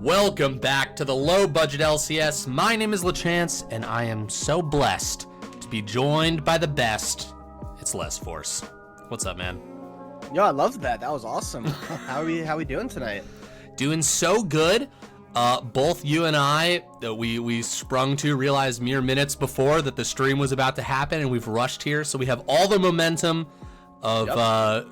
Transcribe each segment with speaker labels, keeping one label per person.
Speaker 1: Welcome back to the Low Budget LCS. My name is LaChance, and I am so blessed to be joined by the best. It's Les Force. What's up, man?
Speaker 2: Yo, I loved that. That was awesome. How are we doing tonight?
Speaker 1: Doing so good. Both you and I, we sprung to realize mere minutes before that the stream was about to happen, and we've rushed here, so we have all the momentum of,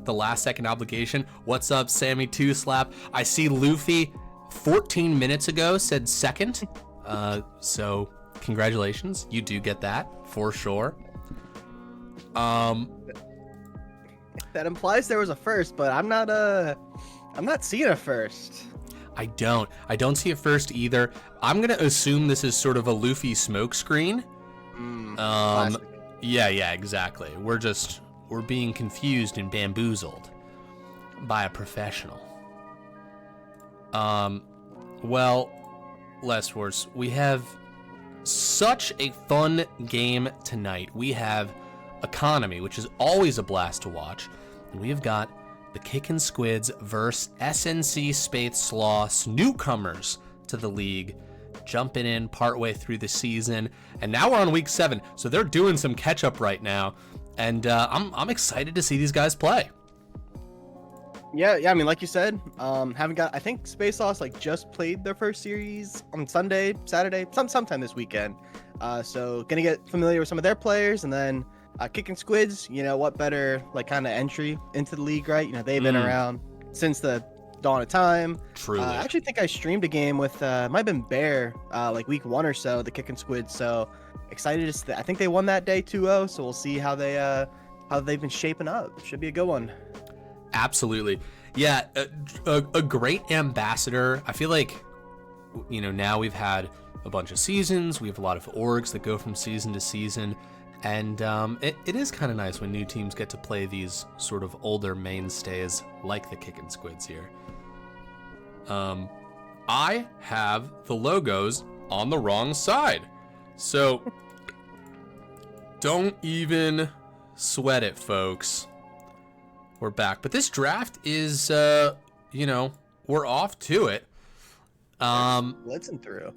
Speaker 1: the last second obligation. What's up, Sammy 2Slap? I see Luffy 14 minutes ago said second. So congratulations. You do get that for sure.
Speaker 2: That implies there was a first, but I'm not seeing a first.
Speaker 1: I don't see a first either. I'm gonna assume this is sort of a Luffy smoke screen. Yeah, exactly. We're being confused and bamboozled by a professional. Well, Les Force, we have such a fun game tonight. We have Economy, which is always a blast to watch, and we have got the Kickin Squids versus SNC Sloths, newcomers to the league, jumping in partway through the season, and now we're on week 7, so they're doing some catch up right now. And I'm excited to see these guys play.
Speaker 2: Yeah. I mean, like you said, I think Space Loss just played their first series on Sunday, Saturday, sometime this weekend. So gonna get familiar with some of their players, and then Kickin Squids. You know, what better kind of entry into the league, right? You know, they've been around since the dawn of time.
Speaker 1: Truly.
Speaker 2: I actually think I streamed a game with might have been Bear week 1 or so, the Kickin Squids. So excited to I think they won that day 2-0, so we'll see how they've been shaping up. Should be a good one.
Speaker 1: Absolutely. Yeah, a great ambassador. I feel like, now we've had a bunch of seasons. We have a lot of orgs that go from season to season. And it is kind of nice when new teams get to play these sort of older mainstays like the Kickin Squids here. I have the logos on the wrong side. So don't even sweat it, folks. We're back. But this draft is, we're off to it.
Speaker 2: Blitzing through.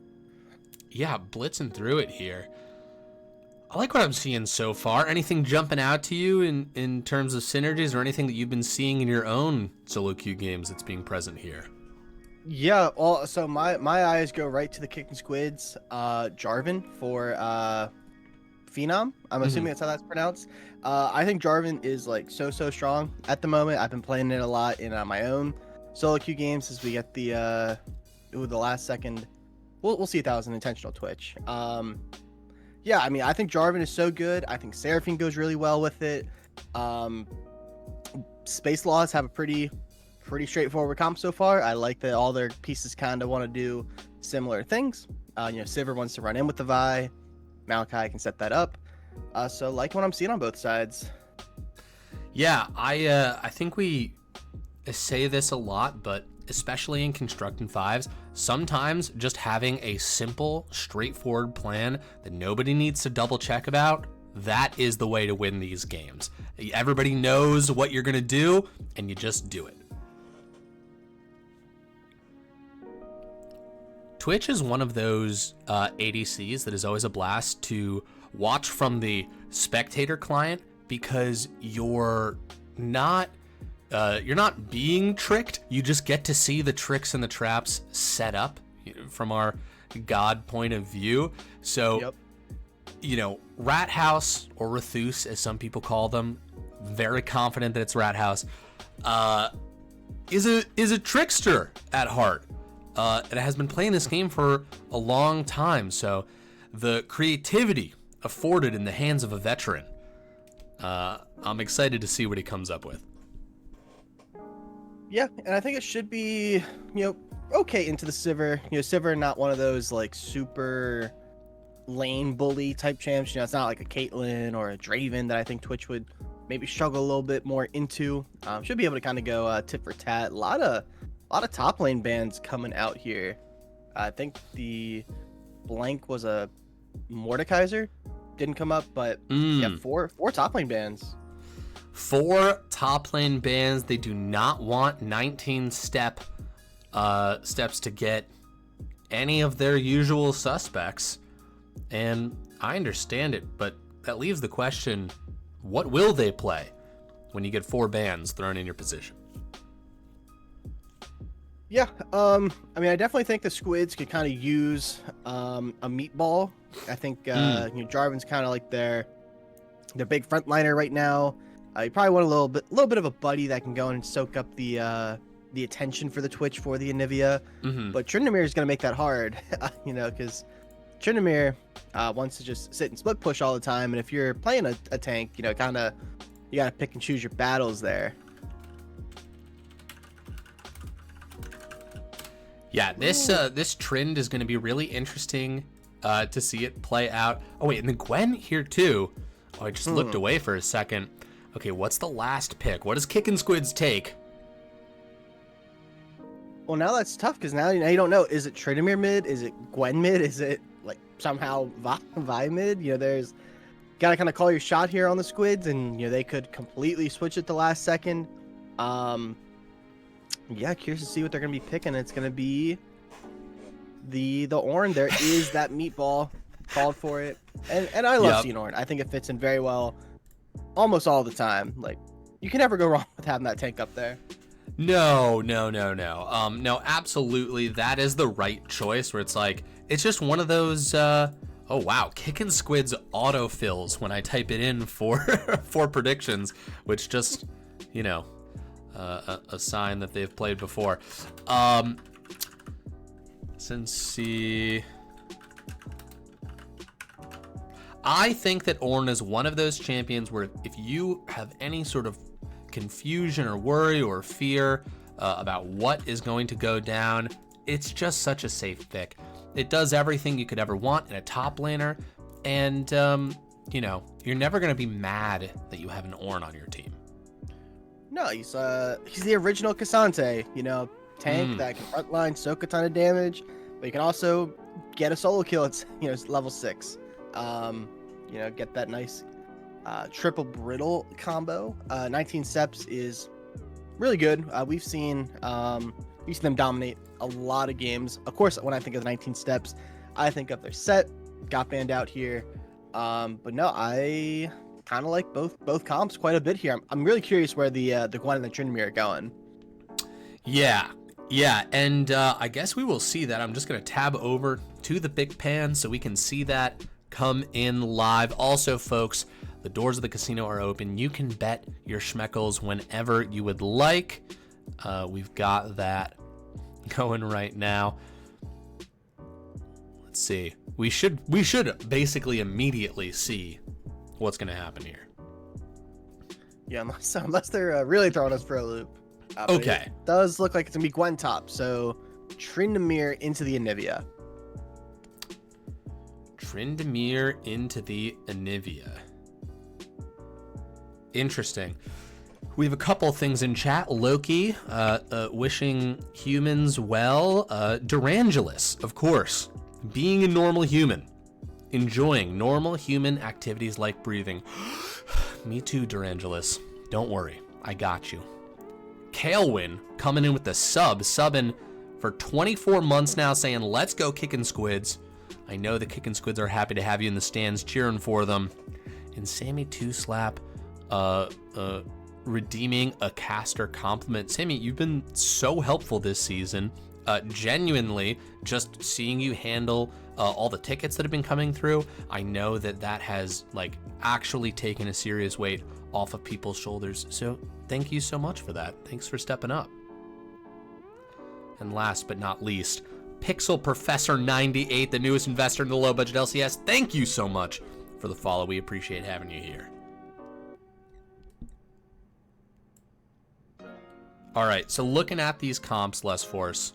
Speaker 1: Yeah, blitzing through it here. I like what I'm seeing so far. Anything jumping out to you in terms of synergies or anything that you've been seeing in your own solo queue games that's being present here?
Speaker 2: Yeah, well, so my eyes go right to the Kickin Squids, Jarvan for Phenom. I'm assuming that's how that's pronounced. I think Jarvan is so strong at the moment. I've been playing it a lot in my own solo queue games as we get the last second. We'll see if that was an intentional twitch. Yeah, I mean, I think Jarvan is so good. I think Seraphine goes really well with it. Space Laws have a pretty straightforward comp so far. I like that all their pieces kind of want to do similar things. Sivir wants to run in with the Vi. Malachi can set that up. So like what I'm seeing on both sides.
Speaker 1: Yeah, I think we say this a lot, but especially in Constructing Fives, sometimes just having a simple, straightforward plan that nobody needs to double check about, that is the way to win these games. Everybody knows what you're going to do, and you just do it. Twitch is one of those ADCs that is always a blast to watch from the spectator client, because you're not being tricked. You just get to see the tricks and the traps set up from our god point of view. So, Rat House, or Rathus as some people call them, very confident that it's Rat House, is a trickster at heart. And has been playing this game for a long time. So the creativity afforded in the hands of a veteran, I'm excited to see what he comes up with.
Speaker 2: Yeah, and I think it should be, okay into the Sivir. Sivir not one of those super lane bully type champs. It's not like a Caitlyn or a Draven that I think Twitch would maybe struggle a little bit more into. Should be able to kind of go tit for tat. A lot of top lane bans coming out here. I think the blank was a Mordekaiser. Didn't come up, but yeah, four top lane bans.
Speaker 1: 4 top lane bans. They do not want 19 step steps to get any of their usual suspects. And I understand it, but that leaves the question, what will they play when you get 4 bans thrown in your position?
Speaker 2: Yeah, I mean, I definitely think the Squids could kind of use a meatball. I think Jarvan's kind of like their big frontliner right now. You probably want a little bit of a buddy that can go in and soak up the attention for the Twitch for the Anivia. But Tryndamere is going to make that hard, because Tryndamere wants to just sit and split push all the time, and if you're playing a tank, you got to pick and choose your battles there.
Speaker 1: Yeah, this trend is going to be really interesting to see it play out. Oh wait, and the Gwen here too. Oh, I just looked away for a second. Okay, what's the last pick? What does Kickin Squids take?
Speaker 2: Well, now that's tough because now you don't know. Is it Tryndamere mid? Is it Gwen mid? Is it like somehow Vi mid? There's got to kind of call your shot here on the Squids, and they could completely switch at the last second. Yeah, curious to see what they're gonna be picking. It's gonna be the Ornn. There is that meatball called for it, and I love seeing Ornn. I think it fits in very well, almost all the time. Like, you can never go wrong with having that tank up there.
Speaker 1: No. No, absolutely, that is the right choice. Where it's like, it's just one of those. Oh wow, Kickin Squids autofills when I type it in for for predictions, which just a sign that they've played before. SNC. I think that Ornn is one of those champions where if you have any sort of confusion or worry or fear about what is going to go down, it's just such a safe pick. It does everything you could ever want in a top laner, and you're never going to be mad that you have an Ornn on your team. No,
Speaker 2: he's the original Cassante, tank that can frontline, soak a ton of damage, but you can also get a solo kill at level 6. Get that nice triple brittle combo. 19 steps is really good. We've seen them dominate a lot of games. Of course, when I think of 19 steps, I think of their set. Got banned out here, but no, I kind of like both comps quite a bit here. I'm really curious where the Gwen and the Tryndamere are going.
Speaker 1: Yeah, and I guess we will see that. I'm just gonna tab over to the big pan so we can see that come in live. Also, folks, the doors of the casino are open. You can bet your schmeckles whenever you would like. We've got that going right now. Let's see. We should basically immediately see what's going to happen here.
Speaker 2: Yeah, unless they're really throwing us for a loop.
Speaker 1: Okay.
Speaker 2: It does look like it's going to be Gwen top, so Tryndamere into the Anivia.
Speaker 1: Tryndamere into the Anivia. Interesting. We have a couple things in chat. Loki wishing humans well. Durangelus, of course. Being a normal human. Enjoying normal human activities like breathing. Me too, Durangelus. Don't worry. I got you. Kaelwyn coming in with the subbing for 24 months now, saying, let's go Kickin Squids. I know the Kickin Squids are happy to have you in the stands cheering for them. And Sammy 2Slap redeeming a caster compliment. Sammy, you've been so helpful this season. Genuinely, just seeing you handle all the tickets that have been coming through, I know that has actually taken a serious weight off of people's shoulders. So thank you so much for that. Thanks for stepping up. And last but not least, Pixel Professor 98, the newest investor in the low budget LCS. Thank you so much for the follow. We appreciate having you here. All right, so looking at these comps, Les Force,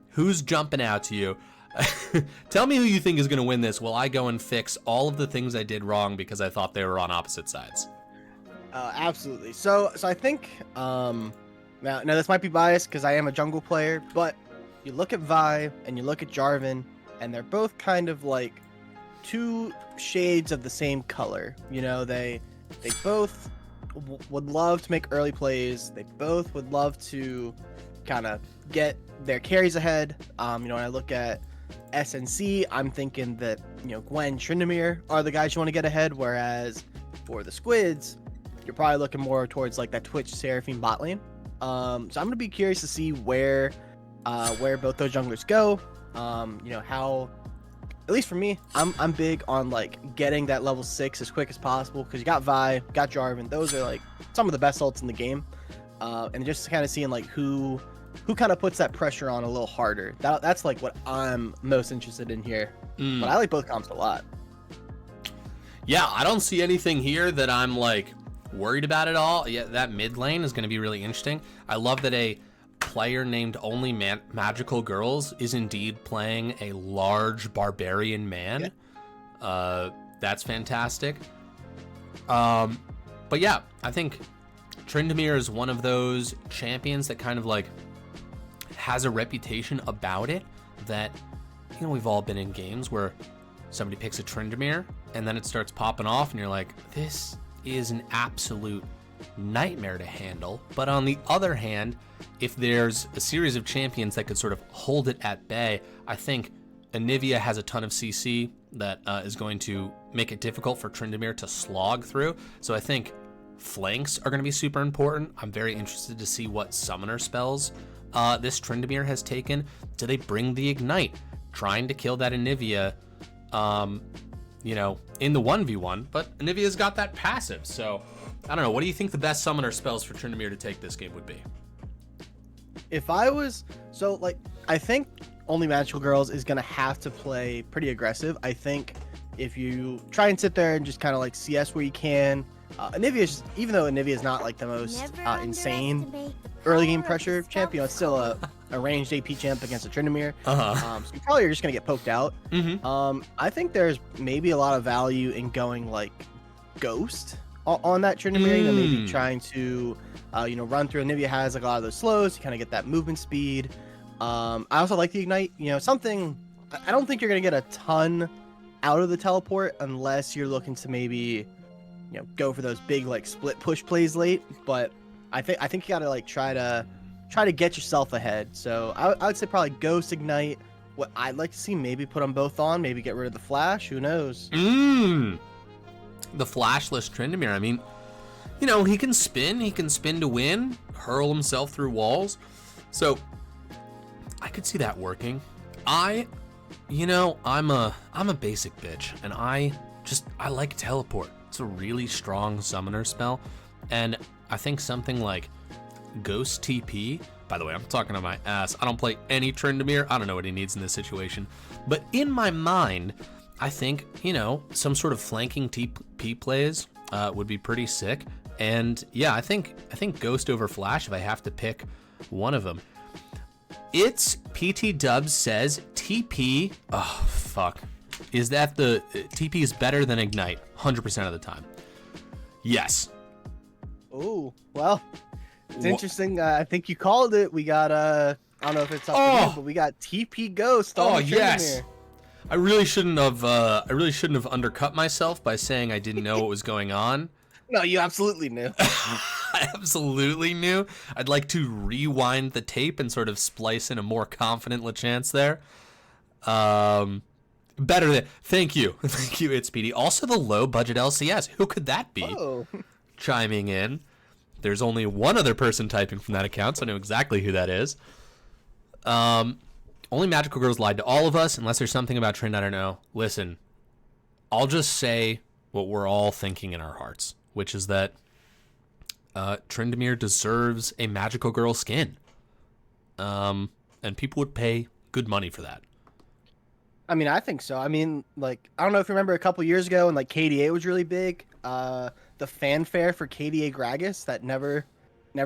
Speaker 1: who's jumping out to you? Tell me who you think is going to win this while I go and fix all of the things I did wrong because I thought they were on opposite sides.
Speaker 2: Absolutely. So I think now this might be biased because I am a jungle player, but you look at Vi and you look at Jarvan, and they're both kind of like two shades of the same color. They both would love to make early plays. They both would love to kind of get their carries ahead. When I look at SNC, I'm thinking that Gwen, Tryndamere are the guys you want to get ahead. Whereas for the Squids, you're probably looking more towards like that Twitch Seraphine bot lane. So I'm gonna be curious to see where both those junglers go. How, at least for me, I'm big on like getting that level 6 as quick as possible, because you got Vi, got Jarvan. Those are like some of the best ults in the game. And just kind of seeing like who kind of puts that pressure on a little harder. That's like what I'm most interested in here. But I like both comps a lot.
Speaker 1: Yeah, I don't see anything here that I'm like worried about at all. Yeah, that mid lane is going to be really interesting. I love that a player named Only Magical Girls is indeed playing a large barbarian man. Yeah. That's fantastic. But yeah, I think Tryndamere is one of those champions that kind of like has a reputation about it that, we've all been in games where somebody picks a Tryndamere and then it starts popping off and you're like, this is an absolute nightmare to handle. But on the other hand, if there's a series of champions that could sort of hold it at bay, I think Anivia has a ton of CC that is going to make it difficult for Tryndamere to slog through. So I think flanks are going to be super important. I'm very interested to see what summoner spells this Tryndamere has taken. Do they bring the Ignite, trying to kill that Anivia, in the 1v1? But Anivia's got that passive, so I don't know. What do you think the best summoner spells for Tryndamere to take this game would be?
Speaker 2: If I was, I think Only Magical Girls is going to have to play pretty aggressive. I think if you try and sit there and just kind of like CS where you can, Anivia, even though Anivia is not like the most insane early game pressure champion, it's still a ranged AP champ against a Tryndamere. So you probably are just going to get poked out. I think there's maybe a lot of value in going like Ghost on that Tryndamere, maybe trying to run through. Anivia has like a lot of those slows, you kind of get that movement speed. I also like the Ignite, something. I don't think you're going to get a ton out of the teleport unless you're looking to maybe go for those big like split push plays late, but I think you gotta like try to get yourself ahead. So I would say probably Ghost, Ignite. What I'd like to see, maybe put them both on, maybe get rid of the Flash, who knows.
Speaker 1: The flashless Tryndamere, I mean, he can spin to win, hurl himself through walls, so I could see that working. I'm a basic bitch, and I like teleport. It's a really strong summoner spell, and I think something like Ghost TP, by the way, I'm talking on my ass. I don't play any Tryndamere. I don't know what he needs in this situation. But in my mind, I think, some sort of flanking TP plays would be pretty sick. And yeah, I think Ghost over Flash if I have to pick one of them. It's PT Dubs says TP. Oh, fuck. Is that the TP is better than Ignite 100% of the time? Yes.
Speaker 2: Oh, well, it's interesting. I think you called it. We got I don't know if it's up to you, but we got TP Ghost on the
Speaker 1: yes.
Speaker 2: here.
Speaker 1: I really shouldn't have undercut myself by saying I didn't know what was going on.
Speaker 2: No, you absolutely knew.
Speaker 1: I absolutely knew. I'd like to rewind the tape and sort of splice in a more confident LeChance there. Better than thank you, it's PD. Also the low budget LCS. Who could that be? Chiming in. There's only one other person typing from that account, so I know exactly who that is. Only Magical Girls lied to all of us, unless there's something about Trend I don't know. Listen, I'll just say what we're all thinking in our hearts, which is that Tryndamere deserves a Magical Girl skin. And people would pay good money for that.
Speaker 2: I mean, I think so. I mean, like, I don't know if you remember a couple years ago when like KDA was really big. The fanfare for KDA Gragas that never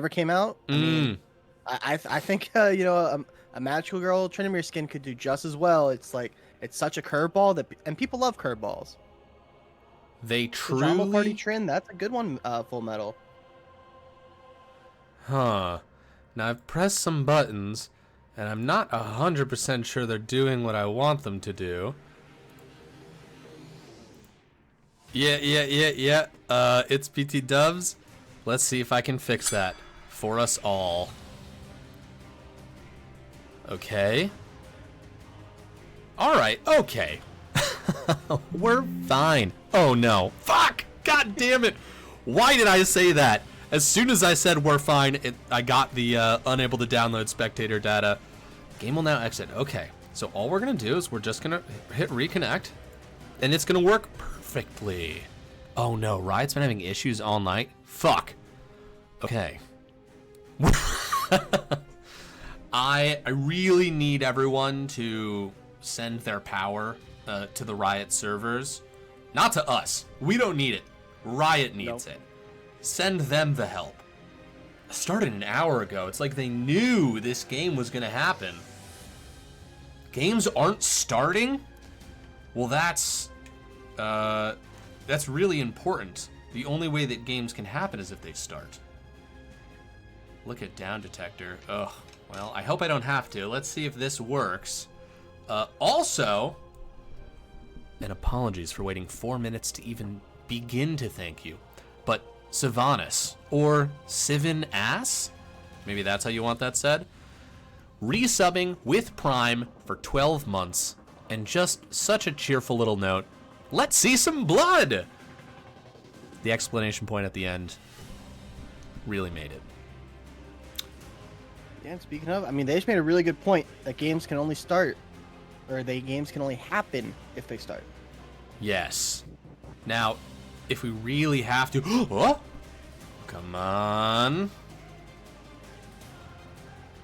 Speaker 2: came out. I mean, I think a Magical Girl Tryndamere skin could do just as well. It's like it's such a curveball and people love curveballs.
Speaker 1: They truly.
Speaker 2: The Drama Party Trynd, that's a good one. Full Metal.
Speaker 1: Huh. Now I've pressed some buttons, and I'm not 100% sure they're doing what I want them to do. Yeah. It's PT Dubs. Let's see if I can fix that for us all. Okay. All right. Okay. We're fine. Oh no. Fuck. God damn it. Why did I say that? As soon as I said we're fine, I got the unable to download spectator data. Game will now exit. Okay. So all we're going to do is we're just going to hit reconnect. And it's going to work perfectly. Oh no. Riot's been having issues all night. Fuck. Okay. I really need everyone to send their power to the Riot servers. Not to us. We don't need it. Riot needs it. Send them the help. It started an hour ago. It's like they knew this game was going to happen. Games aren't starting? Well, that's really important. The only way that games can happen is if they start. Look at down detector. Ugh. Well, I hope I don't have to. Let's see if this works. Also, and apologies for waiting 4 minutes to even begin to thank you, but Sylvanas, or Sivin Ass, maybe that's how you want that said, resubbing with Prime for 12 months, and just such a cheerful little note. Let's see some blood! The exclamation point at the end really made it.
Speaker 2: Yeah, and speaking of, I mean, they just made a really good point that games can only start, or games can only happen if they start.
Speaker 1: Yes. Now, if we really have to... Oh! Come on.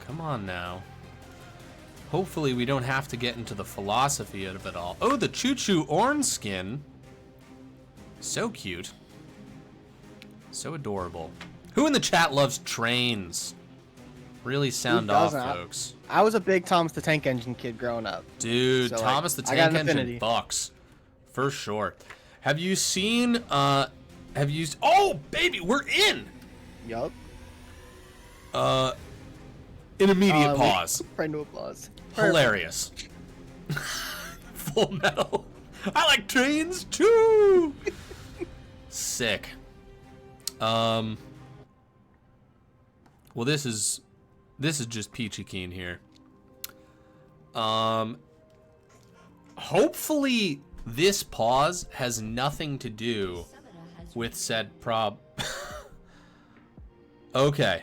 Speaker 1: Come on now. Hopefully we don't have to get into the philosophy of it all. Oh, the choo-choo orange skin. So cute. So adorable. Who in the chat loves trains? Really sound off, folks.
Speaker 2: I was a big Thomas the Tank Engine kid growing up.
Speaker 1: Dude, so, Thomas the Tank Engine bucks. For sure. Have you seen, oh, baby, we're in!
Speaker 2: Yup.
Speaker 1: An immediate pause.
Speaker 2: Friend to applause.
Speaker 1: Hilarious. Full Metal. I like trains too! Sick. Well, this is just peachy keen here. Hopefully this pause has nothing to do with said prob. Okay,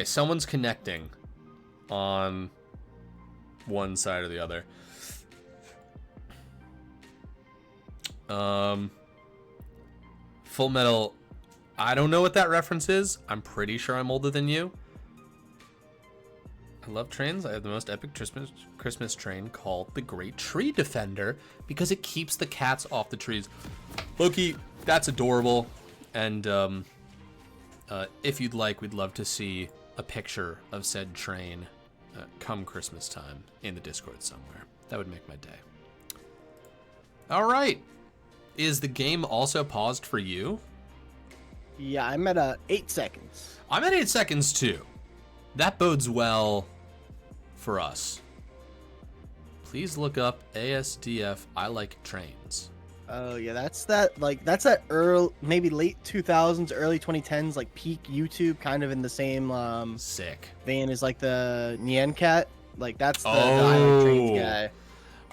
Speaker 1: someone's connecting on one side or the other. Full Metal, I don't know what that reference is. I'm pretty sure I'm older than you. I love trains. I have the most epic Christmas train called the Great Tree Defender because it keeps the cats off the trees. Loki, that's adorable. And if you'd like, we'd love to see a picture of said train come Christmas time in the Discord somewhere. That would make my day. All right. Is the game also paused for you?
Speaker 2: Yeah, I'm at 8 seconds.
Speaker 1: I'm at 8 seconds too. That bodes well for us. Please look up ASDF I Like Trains.
Speaker 2: Oh yeah, that's that early, maybe late 2000s, early 2010s, like peak YouTube, kind of in the same
Speaker 1: sick
Speaker 2: vein as like the Nyan Cat. Like that's the I Like Trains guy.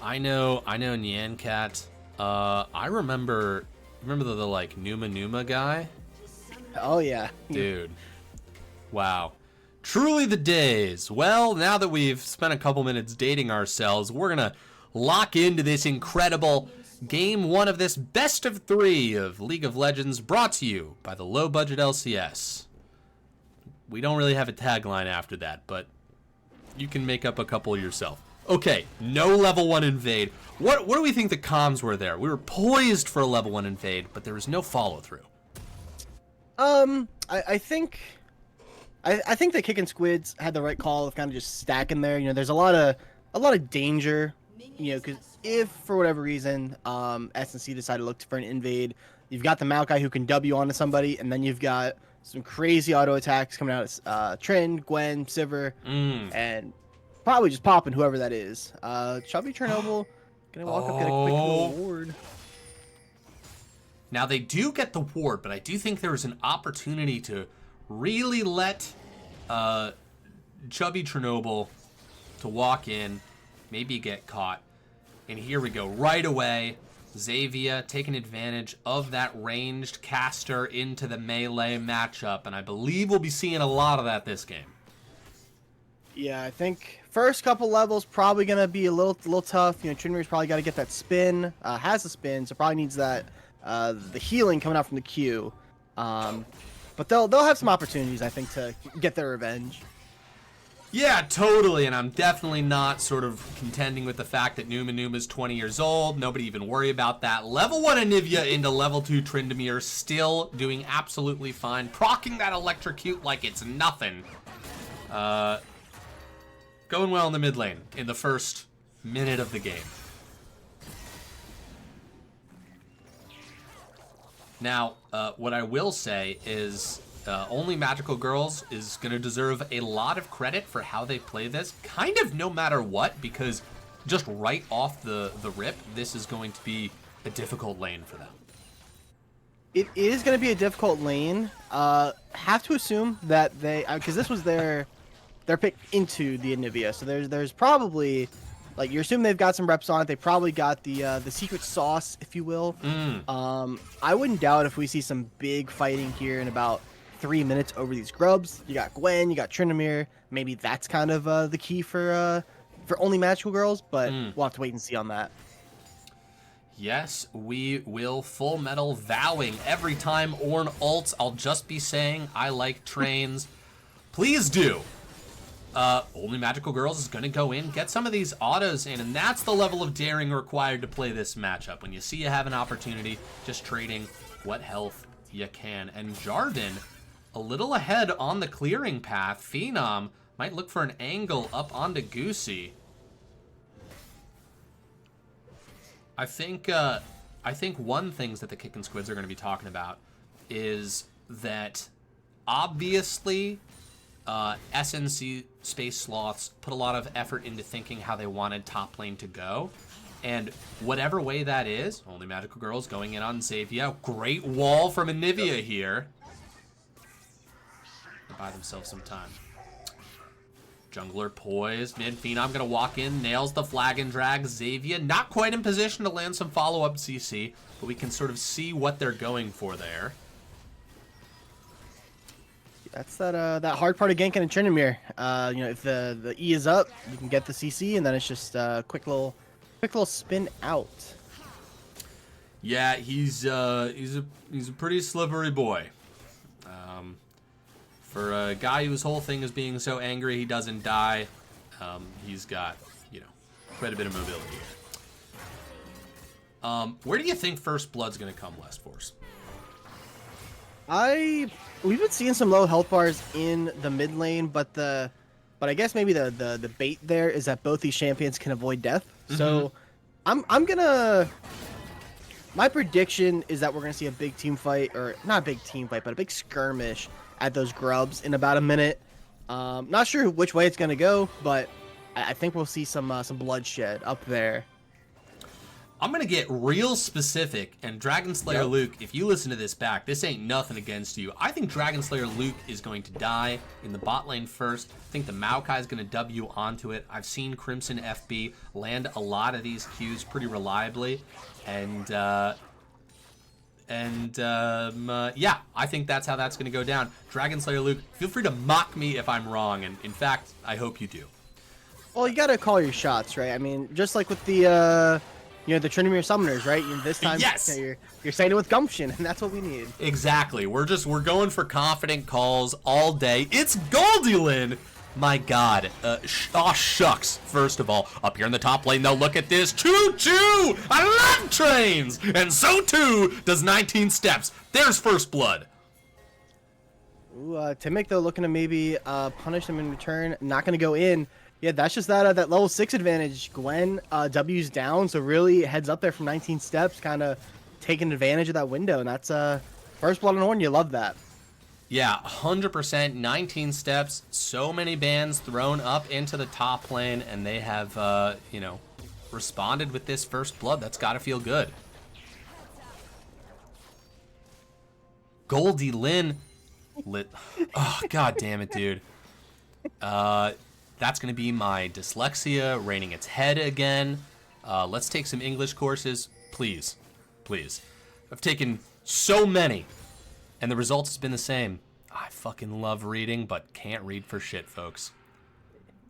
Speaker 1: I know Nyan Cat. I remember the like Numa guy.
Speaker 2: Oh yeah,
Speaker 1: dude. Wow. Truly the days. Well, now that we've spent a couple minutes dating ourselves, we're gonna lock into this incredible game one of this best of 3 of League of Legends, brought to you by the low budget LCS. We don't really have a tagline after that, but you can make up a couple yourself. Okay, no level 1 invade. What do we think the comms were there? We were poised for a level 1 invade, but there was no follow through.
Speaker 2: I think the Kickin Squids had the right call of kind of just stacking there. You know, there's a lot of danger. You know, because if for whatever reason SNC decided to look for an invade, you've got the Maokai who can W onto somebody, and then you've got some crazy auto attacks coming out of Trin, Gwen, Sivir, and probably just popping whoever that is. Chubby Chernobyl gonna walk up, get a quick little ward.
Speaker 1: Now they do get the ward, but I do think there was an opportunity to really let chubby Chernobyl to walk in, maybe get caught. And here we go. Right away, Xavier taking advantage of that ranged caster into the melee matchup. And I believe we'll be seeing a lot of that this game.
Speaker 2: Yeah, I think first couple levels probably going to be a little tough. You know, Trinimir's probably got to get that spin. Has a spin, so probably needs that the healing coming out from the Q. But they'll have some opportunities, I think, to get their revenge.
Speaker 1: Yeah, totally, and I'm definitely not sort of contending with the fact that Numa's 20 years old. Nobody even worry about that. Level 1 Anivia into level 2 Tryndamere, still doing absolutely fine. Proccing that Electrocute like it's nothing. Going well in the mid lane in the first minute of the game. Now, what I will say is Only Magical Girls is going to deserve a lot of credit for how they play this, kind of no matter what, because just right off the rip, this is going to be a difficult lane for them.
Speaker 2: It is going to be a difficult lane. Have to assume that they, because this was their pick into the Anivia, so there's probably, like, you assume they've got some reps on it. They probably got the secret sauce, if you will. I wouldn't doubt if we see some big fighting here in about 3 minutes over these grubs. You got Gwen, you got Tryndamere. Maybe that's kind of the key for Only Magical Girls, but we'll have to wait and see on that.
Speaker 1: Yes, we will. Full Metal vowing every time Ornn ults, I'll just be saying I like trains. Please do. Only Magical Girls is going to go in, get some of these autos in, and that's the level of daring required to play this matchup. When you see you have an opportunity, just trading what health you can. And Jarvan, a little ahead on the clearing path. Phenom might look for an angle up onto Goosey. I think one things that the Kickin Squids are going to be talking about is that obviously SNC Space Sloths put a lot of effort into thinking how they wanted top lane to go. And whatever way that is, Only Magical Girls going in on Xavier. Great wall from Anivia here. They buy themselves some time. Jungler poised, mid Phenom gonna walk in, nails the flag and drag. Xavier not quite in position to land some follow-up CC, but we can sort of see what they're going for there.
Speaker 2: That's that hard part of ganking in Tryndamere. You know, if the E is up, you can get the CC, and then it's just a quick little spin out.
Speaker 1: Yeah, he's a pretty slippery boy. For a guy whose whole thing is being so angry he doesn't die, he's got, you know, quite a bit of mobility here. Where do you think First Blood's going to come, West Force?
Speaker 2: We've been seeing some low health bars in the mid lane, but I guess maybe the bait there is that both these champions can avoid death. So I'm gonna, my prediction is that we're gonna see a big team fight, or not a big team fight, but a big skirmish at those grubs in about a minute. Not sure which way it's gonna go, but I think we'll see some bloodshed up there.
Speaker 1: I'm going to get real specific, and Dragon Slayer Luke, if you listen to this back, this ain't nothing against you. I think Dragon Slayer Luke is going to die in the bot lane first. I think the Maokai is going to W onto it. I've seen Crimson FB land a lot of these Qs pretty reliably, and yeah, I think that's how that's going to go down. Dragon Slayer Luke, feel free to mock me if I'm wrong, and in fact, I hope you do.
Speaker 2: Well, you got to call your shots, right? I mean, just like with the you know, the Tryndamere summoners, right? This time,
Speaker 1: yes,
Speaker 2: you're saying it with gumption, and that's what we need.
Speaker 1: Exactly. We're going for confident calls all day. It's Goldilyn. My God. Oh, shucks. First of all, up here in the top lane, though, look at this. Choo-choo! I love trains! And so, too, does 19 Steps. There's First Blood.
Speaker 2: Ooh, Timic, though, looking to maybe punish them in return. Not going to go in. Yeah, that's just that level 6 advantage. Gwen W's down, so really heads up there from 19 Steps, kind of taking advantage of that window, and that's First Blood on Ornn. You love that.
Speaker 1: Yeah, 100%. 19 Steps. So many bans thrown up into the top lane, and they have, you know, responded with this First Blood. That's got to feel good. Goldilyn lit. Oh, God damn it, dude. That's going to be my dyslexia reigning its head again. Let's take some English courses. Please. Please. I've taken so many, and the results has been the same. I fucking love reading, but can't read for shit, folks.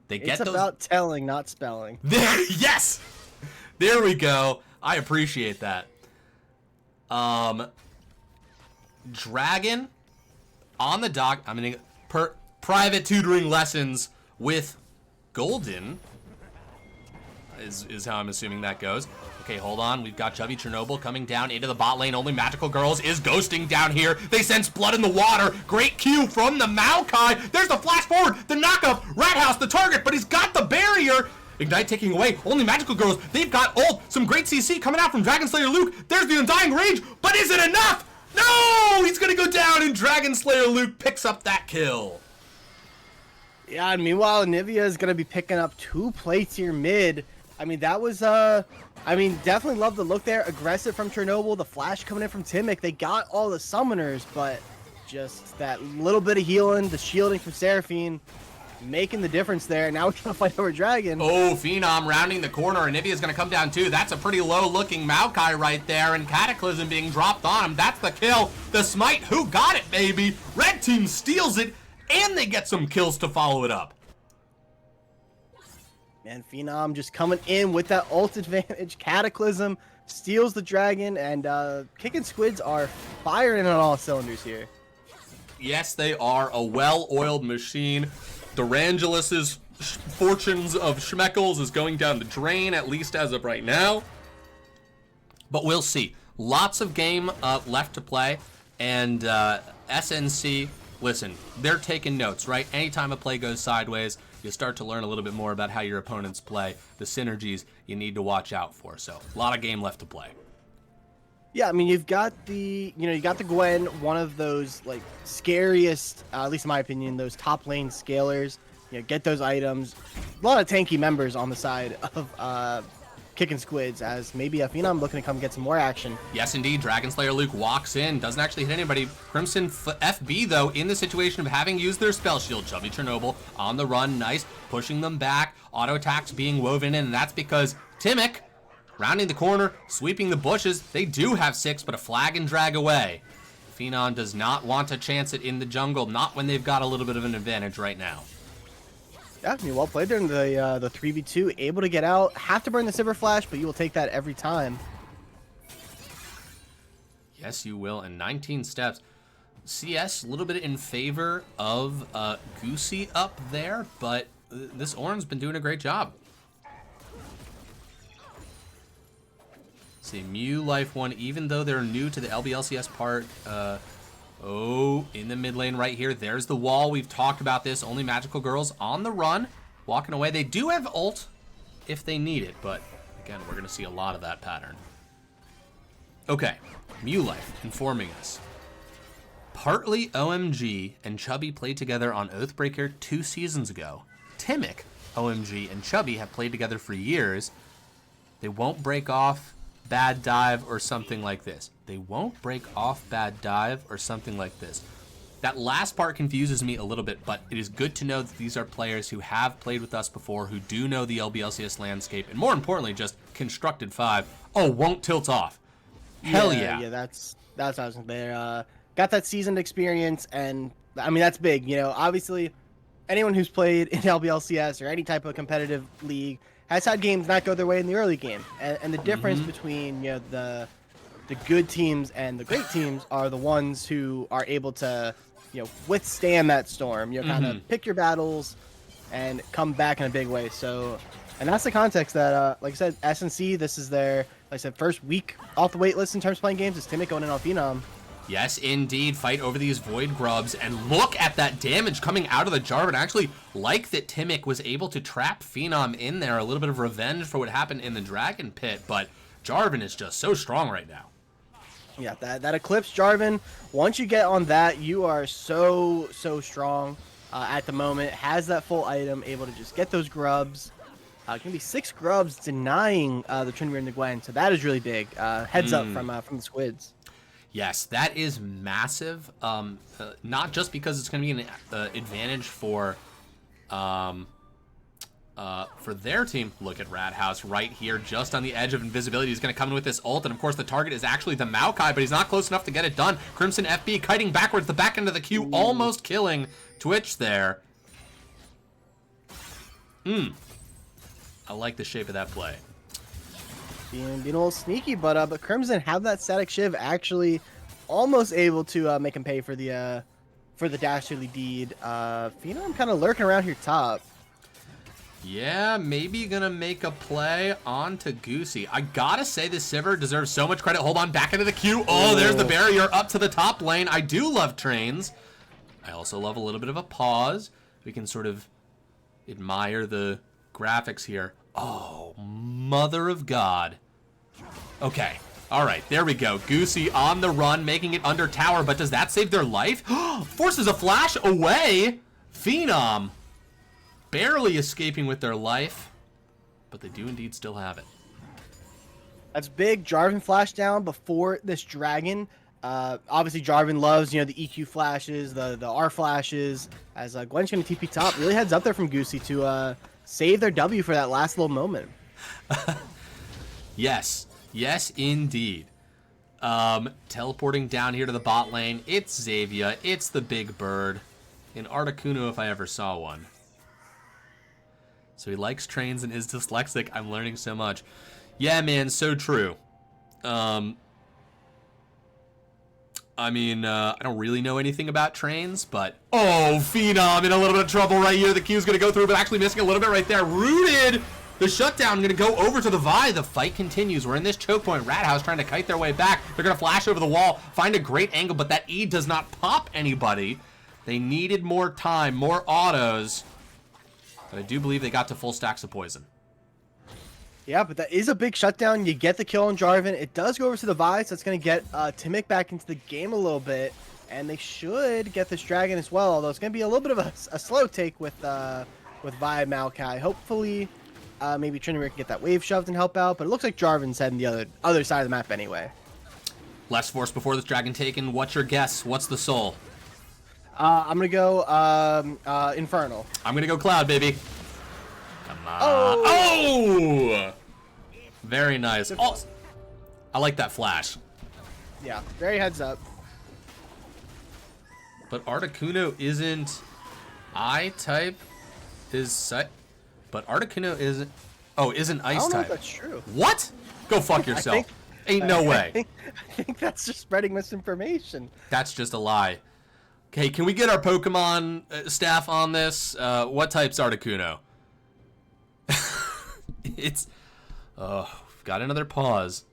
Speaker 2: It's about telling, not spelling.
Speaker 1: Yes! There we go. I appreciate that. Dragon on the dock. I'm going to private tutoring lessons with Golden is how I'm assuming that goes. Okay, hold on. We've got Chubby Chernobyl coming down into the bot lane. Only Magical Girls is ghosting down here. They sense blood in the water. Great Q from the Maokai. There's the flash forward. The knockup. Rat House, the target, but he's got the barrier. Ignite taking away. Only Magical Girls. They've got ult. Some great CC coming out from Dragon Slayer Luke. There's the Undying Rage, but is it enough? No! He's going to go down, and Dragon Slayer Luke picks up that kill.
Speaker 2: Yeah, and meanwhile, Nivea is going to be picking up 2 plates here mid. I mean, that was, definitely love the look there. Aggressive from Chernobyl, the flash coming in from Timic. They got all the summoners, but just that little bit of healing, the shielding from Seraphine, making the difference there. Now we're going to fight over Dragon.
Speaker 1: Oh, Phenom rounding the corner, and Nivea's going to come down too. That's a pretty low-looking Maokai right there, and Cataclysm being dropped on him. That's the kill. The smite, who got it, baby? Red team steals it, and they get some kills to follow it up.
Speaker 2: And Phenom just coming in with that ult advantage. Cataclysm steals the Dragon, and Kickin Squids are firing on all cylinders here.
Speaker 1: Yes, they are a well-oiled machine. Durangelus's fortunes of Schmeckles is going down the drain, at least as of right now. But we'll see. Lots of game left to play, and SNC, listen, they're taking notes, right? Anytime a play goes sideways, you start to learn a little bit more about how your opponents play, the synergies you need to watch out for. So, a lot of game left to play.
Speaker 2: Yeah, I mean, you got the Gwen, one of those, like, scariest, at least in my opinion, those top lane scalers. Get those items. A lot of tanky members on the side of Kickin Squids, as maybe Phenom looking to come get some more action.
Speaker 1: Yes, indeed. Dragon Slayer Luke walks in, doesn't actually hit anybody. Crimson FB, though, in the situation of having used their spell shield. Chubby Chernobyl on the run, nice, pushing them back. Auto attacks being woven in, and that's because Timic, rounding the corner, sweeping the bushes. They do have 6, but a flag and drag away. Phenom does not want to chance it in the jungle, not when they've got a little bit of an advantage right now.
Speaker 2: Yeah, I mean, well played there in the 3v2. Able to get out. Have to burn the Silver Flash, but you will take that every time.
Speaker 1: Yes, you will. And 19 steps. CS, a little bit in favor of Goosey up there, but this Oran's been doing a great job. See, Mew Life 1, even though they're new to the LBLCS part, in the mid lane right here, there's the wall. We've talked about this. Only Magical Girls on the run, walking away. They do have ult if they need it, but again, we're going to see a lot of that pattern. Okay, Mew Life informing us. Partly OMG and Chubby played together on Oathbreaker 2 seasons ago. Timic, OMG, and Chubby have played together for years. They won't break off Bad Dive or something like this. They won't break off Bad Dive or something like this. That last part confuses me a little bit, but it is good to know that these are players who have played with us before, who do know the LBLCS landscape, and more importantly, just Constructed 5. Oh, won't tilt off. Hell yeah.
Speaker 2: Yeah, that's what I was there. Got that seasoned experience, and I mean, that's big. Obviously, anyone who's played in LBLCS or any type of competitive league has had games not go their way in the early game. And the difference between the good teams and the great teams are the ones who are able to withstand that storm. Kind of pick your battles and come back in a big way. So, and that's the context that, like I said, SNC, this is their, like I said, first week off the wait list in terms of playing games. Is Timic going in on Phenom.
Speaker 1: Yes, indeed. Fight over these Void Grubs, and look at that damage coming out of the Jarvan. I actually like that Timic was able to trap Phenom in there. A little bit of revenge for what happened in the Dragon Pit, but Jarvan is just so strong right now.
Speaker 2: Yeah, that Eclipse Jarvan, once you get on that, you are so strong at the moment. Has that full item, able to just get those grubs. It can be 6 grubs denying the Trinity and the Gwen, so that is really big. Heads up from the Squids.
Speaker 1: Yes, that is massive. Not just because it's going to be an advantage for For their team, look at Radhouse right here, just on the edge of invisibility. He's going to come in with this ult, and of course the target is actually the Maokai, but he's not close enough to get it done. Crimson FB kiting backwards, the back end of the queue, almost killing Twitch there. I like the shape of that play.
Speaker 2: Being a little sneaky, but Crimson have that static shiv, actually almost able to make him pay for the dastardly deed. Phenom kind of lurking around here top.
Speaker 1: Yeah, maybe gonna make a play onto Goosey. I gotta say this Sivir deserves so much credit. Hold on, back into the queue. Oh, there's the barrier up to the top lane. I do love trains. I also love a little bit of a pause. We can sort of admire the graphics here. Oh, mother of God. Okay, all right, there we go. Goosey on the run, making it under tower, but does that save their life? Forces a flash away. Phenom barely escaping with their life, but they do indeed still have it.
Speaker 2: That's big. Jarvan flashed down before this dragon. Obviously, Jarvan loves, the EQ flashes, the R flashes. As Gwen's going to TP top, really heads up there from Goosey to save their W for that last little moment.
Speaker 1: Yes, indeed. Teleporting down here to the bot lane. It's Xavier. It's the big bird. An Articuno if I ever saw one. So he likes trains and is dyslexic. I'm learning so much. Yeah, man, so true. I don't really know anything about trains, but... Oh, Phenom in a little bit of trouble right here. The Q's going to go through, but actually missing a little bit right there. Rooted! The shutdown going to go over to the Vi. The fight continues. We're in this choke point. Radhouse trying to kite their way back. They're going to flash over the wall, find a great angle, but that E does not pop anybody. They needed more time, more autos. But I do believe they got to full stacks of poison.
Speaker 2: Yeah, but that is a big shutdown. You get the kill on Jarvan. It does go over to the Vi, so it's going to get Timic back into the game a little bit. And they should get this dragon as well, although it's going to be a little bit of a slow take with Vi and Maokai. Hopefully, maybe Trinity can get that wave shoved and help out, but it looks like Jarvan's heading the other side of the map anyway.
Speaker 1: Less force before this dragon taken. What's your guess? What's the soul?
Speaker 2: I'm going to go Infernal.
Speaker 1: I'm going to go Cloud, baby. Come on.
Speaker 2: Oh!
Speaker 1: Very nice. Oh, I like that flash.
Speaker 2: Yeah, very heads up.
Speaker 1: But Articuno isn't I-type. But Articuno isn't... Oh, isn't Ice-type.
Speaker 2: I don't know if that's true.
Speaker 1: What? Go fuck yourself. Ain't no way.
Speaker 2: I think that's just spreading misinformation.
Speaker 1: That's just a lie. Okay, can we get our Pokemon staff on this? What type's Articuno? It's... we've got another pause.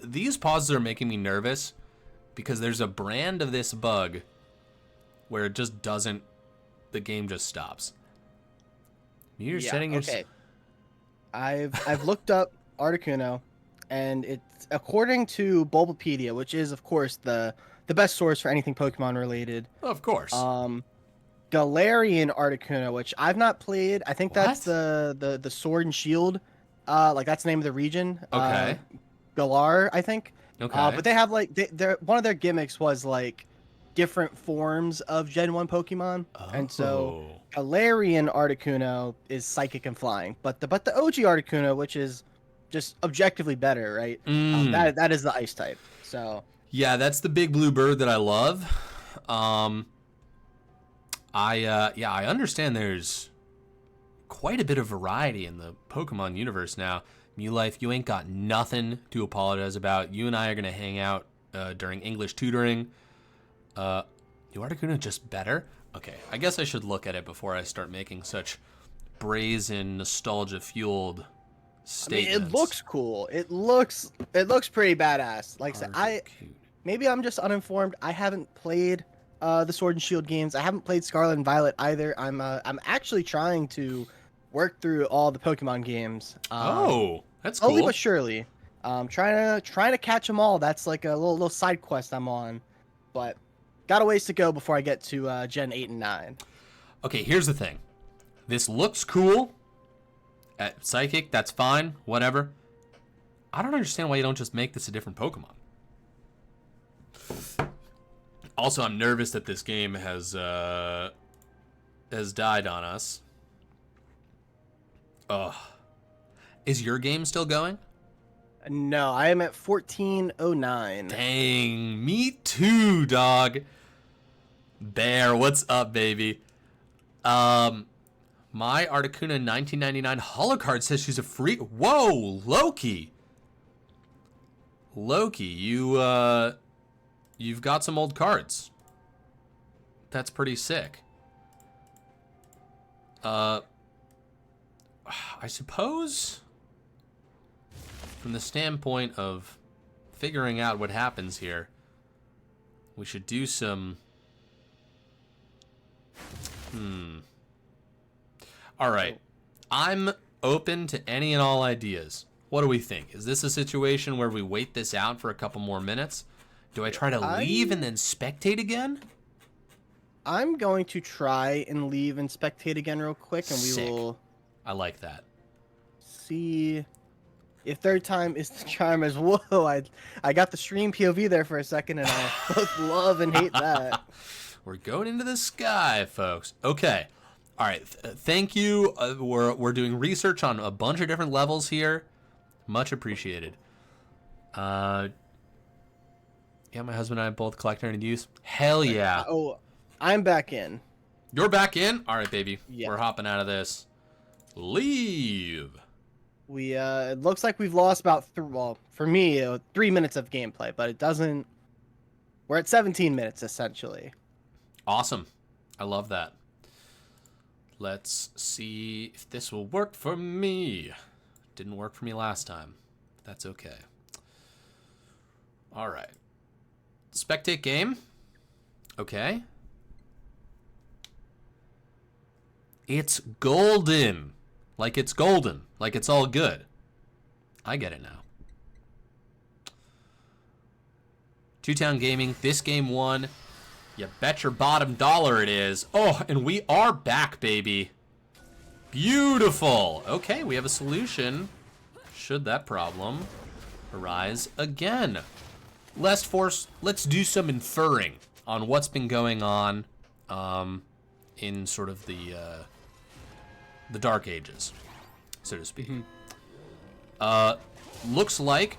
Speaker 1: These pauses are making me nervous because there's a brand of this bug where it just doesn't... The game just stops. You're setting your...
Speaker 2: Okay. I've looked up Articuno, and it's according to Bulbapedia, which is of course the best source for anything Pokemon related.
Speaker 1: Of course.
Speaker 2: Galarian Articuno, which I've not played. I think that's the Sword and Shield. Like that's the name of the region.
Speaker 1: Okay.
Speaker 2: Galar, I think.
Speaker 1: Okay.
Speaker 2: But they have like they're one of their gimmicks was like different forms of Gen 1 Pokemon. And so Galarian Articuno is psychic and flying. But the OG Articuno, which is just objectively better, right? That is the ice type. So
Speaker 1: yeah, that's the big blue bird that I love. I understand there's quite a bit of variety in the Pokemon universe now. Life, you ain't got nothing to apologize about. You and I are gonna hang out during English tutoring. New Articuno just better? Okay, I guess I should look at it before I start making such brazen, nostalgia-fueled statements.
Speaker 2: I mean, it looks cool. It looks pretty badass. Like I said, maybe I'm just uninformed. I haven't played the Sword and Shield games. I haven't played Scarlet and Violet either. I'm actually trying to work through all the Pokemon games.
Speaker 1: That's cool.
Speaker 2: Slowly but surely. Trying to catch them all. That's like a little side quest I'm on. But got a ways to go before I get to Gen 8 and 9.
Speaker 1: Okay, here's the thing. This looks cool. At Psychic, that's fine. Whatever. I don't understand why you don't just make this a different Pokemon. Also, I'm nervous that this game has has died on us. Ugh. Is your game still going?
Speaker 2: No, I am at 1409.
Speaker 1: Dang, me too, dog. Bear, what's up, baby? My Articuno 1999 holocard says she's a free. Whoa, Loki. Loki, you've got some old cards. That's pretty sick. I suppose from the standpoint of figuring out what happens here, we should do some... All right. I'm open to any and all ideas. What do we think? Is this a situation where we wait this out for a couple more minutes? Do I try to leave and then spectate again?
Speaker 2: I'm going to try and leave and spectate again real quick, and we will...
Speaker 1: I like that.
Speaker 2: See if third time is the charm. As whoa, I got the stream POV there for a second, and I both love and hate that.
Speaker 1: We're going into the sky, folks. Okay. All right. Thank you. We're doing research on a bunch of different levels here. Much appreciated. Yeah, my husband and I both collect and use. Hell yeah.
Speaker 2: Oh, I'm back in.
Speaker 1: You're back in? All right, baby.
Speaker 2: Yeah.
Speaker 1: We're hopping out of this. Leave.
Speaker 2: We it looks like we've lost about for me 3 minutes of gameplay, but it doesn't. We're at 17 minutes essentially.
Speaker 1: Awesome. I love that. Let's see if this will work for me. Didn't work for me last time. That's okay. All right. Spectate game. Okay. It's golden. Like it's golden. Like it's all good. I get it now. Two-Town Gaming. This game won. You bet your bottom dollar it is. Oh, and we are back, baby. Beautiful. Okay, we have a solution. Should that problem arise again. Let's do some inferring on what's been going on in sort of the Dark Ages, so to speak. Looks like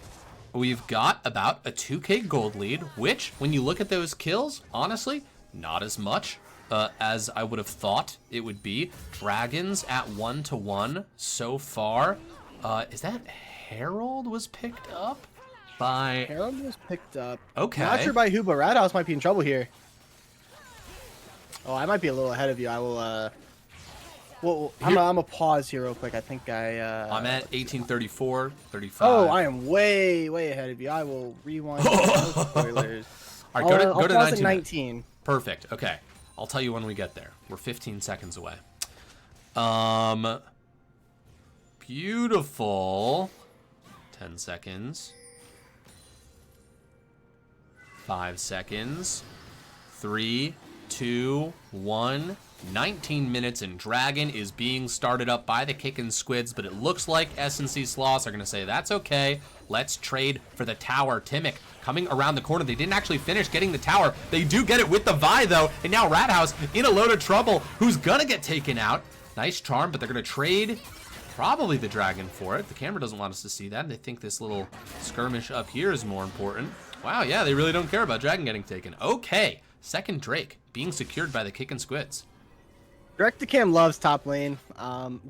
Speaker 1: we've got about a 2k gold lead, which, when you look at those kills, honestly, not as much as I would have thought it would be. Dragons at 1-1 so far. Is that Herald was picked up by...
Speaker 2: Herald was picked up.
Speaker 1: Okay.
Speaker 2: Not sure by who, but Radhouse might be in trouble here. Oh, I might be a little ahead of you. I will, well, I'm gonna pause here real quick. I think
Speaker 1: I'm at 1834, 35.
Speaker 2: Oh, I am way ahead of you. I will rewind. No spoilers.
Speaker 1: All right, go to 19.
Speaker 2: 19.
Speaker 1: Perfect. Okay. I'll tell you when we get there. We're 15 seconds away. Beautiful. 10 seconds. 5 seconds. 3, 2, 1. 19 minutes, and Dragon is being started up by the Kickin Squids, but it looks like SNC Sloths are going to say, that's okay. Let's trade for the tower. Timic coming around the corner. They didn't actually finish getting the tower. They do get it with the Vi, though, and now Radhouse in a load of trouble, who's going to get taken out. Nice charm, but they're going to trade probably the Dragon for it. The camera doesn't want us to see that. They think this little skirmish up here is more important. Wow, yeah, they really don't care about Dragon getting taken. Okay, second Drake being secured by the Kickin Squids.
Speaker 2: Direct-to-cam loves top lane.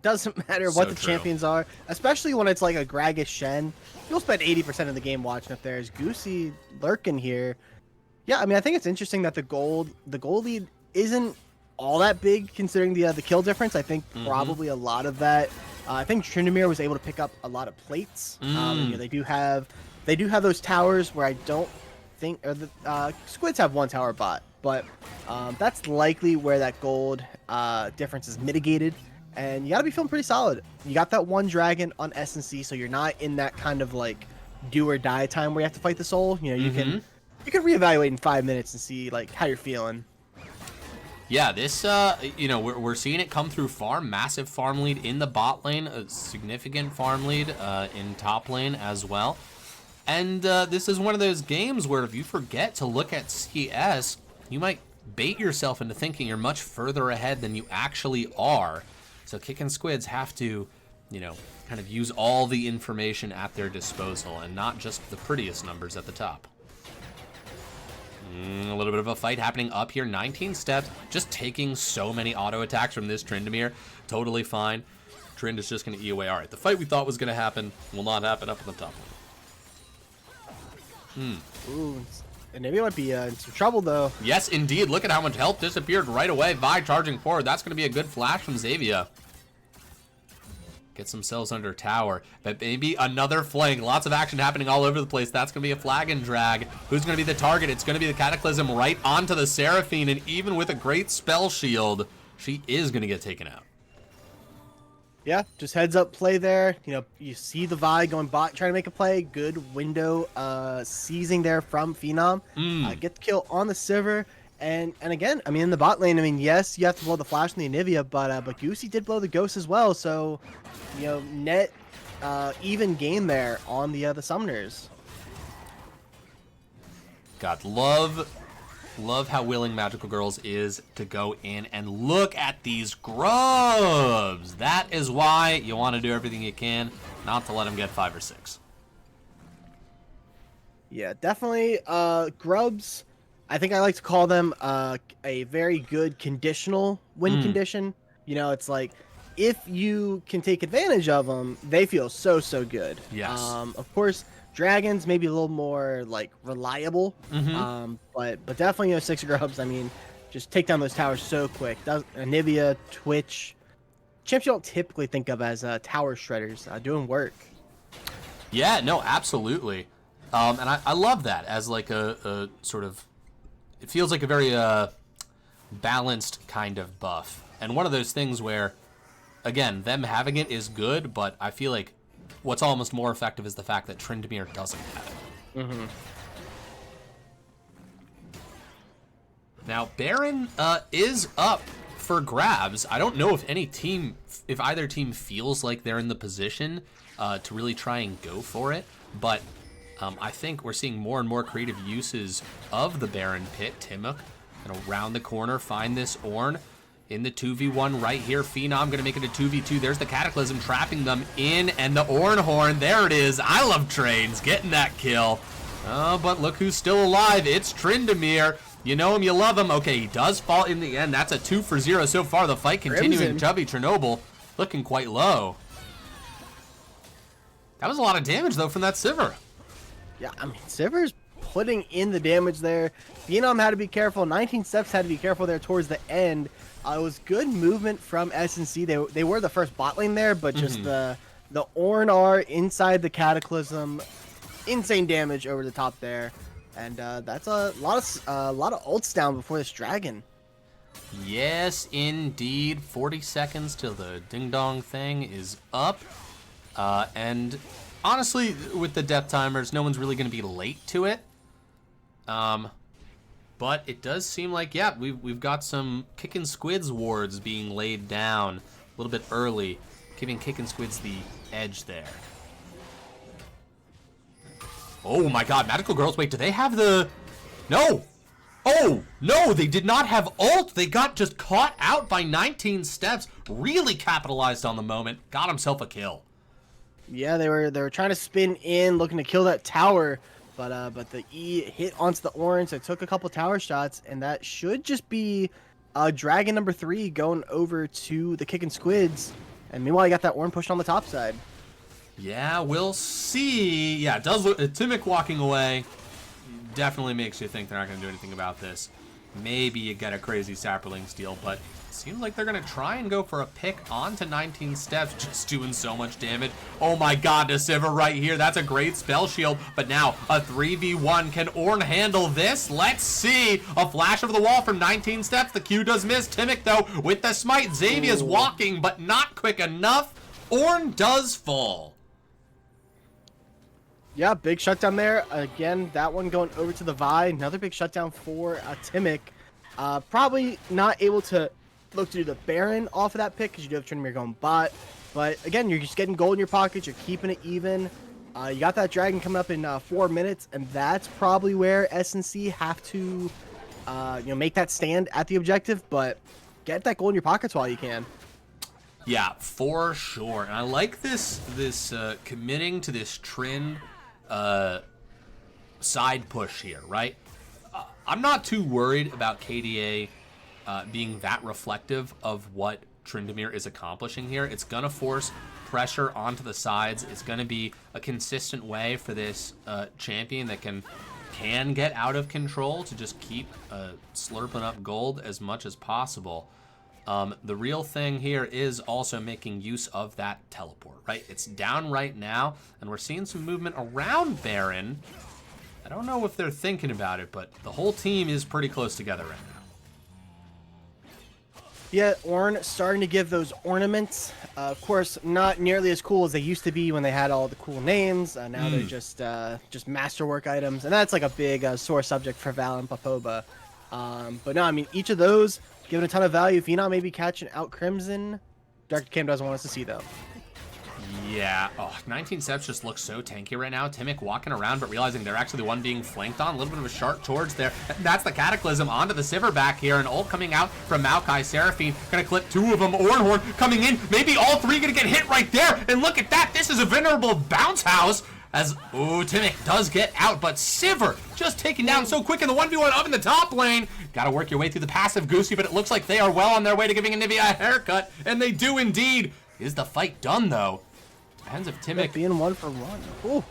Speaker 2: Doesn't matter what the
Speaker 1: true.
Speaker 2: champions are, especially when it's like a Gragas Shen. You'll spend 80% of the game watching if there's Goosey lurking here. Yeah, I mean, I think it's interesting that the gold lead isn't all that big considering the kill difference. I think probably a lot of that. I think Tryndamere was able to pick up a lot of plates. They do have those towers where I don't think, or the Squids have one tower bot. But that's likely where that gold difference is mitigated. And you got to be feeling pretty solid. You got that one dragon on SNC, so you're not in that kind of like do or die time where you have to fight the soul. You know, you can reevaluate in 5 minutes and see like how you're feeling.
Speaker 1: Yeah, this, you know, we're seeing it come through farm. Massive farm lead in the bot lane. A significant farm lead in top lane as well. And this is one of those games where if you forget to look at CS... you might bait yourself into thinking you're much further ahead than you actually are. So Kickin Squids have to, you know, kind of use all the information at their disposal and not just the prettiest numbers at the top. A little bit of a fight happening up here. 19 steps, just taking so many auto attacks from this Tryndamere. Totally fine. Trynd is just going to E away. All right, the fight we thought was going to happen will not happen up in the top one.
Speaker 2: Ooh, and maybe might be in some trouble, though.
Speaker 1: Yes, indeed. Look at how much health disappeared right away. Vi charging forward. That's going to be a good flash from Xayvia. Gets themselves under tower, but maybe another flank. Lots of action happening all over the place. That's going to be a flag and drag. Who's going to be the target? It's going to be the Cataclysm right onto the Seraphine, and even with a great spell shield, she is going to get taken out.
Speaker 2: Yeah, just heads up play there. You know, you see the Vi going bot, trying to make a play. Good window seizing there from Phenom. Get the kill on the Sivir. And again, I mean, in the bot lane, I mean, yes, you have to blow the flash and the Anivia, but Goosey did blow the Ghost as well. So, you know, net even game there on the Summoners.
Speaker 1: God, love how willing Magical Girls is to go in and look at these grubs. That is why you want to do everything you can not to let them get 5 or 6.
Speaker 2: Yeah, definitely. Grubs, I think I like to call them a very good conditional win condition. You know, it's like if you can take advantage of them, they feel so good.
Speaker 1: Yes.
Speaker 2: Of course, dragons maybe a little more like reliable. But definitely, you know, 6 grubs. I mean, just take down those towers so quick. Anivia, Twitch, champs you don't typically think of as tower shredders doing work.
Speaker 1: Yeah, no, absolutely. And I love that as like a sort of, it feels like a very balanced kind of buff. And one of those things where, again, them having it is good, but I feel like what's almost more effective is the fact that Tryndamere doesn't have it. Now, Baron is up for grabs. I don't know if either team feels like they're in the position to really try and go for it, but I think we're seeing more and more creative uses of the Baron pit. Timok gonna round the corner, find this Ornn in the 2v1 right here. Phenom gonna make it a 2v2. There's the Cataclysm trapping them in, and the Ornn horn, there it is. I love trains, getting that kill. But look who's still alive. It's Tryndamere. You know him, you love him. Okay, he does fall in the end. That's a 2 for 0 so far. The fight continuing. Chubby Chernobyl looking quite low. That was a lot of damage, though, from that Sivir.
Speaker 2: Yeah, I mean, Sivir's putting in the damage there. Phenom had to be careful. 19 steps had to be careful there towards the end. It was good movement from SNC. They were the first bot lane there, but just the Ornn are inside the Cataclysm. Insane damage over the top there. And that's a lot of ults down before this dragon.
Speaker 1: Yes, indeed. 40 seconds till the ding-dong thing is up. And honestly, with the death timers, no one's really going to be late to it. But it does seem like, yeah, we've got some Kickin Squids wards being laid down a little bit early, giving Kickin Squids the edge there. Oh my god, Magical Girls, wait, do they have the... No! Oh, no, they did not have ult. They got just caught out by 19 steps. Really capitalized on the moment. Got himself a kill.
Speaker 2: Yeah, they were trying to spin in, looking to kill that tower, but the E hit onto the Ornn, so it took a couple tower shots, and that should just be Dragon number 3 going over to the Kickin Squids. And meanwhile, you got that Ornn pushed on the top side.
Speaker 1: Yeah, we'll see. Yeah, it does look... Timok walking away definitely makes you think they're not going to do anything about this. Maybe you get a crazy Saproling steal, but it seems like they're going to try and go for a pick onto 19 steps, just doing so much damage. Oh my god, the Sivir right here. That's a great spell shield, but now a 3v1. Can Ornn handle this? Let's see. A flash over the wall from 19 steps. The Q does miss. Timok, though, with the smite. Xayvia's walking, but not quick enough. Ornn does fall.
Speaker 2: Yeah, big shutdown there. Again, that one going over to the Vi. Another big shutdown for Timok. Probably not able to look to do the Baron off of that pick because you do have Tryndamere going bot. But again, you're just getting gold in your pockets. You're keeping it even. You got that dragon coming up in 4 minutes, and that's probably where SNC have to make that stand at the objective, but get that goal in your pockets while you can.
Speaker 1: Yeah, for sure. And I like this committing to this trend side push here, right? I'm not too worried about KDA being that reflective of what Tryndamere is accomplishing here. It's going to force pressure onto the sides. It's going to be a consistent way for this champion that can get out of control to just keep slurping up gold as much as possible. The real thing here is also making use of that teleport, right? It's down right now, and we're seeing some movement around Baron. I don't know if they're thinking about it, but the whole team is pretty close together right now.
Speaker 2: Yeah, Ornn starting to give those ornaments. Of course, not nearly as cool as they used to be when they had all the cool names. Now they're just masterwork items, and that's like a big sore subject for Val and Papoba. But no, I mean, each of those giving a ton of value. Phenom maybe catching out Crimson. Dr. Kim doesn't want us to see, though.
Speaker 1: Yeah, 19 steps just looks so tanky right now. Timic walking around, but realizing they're actually the one being flanked on. A little bit of a sharp towards there. That's the Cataclysm onto the Sivir back here. An ult coming out from Maokai. Seraphine gonna clip two of them. Ornhorn coming in. Maybe all three gonna get hit right there. And look at that. This is a venerable bounce house. As, Timic does get out, but Sivir just taken down so quick in the 1v1 up in the top lane. Gotta work your way through the passive Goosey, but it looks like they are well on their way to giving Anivia a haircut, and they do indeed. Is the fight done, though? Depends if Timic...
Speaker 2: being 1-for-1. Ooh.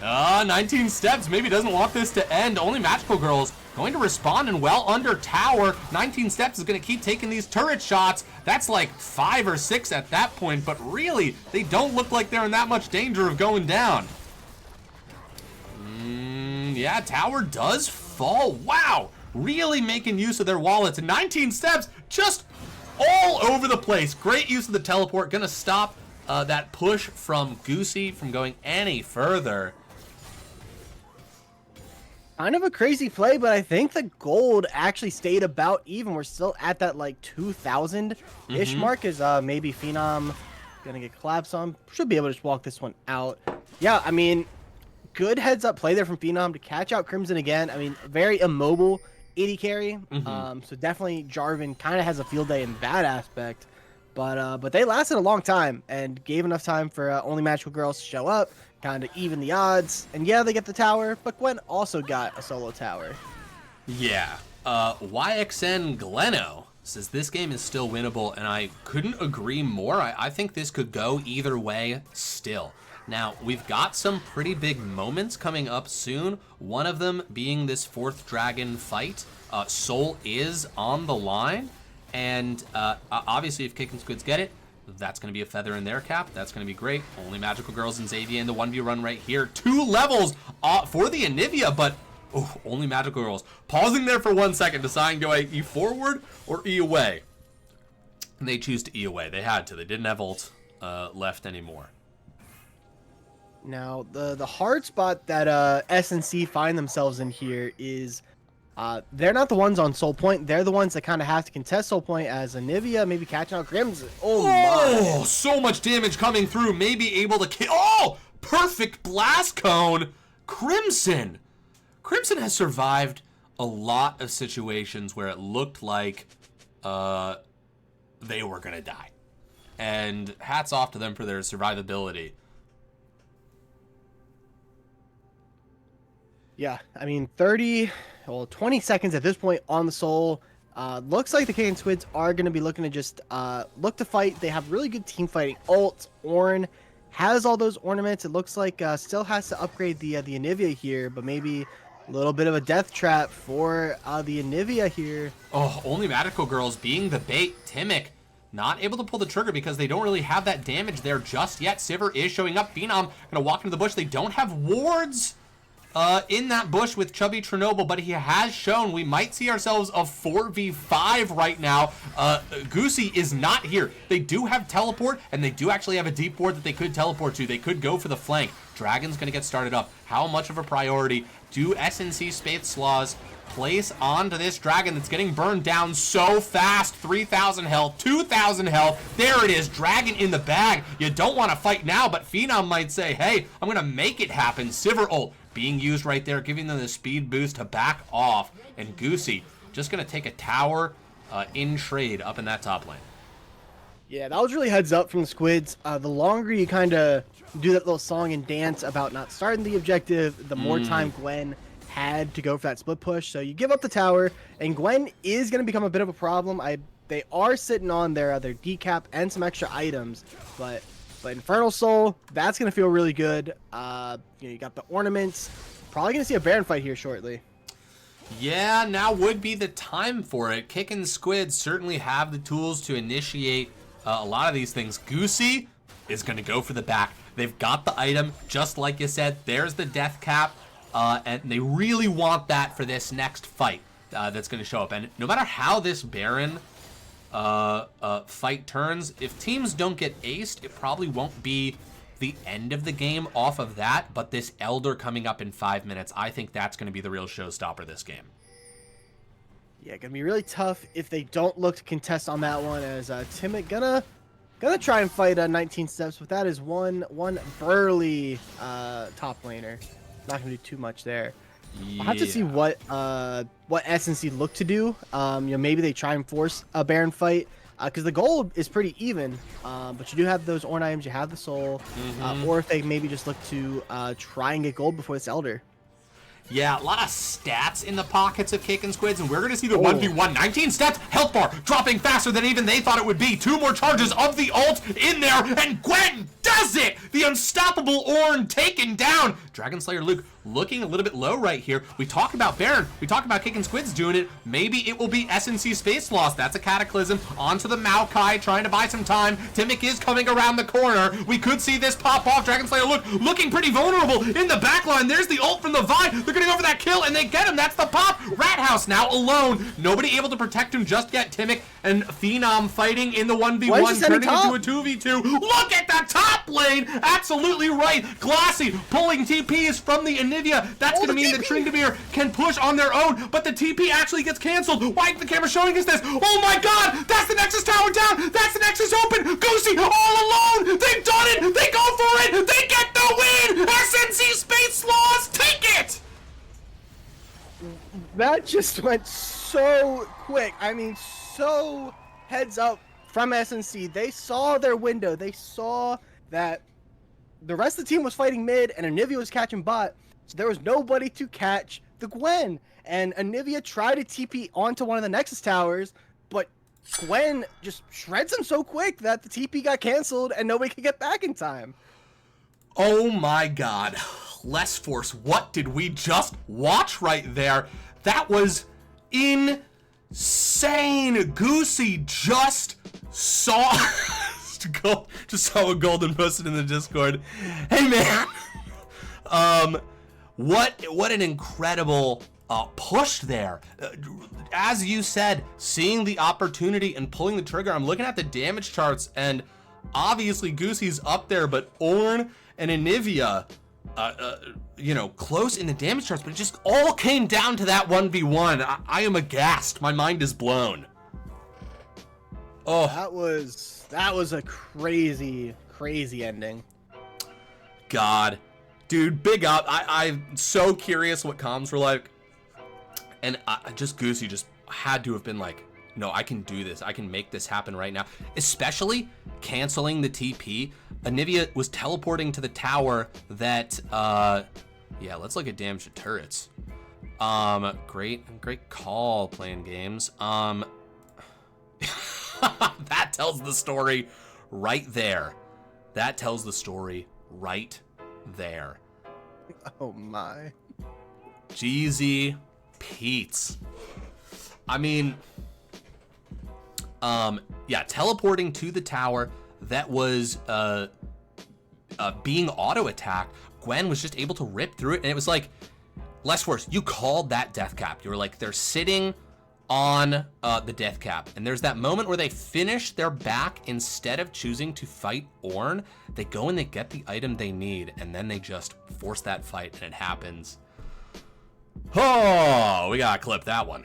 Speaker 1: 19 steps. Maybe doesn't want this to end. Only Magical Girls going to respond and well under tower. 19 steps is going to keep taking these turret shots. That's like 5 or 6 at that point, but really, they don't look like they're in that much danger of going down. Yeah, tower does fall. Wow, really making use of their wallets. 19 steps, just all over the place. Great use of the teleport. Going to stop that push from Goosey from going any further.
Speaker 2: Kind of a crazy play, but I think the gold actually stayed about even. We're still at that like 2,000-ish mark. Is maybe Phenom gonna get collapsed on? Should be able to just walk this one out. Yeah, I mean, good heads up play there from Phenom to catch out Crimson again. I mean, very immobile AD carry. So definitely Jarvan kind of has a field day in that aspect. But they lasted a long time and gave enough time for only Magical Girls to show up, kind of even the odds. And yeah, they get the tower, but Gwen also got a solo tower.
Speaker 1: Yeah. YXN Gleno says this game is still winnable, and I couldn't agree more. I think this could go either way still. Now, we've got some pretty big moments coming up soon, one of them being this 4th dragon fight. Soul is on the line. And obviously, if Kickin Squids get it, that's going to be a feather in their cap. That's going to be great. Only Magical Girls and Xavier in the 1v run right here. 2 levels for the Anivia, but only Magical Girls. Pausing there for 1 second, deciding do I E forward or E away? And they choose to E away. They had to. They didn't have ult left anymore.
Speaker 2: Now, the hard spot that SNC find themselves in here is... they're not the ones on Soul Point. They're the ones that kind of have to contest Soul Point as Anivia maybe catching out Crimson. Oh my.
Speaker 1: So much damage coming through. Maybe able to kill. Oh, perfect blast cone. Crimson. Crimson has survived a lot of situations where it looked like they were going to die. And hats off to them for their survivability.
Speaker 2: Yeah, I mean, 20 seconds at this point on the Soul. Looks like the Kickin Squids are going to be looking to just look to fight. They have really good team fighting ult. Ornn has all those ornaments. It looks like still has to upgrade the Anivia here, but maybe a little bit of a death trap for the Anivia here.
Speaker 1: Oh, only Magical Girls being the bait. Timic not able to pull the trigger because they don't really have that damage there just yet. Sivir is showing up. Phenom going to walk into the bush. They don't have wards in that bush with Chubby Chernobyl, but he has shown we might see ourselves a 4v5 right now. Goosey is not here. They do have teleport, and they do actually have a deep ward that they could teleport to. They could go for the flank. Dragon's going to get started up. How much of a priority do SNC Space Sloths place onto this Dragon that's getting burned down so fast? 3,000 health, 2,000 health. There it is. Dragon in the bag. You don't want to fight now, but Phenom might say, hey, I'm going to make it happen. Sivir ult being used right there, giving them the speed boost to back off. And Goosey just going to take a tower in trade up in that top lane.
Speaker 2: Yeah, that was really heads up from the Squids. The longer you kind of do that little song and dance about not starting the objective, the more time Gwen had to go for that split push. So you give up the tower, and Gwen is going to become a bit of a problem. They are sitting on their decap and some extra items, but Infernal Soul, that's going to feel really good. You got the ornaments. Probably going to see a Baron fight here shortly.
Speaker 1: Yeah, now would be the time for it. Kickin Squids certainly have the tools to initiate a lot of these things. Goosey is going to go for the back. They've got the item, just like you said. There's the death cap, and they really want that for this next fight that's going to show up. And no matter how this Baron fight turns, if teams don't get aced, it probably won't be the end of the game off of that. But this Elder coming up in 5 minutes, I think that's going to be the real showstopper this game.
Speaker 2: Yeah, gonna be really tough if they don't look to contest on that one, as Timid gonna try and fight 19 steps, but that is one burly top laner. Not gonna do too much there.
Speaker 1: Yeah.
Speaker 2: I'll have to see what SNC look to do. Maybe they try and force a Baron fight, because the goal is pretty even. But you do have those Ornn items, you have the soul, or if they maybe just look to try and get gold before this Elder.
Speaker 1: Yeah, a lot of stats in the pockets of Kickin Squids, and we're going to see the 1v1. 19 stats, health bar dropping faster than even they thought it would be. 2 more charges of the ult in there, and Gwen does it! The unstoppable Ornn taken down. Dragon Slayer Luke looking a little bit low right here. We talk about Baron, we talk about Kickin Squids doing it. Maybe it will be SNC Space Loss. That's a Cataclysm onto the Maokai, trying to buy some time. Timic is coming around the corner. We could see this pop off. Dragon Slayer Luke looking pretty vulnerable in the backline. There's the ult from the Vi. They're gonna go for that kill, and they get him. That's the pop. Rat House now alone. Nobody able to protect him just yet. Timic and Phenom fighting in the 1v1, turning into a 2v2. Look at the top lane. Absolutely right. Glassy pulling TPs from the Anivia. That's going to mean that Tryndamere can push on their own, but the TP actually gets canceled. Why is the camera showing us this? Oh my god! That's the Nexus tower down! That's the Nexus open! Goosey all alone! They've done it! They go for it! They get the win! SNC Space Loss, take it!
Speaker 2: That just went so quick. I mean, so heads up from SNC. They saw their window. They saw that the rest of the team was fighting mid and Anivia was catching bot. So there was nobody to catch the Gwen. And Anivia tried to TP onto one of the Nexus towers, but Gwen just shreds him so quick that the TP got canceled and nobody could get back in time.
Speaker 1: Oh my god. Less Force, what did we just watch right there? That was insane. Goosey just saw just saw a golden posted in the Discord. Hey man. What an incredible push there. As you said, seeing the opportunity and pulling the trigger. I'm looking at the damage charts, and obviously Goosey's up there, but Ornn and Anivia, close in the damage charts, but it just all came down to that 1v1. I am aghast. My mind is blown. Oh,
Speaker 2: that was a crazy ending.
Speaker 1: God, dude, big up. I'm so curious what comms were like, and Goosey just had to have been like, no, I can do this. I can make this happen right now. Especially canceling the TP. Anivia was teleporting to the tower that, yeah, let's look at damage to turrets. Great call, playing games. That tells the story right there. That tells the story right there.
Speaker 2: Oh my.
Speaker 1: Jeezy Pete's. I mean, yeah, teleporting to the tower that was being auto-attacked. Gwen was just able to rip through it, and it was like, Less Force, you called that death cap. You were like, they're sitting on the death cap. And there's that moment where they finish their back instead of choosing to fight Ornn. They go and they get the item they need, and then they just force that fight, and it happens. Oh, we gotta clip that one.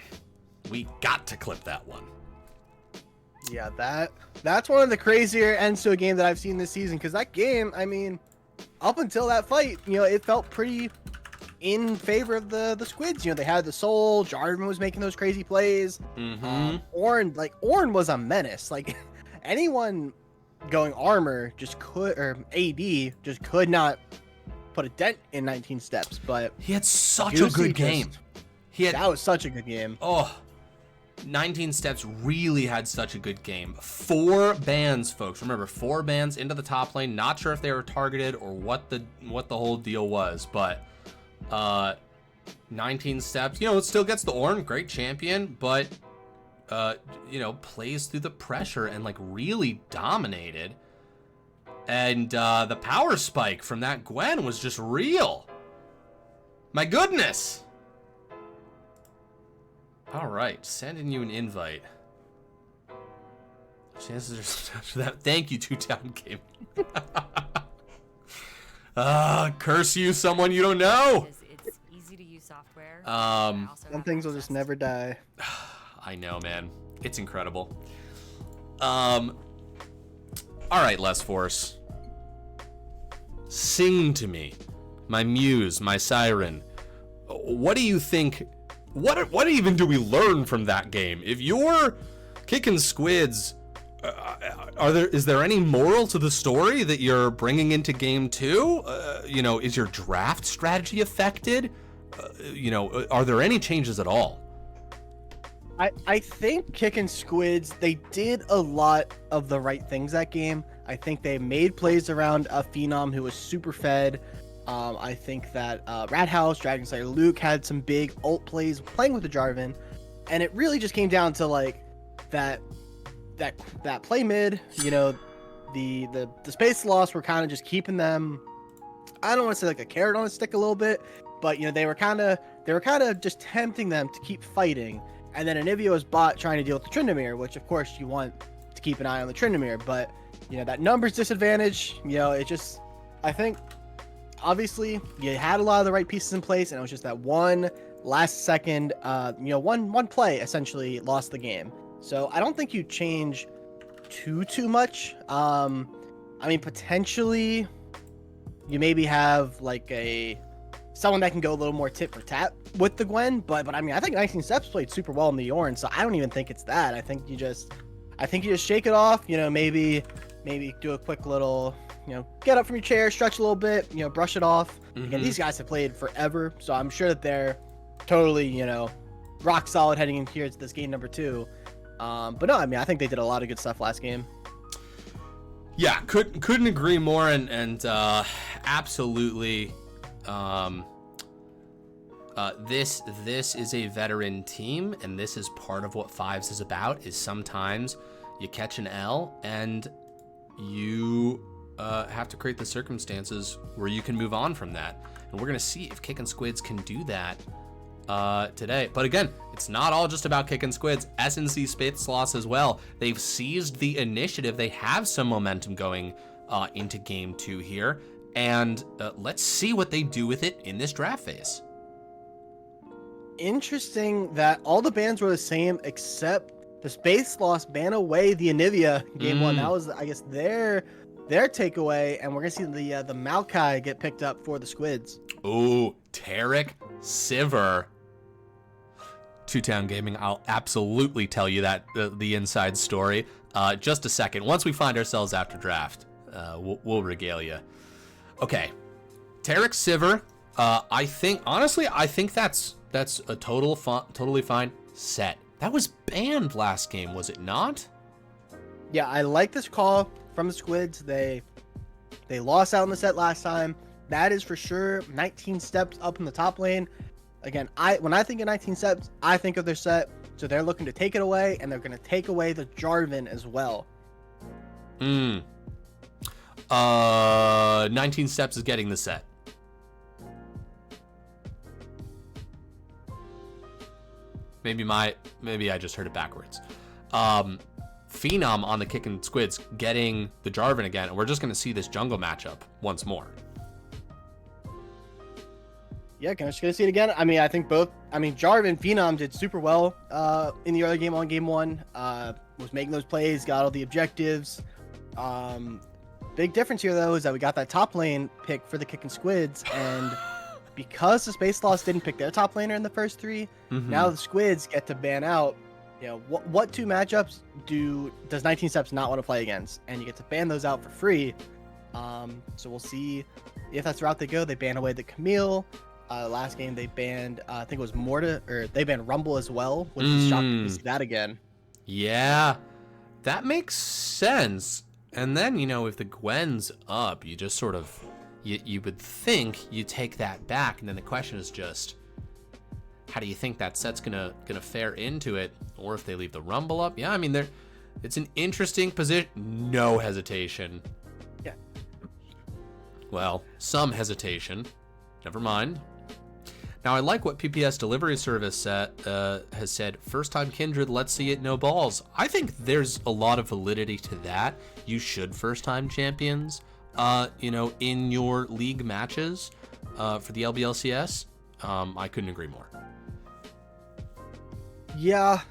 Speaker 1: We got to clip that one.
Speaker 2: Yeah, that's one of the crazier ends to a game that I've seen this season, because that game, I mean, up until that fight, you know, it felt pretty in favor of the Squids. You know, they had the soul, Jarvan was making those crazy plays. Ornn was a menace. Like, anyone going armor just could, or AD just could not put a dent in 19 steps. But
Speaker 1: he had such a good game.
Speaker 2: That was such a good game.
Speaker 1: 19 steps really had such a good game. 4 bans, folks. Remember, 4 bans into the top lane. Not sure if they were targeted or what the whole deal was, but 19 steps. You know, it still gets the Ornn, great champion, but you know, plays through the pressure and like really dominated. And the power spike from that Gwen was just real. My goodness. All right, sending you an invite. Chances are for that. Thank you, Two-Town Gaming. Curse you, someone you don't know.
Speaker 3: It's easy to use software.
Speaker 2: Some things will just never die.
Speaker 1: I know, man. It's incredible. All right, Les Force. Sing to me, my muse, my siren. What do you think? What even do we learn from that game? If you're kicking Squids, is there any moral to the story that you're bringing into game 2? You know, is your draft strategy affected? You know, are there any changes at all?
Speaker 2: I think Kickin Squids, they did a lot of the right things that game. I think they made plays around a Phenom who was super fed. I think that Radhouse, Dragonslayer Luke had some big ult plays playing with the Jarvan, and it really just came down to like that play mid. You know, the Space Sloths were kind of just keeping them. I don't want to say like a carrot on a stick a little bit, but you know they were kind of just tempting them to keep fighting. And then Anivio's bot trying to deal with the Tryndamere, which of course you want to keep an eye on the Tryndamere, but you know that numbers disadvantage. You know, it just, I think. Obviously, you had a lot of the right pieces in place, and it was just that one last second, you know, one play essentially lost the game. So I don't think you change too much. I mean, potentially, you maybe have like someone that can go a little more tit for tat with the Gwen, but I mean, I think 19 Steps played super well in the Ornn, so I don't even think it's that. I think you just shake it off. You know, maybe do a quick little. You know, get up from your chair, stretch a little bit, you know, brush it off. Again, these guys have played forever, so I'm sure that they're totally, you know, rock solid heading in here to this game number 2. But no, I mean, I think they did a lot of good stuff last game.
Speaker 1: Yeah, couldn't agree more, and absolutely. This is a veteran team, and this is part of what Fives is about. Is sometimes you catch an L and you have to create the circumstances where you can move on from that. And we're going to see if Kickin Squids can do that today. But again, it's not all just about Kickin Squids. SNC Space Sloths as well. They've seized the initiative. They have some momentum going into game 2 here. And let's see what they do with it in this draft phase.
Speaker 2: Interesting that all the bans were the same except the Space Sloths ban away the Anivia game 1. That was, I guess, their takeaway, and we're gonna see the Maokai get picked up for the Squids.
Speaker 1: Ooh, Tarek Sivir. Two-Town Gaming, I'll absolutely tell you that the inside story. Just a second. Once we find ourselves after draft, we'll regale you. Okay, Tarek Sivir. I think that's a totally fine set. That was banned last game, was it not?
Speaker 2: Yeah, I like this call from the Squids. They lost out in the set last time. That is for sure 19 steps up in the top lane. Again, when I think of 19 steps, I think of their set. So they're looking to take it away, and they're going to take away the Jarvan as well.
Speaker 1: 19 steps is getting the set. Maybe I just heard it backwards. Phenom on the Kickin Squids getting the Jarvan again, and we're just going to see this jungle matchup once more.
Speaker 2: Yeah, can I just gonna see it again? I mean, I think both. I mean, Jarvan Phenom did super well in the early game on game one. Was making those plays, got all the objectives. Big difference here though is that we got that top lane pick for the Kickin Squids, and because the Space Sloths didn't pick their top laner in the first three, now the Squids get to ban out. You know, what two matchups does 19 Steps not want to play against, and you get to ban those out for free. So we'll see if that's the route they go. They ban away the Camille. Last game they banned, I think it was Morta, or they banned Rumble as well, which is shocking to see that again.
Speaker 1: Yeah, that makes sense. And then, you know, if the Gwen's up, you just sort of, you would think you take that back, and then the question is just, how do you think that set's gonna fare into it? Or if they leave the Rumble up? Yeah, I mean, it's an interesting position. No hesitation.
Speaker 2: Yeah.
Speaker 1: Well, some hesitation. Never mind. Now, I like what PPS Delivery Service has said. First time Kindred, let's see it, no balls. I think there's a lot of validity to that. You should first time champions, you know, in your league matches for the LBLCS. I couldn't agree more.
Speaker 2: Yeah,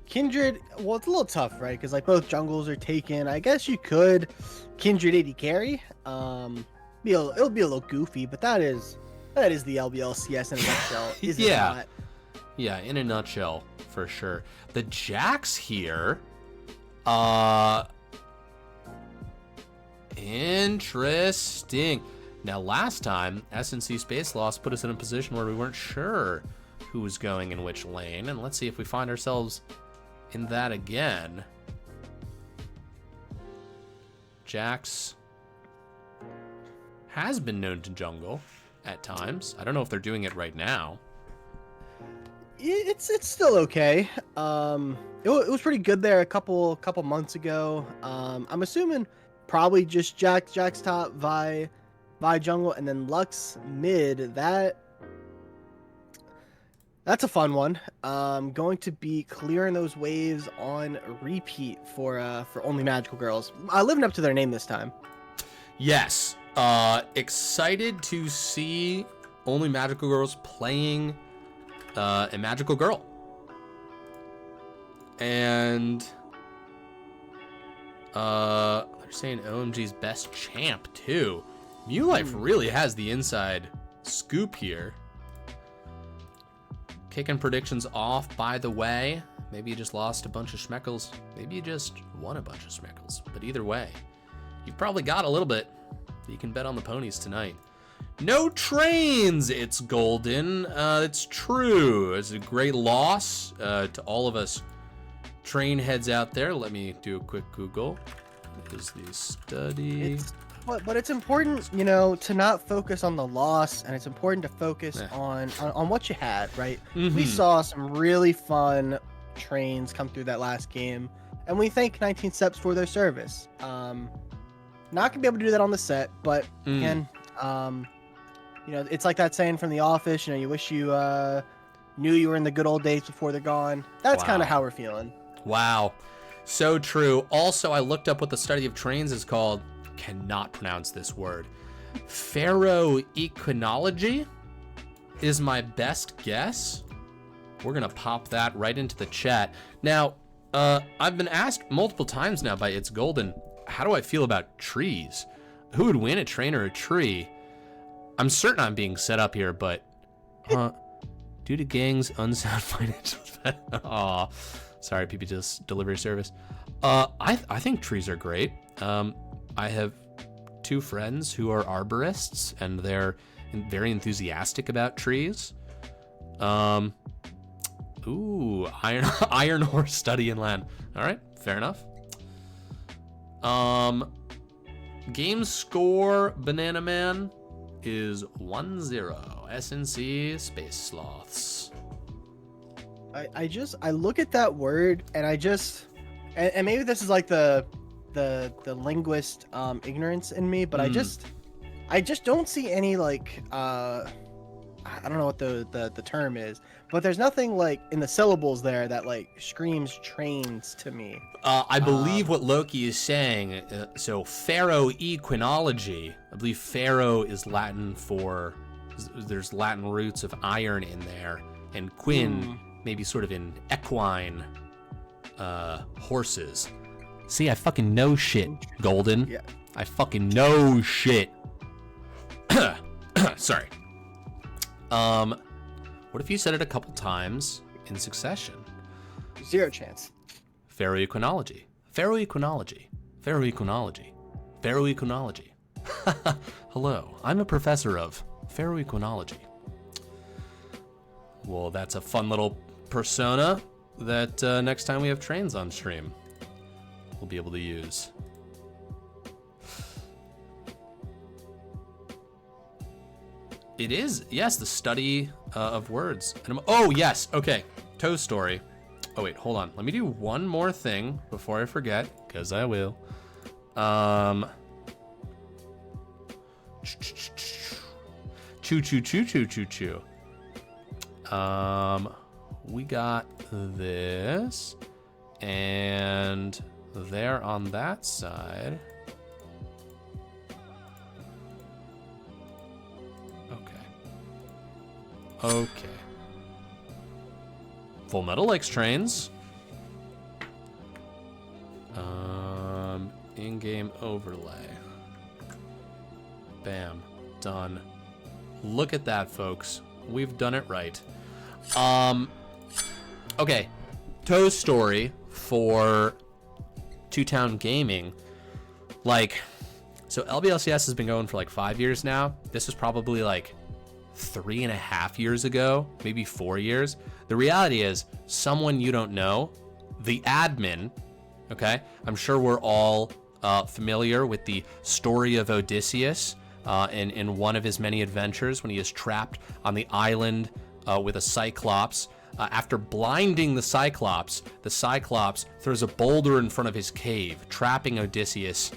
Speaker 2: Kindred, well, it's a little tough, right? Because like both jungles are taken. I guess you could Kindred AD carry. It'll be a little goofy, but that is the LBLCS in a nutshell. Is it not?
Speaker 1: Yeah, in a nutshell, for sure. The Jax here, interesting. Now, last time, SNC Space Sloths put us in a position where we weren't sure who was going in which lane, and let's see if we find ourselves in that again. Jax has been known to jungle at times. I don't know if they're doing it right now.
Speaker 2: It's still okay. It was pretty good there a couple months ago. I'm assuming probably just Jax top, Vi jungle, and then Lux mid. That's a fun one. Going to be clearing those waves on repeat for Only Magical Girls. Living up to their name this time.
Speaker 1: Yes. Excited to see Only Magical Girls playing a magical girl. And they're saying OMG's best champ too. New Life really has the inside scoop here. Kicking predictions off, by the way. Maybe you just lost a bunch of schmeckles. Maybe you just won a bunch of schmeckles. But either way, you probably got a little bit. You can bet on the ponies tonight. No trains, it's golden. It's true. It's a great loss to all of us train heads out there. Let me do a quick Google. What is the study?
Speaker 2: But it's important, you know, to not focus on the loss, and it's important to focus on what you had, right? We saw some really fun trains come through that last game, and we thank 19 Steps for their service. Not gonna be able to do that on the set, but again, you know, it's like that saying from The Office, you know, you wish you knew you were in the good old days before they're gone. That's kind of how we're feeling.
Speaker 1: Wow, so true. Also, I looked up what the study of trains is called. Cannot pronounce this word. Ferroequinology is my best guess. We're gonna pop that right into the chat. Now, I've been asked multiple times now by It's Golden, how do I feel about trees? Who would win, a train or a tree? I'm certain I'm being set up here, but due to gang's unsound financial aw, sorry, PPS Delivery Service. I think trees are great. I have two friends who are arborists, and they're very enthusiastic about trees. Ooh, iron ore study in land. All right, fair enough. Game score, Banana Man, is 1-0. SNC Space Sloths.
Speaker 2: I look at that word, and and maybe this is like the linguist ignorance in me, but I just don't see any like I don't know what the term is, but there's nothing like in the syllables there that like screams trains to me.
Speaker 1: I believe what Loki is saying, so ferroequinology, I believe ferro is Latin for, there's Latin roots of iron in there, and quin maybe sort of in equine horses. See, I fucking know shit, Golden.
Speaker 2: Yeah.
Speaker 1: I fucking know shit. Sorry. What if you said it a couple times in succession?
Speaker 2: 0 chance.
Speaker 1: Ferroequinology. Ferroequinology. Ferroequinology. Ferroequinology. Hello, I'm a professor of ferroequinology. Well, that's a fun little persona that next time we have trains on stream, we'll be able to use. It is, yes, the study of words. Oh, yes, okay. Toe story. Oh, wait, hold on. Let me do one more thing before I forget, because I will. Choo. We got this, and there on that side. Okay. Full Metal likes trains. In-game overlay. Bam. Done. Look at that, folks. We've done it right. Okay. Toe's story for Two Town Gaming. Like, so LBLCS has been going for like 5 years now. This was probably like 3.5 years ago, maybe 4 years. The reality is, someone you don't know, the admin, okay? I'm sure we're all familiar with the story of Odysseus in one of his many adventures when he is trapped on the island with a Cyclops. After blinding the Cyclops throws a boulder in front of his cave, trapping Odysseus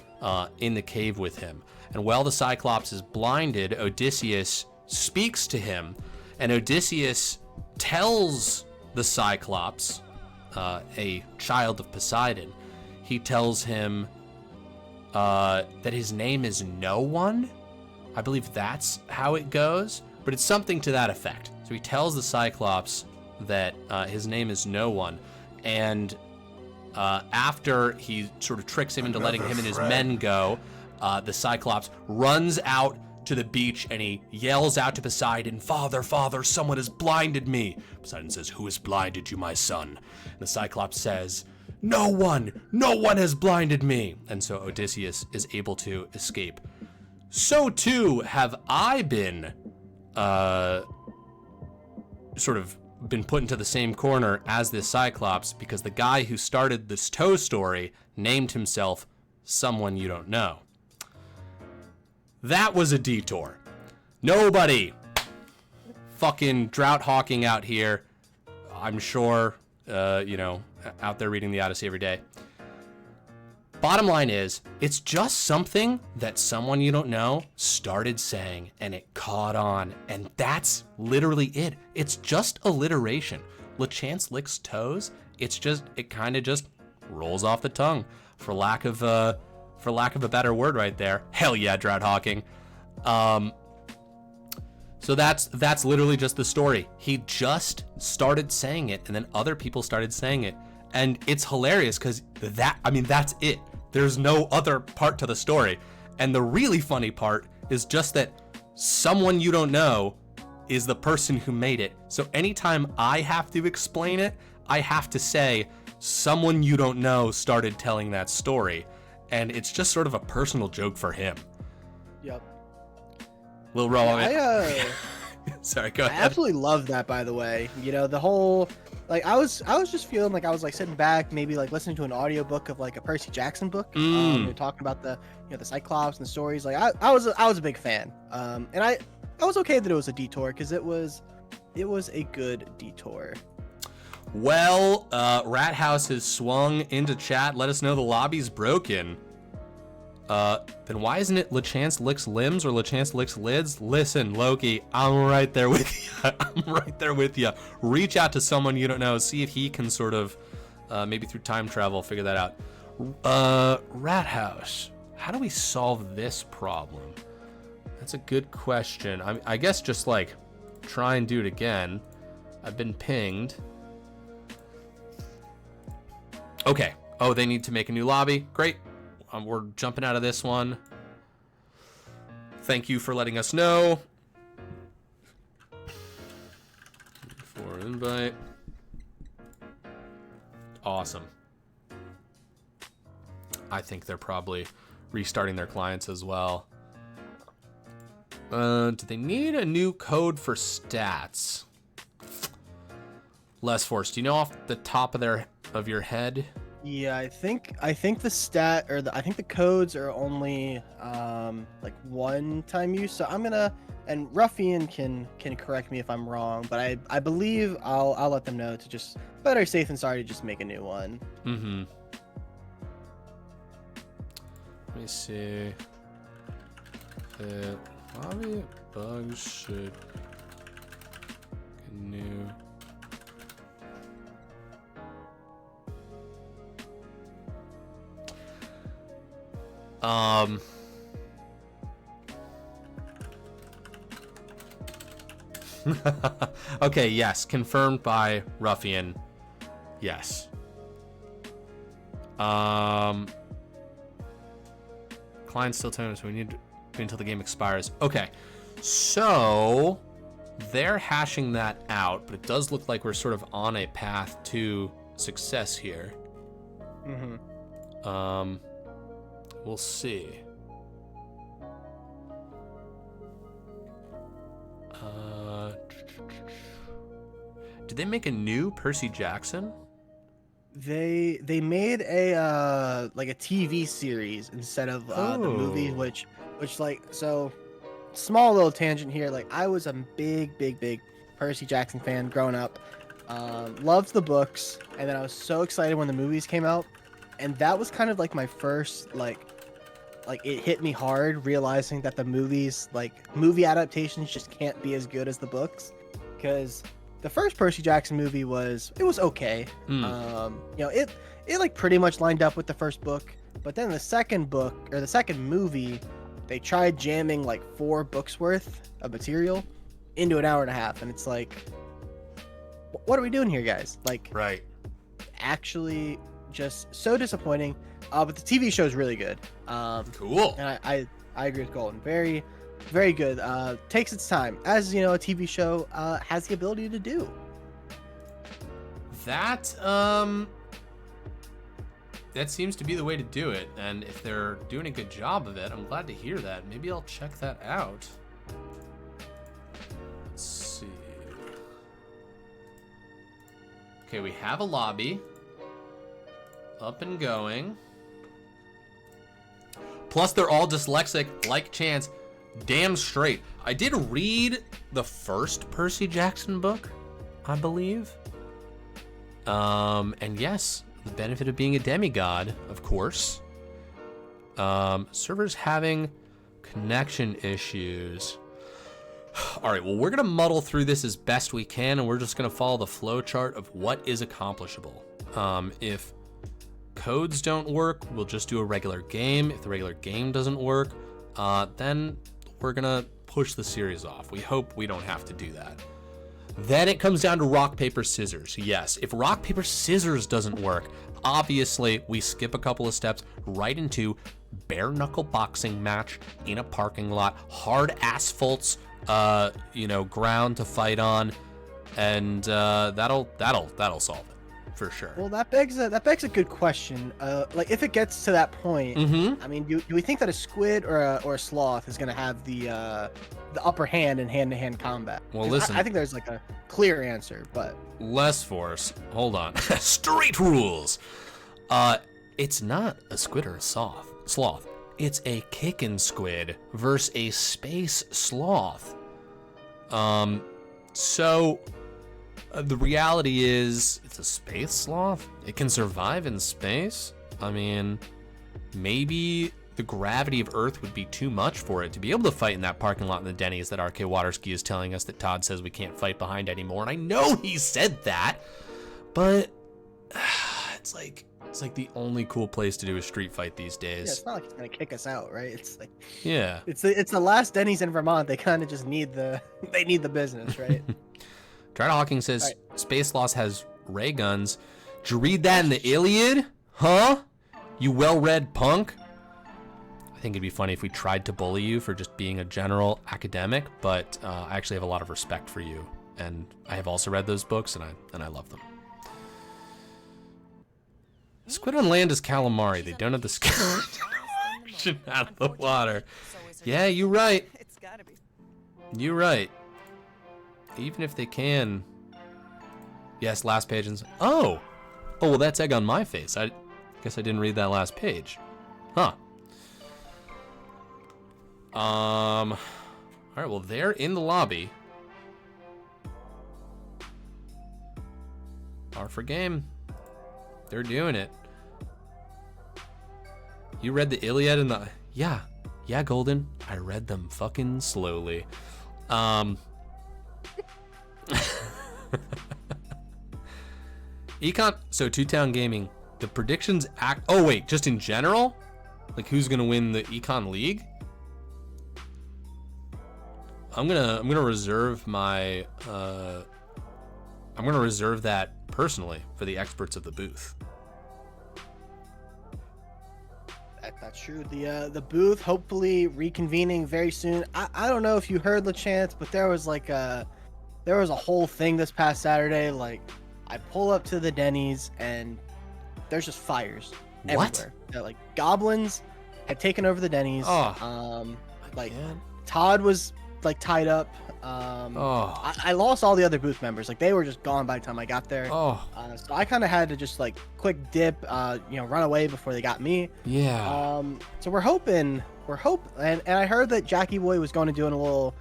Speaker 1: in the cave with him. And while the Cyclops is blinded, Odysseus speaks to him, and Odysseus tells the Cyclops, a child of Poseidon, he tells him that his name is No One. I believe that's how it goes, but it's something to that effect. So he tells the Cyclops that his name is No One, and after he sort of tricks him into letting him and his men go, the Cyclops runs out to the beach and he yells out to Poseidon, "Father, father, someone has blinded me." Poseidon says, "Who has blinded you, my son?" And the Cyclops says, no one has blinded me." And so Odysseus is able to escape. So too have I been sort of been put into the same corner as this Cyclops, because the guy who started this Toe story named himself Someone You Don't Know. That was a detour. Nobody fucking drought hawking out here. I'm sure, out there reading the Odyssey every day. Bottom line is, it's just something that Someone You Don't Know started saying, and it caught on, and that's literally it. It's just alliteration. LeChance licks toes. It kind of just rolls off the tongue, for lack of a better word right there. Hell yeah, drought hawking. So that's literally just the story. He just started saying it, and then other people started saying it. And it's hilarious because that's it. There's no other part to the story. And the really funny part is just that Someone You Don't Know is the person who made it. So anytime I have to explain it, I have to say, Someone You Don't Know started telling that story. And it's just sort of a personal joke for him.
Speaker 2: Yep.
Speaker 1: Lil Raw. Sorry, go ahead.
Speaker 2: I absolutely love that, by the way. The whole, like, I was just feeling like I was like sitting back, maybe like listening to an audiobook of like a Percy Jackson book. Talking about the Cyclops and the stories. Like I was a big fan. And I was okay that it was a detour, because it was a good detour.
Speaker 1: Well, Rat House has swung into chat. Let us know the lobby's broken. Then why isn't it LeChance licks limbs or LeChance licks lids? Listen, Loki, I'm right there with you. I'm right there with you. Reach out to someone you don't know. See if he can sort of, maybe through time travel, figure that out. Rat House. How do we solve this problem? That's a good question. I guess just like try and do it again. I've been pinged. Okay. Oh, they need to make a new lobby. Great. We're jumping out of this one. Thank you for letting us know. For invite. Awesome. I think they're probably restarting their clients as well. Do they need a new code for stats? Less Force, do you know off the top of your head?
Speaker 2: Yeah, I think the stat or I think the codes are only like one-time use. So I'm gonna, and Ruffian can correct me if I'm wrong, but I believe I'll let them know to just better safe than sorry to just make a new one.
Speaker 1: Mm-hmm. Let me see. The lobby bugs should get new. Okay, yes, confirmed by Ruffian. Yes. Client's still telling us we need to wait until the game expires. Okay, so they're hashing that out, but it does look like we're sort of on a path to success here.
Speaker 2: Mm-hmm.
Speaker 1: We'll see. Did they make a new Percy Jackson?
Speaker 2: They made a like a TV series instead of the movie, which like, so small little tangent here. Like, I was a big Percy Jackson fan growing up. Loved the books, and then I was so excited when the movies came out, and that was kind of like my first like it hit me hard realizing that the movies, like movie adaptations, just can't be as good as the books, because the first Percy Jackson movie was okay. You know, it like pretty much lined up with the first book, but then the second book or the second movie, they tried jamming like 4 books worth of material into an hour and a half, and it's like, what are we doing here, guys? Like,
Speaker 1: Right.
Speaker 2: actually just so disappointing. But the TV show is really good.
Speaker 1: Cool.
Speaker 2: And I agree with Golden. Very, very good. Takes its time, as you know, a TV show has the ability to do.
Speaker 1: That seems to be the way to do it, and if they're doing a good job of it, I'm glad to hear that. Maybe I'll check that out. Let's see. Okay, we have a lobby up and going. Plus, they're all dyslexic, like Chance. Damn straight. I did read the first Percy Jackson book, I believe. And yes, the benefit of being a demigod, of course. Servers having connection issues. All right, well, we're going to muddle through this as best we can, and we're just going to follow the flow chart of what is accomplishable. If codes don't work, we'll just do a regular game. If the regular game doesn't work, then we're gonna push the series off. We hope we don't have to do that. Then it comes down to rock, paper, scissors. Yes, if rock, paper, scissors doesn't work, obviously we skip a couple of steps right into bare knuckle boxing match in a parking lot, hard asphalts, ground to fight on, and that'll solve it. For sure.
Speaker 2: Well, that begs a good question. Like, if it gets to that point, I mean, do we think that a squid or a sloth is going to have the upper hand in hand-to-hand combat?
Speaker 1: Well, listen,
Speaker 2: I think there's like a clear answer, but
Speaker 1: less force. Hold on. Street rules. It's not a squid or a sloth. It's a Kickin squid versus a space sloth. So. The reality is, it's a space sloth. It can survive in space. I mean, maybe the gravity of Earth would be too much for it to be able to fight in that parking lot in the Denny's that RK Waterski is telling us that Todd says we can't fight behind anymore. And I know he said that, but it's like the only cool place to do a street fight these days.
Speaker 2: Yeah, it's not like it's gonna kick us out, right? It's like,
Speaker 1: yeah,
Speaker 2: it's the last Denny's in Vermont. They kind of just need the business, right?
Speaker 1: Dryden Hawking says Space Loss has ray guns. Did you read that in the Iliad? Huh? You well-read punk? I think it'd be funny if we tried to bully you for just being a general academic, but I actually have a lot of respect for you, and I have also read those books, and I love them. Squid on land is calamari. They don't have the skeleton out of the water. Yeah, you're right.
Speaker 4: It's gotta be.
Speaker 1: You're right. Even if they can. Yes, last page. Oh, well, that's egg on my face. I guess I didn't read that last page. Huh. All right, well, they're in the lobby. R for game. They're doing it. You read the Iliad and the... Yeah, Golden. I read them fucking slowly. Econ... So, Two-Town Gaming. The predictions act... Oh, wait. Just in general? Like, who's going to win the Econ League? I'm gonna reserve my... I'm gonna reserve that personally for the experts of the booth.
Speaker 2: That's true. The booth hopefully reconvening very soon. I don't know if you heard the chants, but there was a whole thing this past Saturday. Like, I pull up to the Denny's and there's just fires everywhere. Like, goblins had taken over the Denny's. Todd was like tied up. I lost all the other booth members. Like, they were just gone by the time I got there. So I kind of had to just like quick dip, run away before they got me.
Speaker 1: Yeah.
Speaker 2: So we're hoping, and I heard that Jackie Boy was going to do a little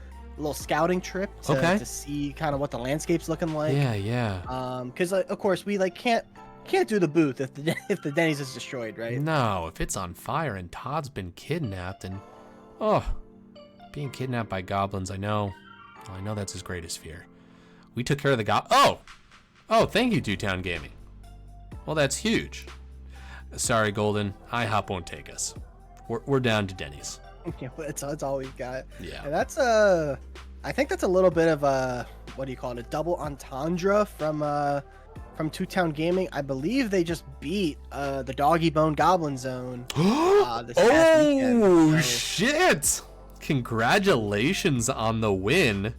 Speaker 2: scouting trip to see kind of what the landscape's looking like.
Speaker 1: Yeah.
Speaker 2: Because of course we like can't do the booth if the Denny's is destroyed, right?
Speaker 1: No, if it's on fire and Todd's been kidnapped and being kidnapped by goblins, I know that's his greatest fear. We took care of the Oh, thank you, Two-Town Gaming. Well, that's huge. Sorry, Golden. IHOP won't take us. We're down to Denny's.
Speaker 2: That's all we've got.
Speaker 1: Yeah.
Speaker 2: And that's I think that's a little bit of a, what do you call it, a double entendre from Two-Town Gaming. I believe they just beat the Doggy Bone Goblin Zone this past weekend.
Speaker 1: Shit! Congratulations on the win.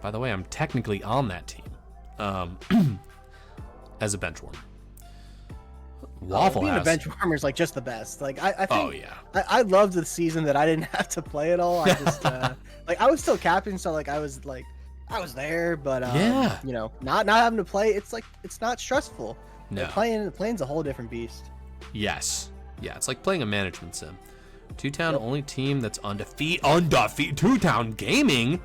Speaker 1: By the way, I'm technically on that team as a bench warmer. Waffle
Speaker 2: being
Speaker 1: House.
Speaker 2: a bench warmer is like just the best. Like I think.
Speaker 1: Oh yeah.
Speaker 2: I loved the season that I didn't have to play at all. I just like, I was still captain, so like I was there, but not having to play. It's like, it's not stressful.
Speaker 1: No.
Speaker 2: Like, playing's a whole different beast.
Speaker 1: Yes. Yeah, it's like playing a management sim. Two-Town, only team that's undefeated. Two-Town Gaming,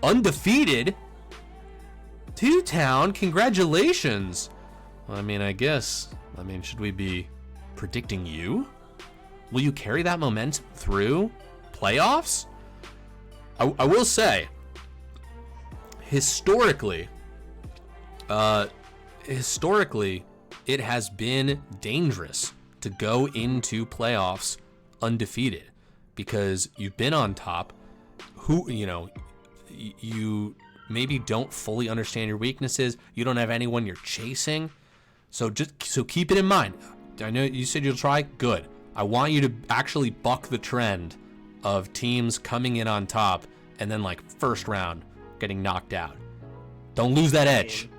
Speaker 1: undefeated. Two-Town, congratulations. Well, I mean, should we be predicting you? Will you carry that momentum through playoffs? I will say, historically, it has been dangerous to go into playoffs undefeated because you've been on top. You maybe don't fully understand your weaknesses. You don't have anyone you're chasing. So keep it in mind. I know you said you'll try. Good. I want you to actually buck the trend of teams coming in on top and then like first round getting knocked out. Don't lose that edge.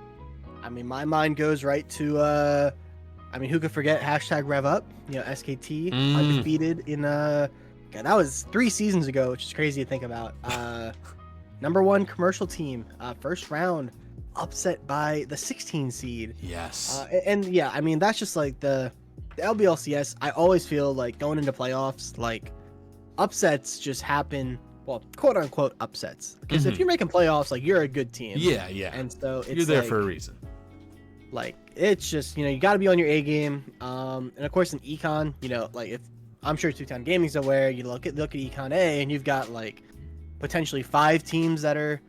Speaker 2: I mean, my mind goes right to who could forget #RevUp? SKT undefeated in that was 3 seasons ago, which is crazy to think about. #1 commercial team, first round, upset by the 16 seed.
Speaker 1: Yes.
Speaker 2: That's just like the LBLCS. I always feel like going into playoffs, like upsets just happen. Well, quote unquote upsets. Because if you're making playoffs, like, you're a good team.
Speaker 1: Yeah.
Speaker 2: And so it's
Speaker 1: you're there
Speaker 2: like,
Speaker 1: for a reason.
Speaker 2: Like, it's just, you got to be on your A game. And of course in econ, like, I'm sure 210 Gaming's aware. You look at Econ A, and you've got like potentially 5 teams that are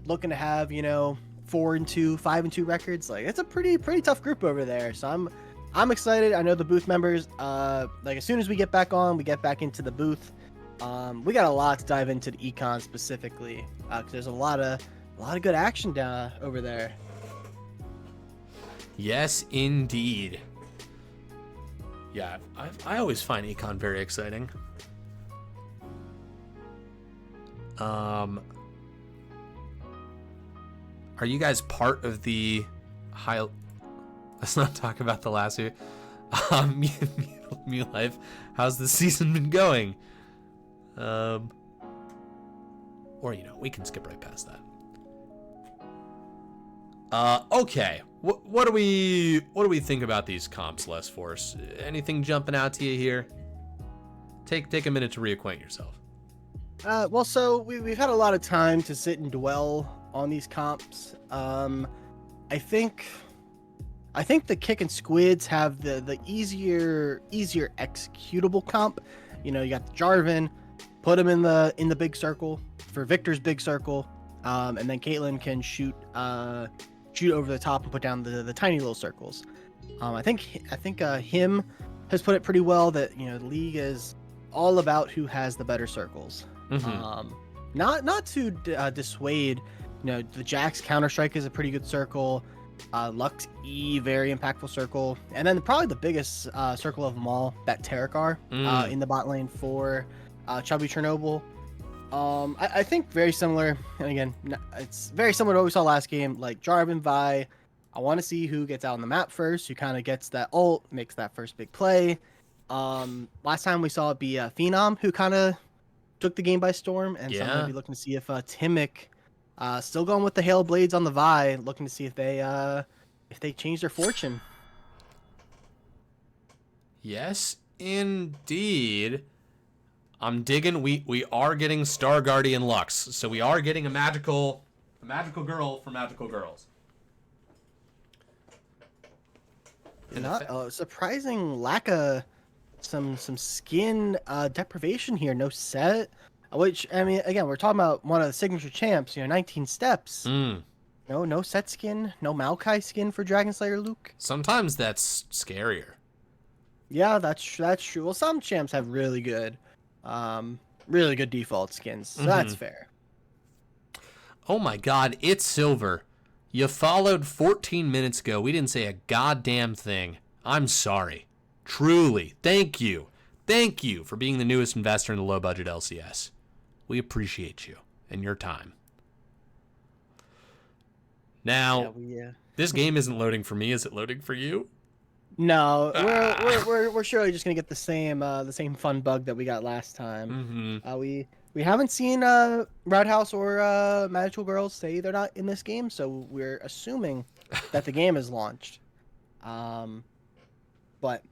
Speaker 2: looking to have 4-2, 5-2 records. Like it's a pretty tough group over there. So I'm excited. I know the booth members. Like as soon as we get back on, we get back into the booth. We got a lot to dive into the Econ specifically, because there's a lot of good action down over there.
Speaker 1: Yes, indeed. Yeah, I always find Econ very exciting. Are you guys part of the high? Let's not talk about the last year. Mew Life, how's the season been going? Or we can skip right past that. Okay. What do we think about these comps, Les Force? Anything jumping out to you here? Take a minute to reacquaint yourself.
Speaker 2: Well, so we've had a lot of time to sit and dwell on these comps. I think the Kickin Squids have the easier executable comp. You got the Jarvan, put him in the big circle for Victor's big circle, and then Caitlyn can shoot over the top and put down the tiny little circles. I think him has put it pretty well that the league is all about who has the better circles.
Speaker 1: Mm-hmm.
Speaker 2: Not to dissuade. The Jax Counter-Strike is a pretty good circle. Lux E, very impactful circle. And then probably the biggest circle of them all, that Terracar in the bot lane for Chubby Chernobyl. I think very similar. And again, it's very similar to what we saw last game. Like Jarvan, Vi, I want to see who gets out on the map first, who kind of gets that ult, makes that first big play. Last time we saw it be Phenom, who kind of took the game by storm. And so I'm going to be looking to see if Timic... still going with the Hail Blades on the Vi, looking to see if they change their fortune.
Speaker 1: Yes, indeed. I'm digging. We are getting Star Guardian Lux, so we are getting a magical girl for magical girls.
Speaker 2: Not a surprising lack of some skin deprivation here. No set. Which, I mean, again, we're talking about one of the signature champs, 19 steps. No set skin, no Maokai skin for Dragon Slayer Luke.
Speaker 1: Sometimes that's scarier.
Speaker 2: Yeah, that's true. Well, some champs have really good default skins, so that's fair.
Speaker 1: Oh my god, it's Silver. You followed 14 minutes ago. We didn't say a goddamn thing. I'm sorry. Truly, thank you. Thank you for being the newest investor in the low-budget LCS. We appreciate you and your time. Now, this game isn't loading for me. Is it loading for you?
Speaker 2: No, we're surely just gonna get the same fun bug that we got last time. We haven't seen Roundhouse or Magical Girls say they're not in this game, so we're assuming that the game is launched. But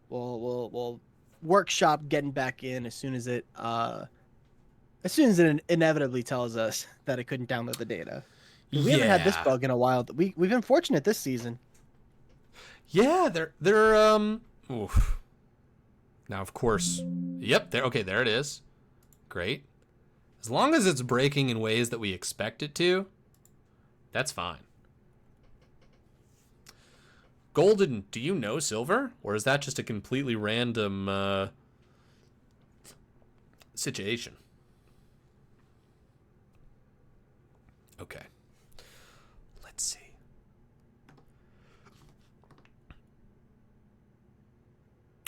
Speaker 2: we'll workshop getting back in as soon as it inevitably tells us that it couldn't download the data. We haven't had this bug in a while. We've been fortunate this season.
Speaker 1: Yeah, they're oof. Now of course. Yep, there it is. Great. As long as it's breaking in ways that we expect it to, that's fine. Golden, do you know Silver? Or is that just a completely random situation? Okay. Let's see.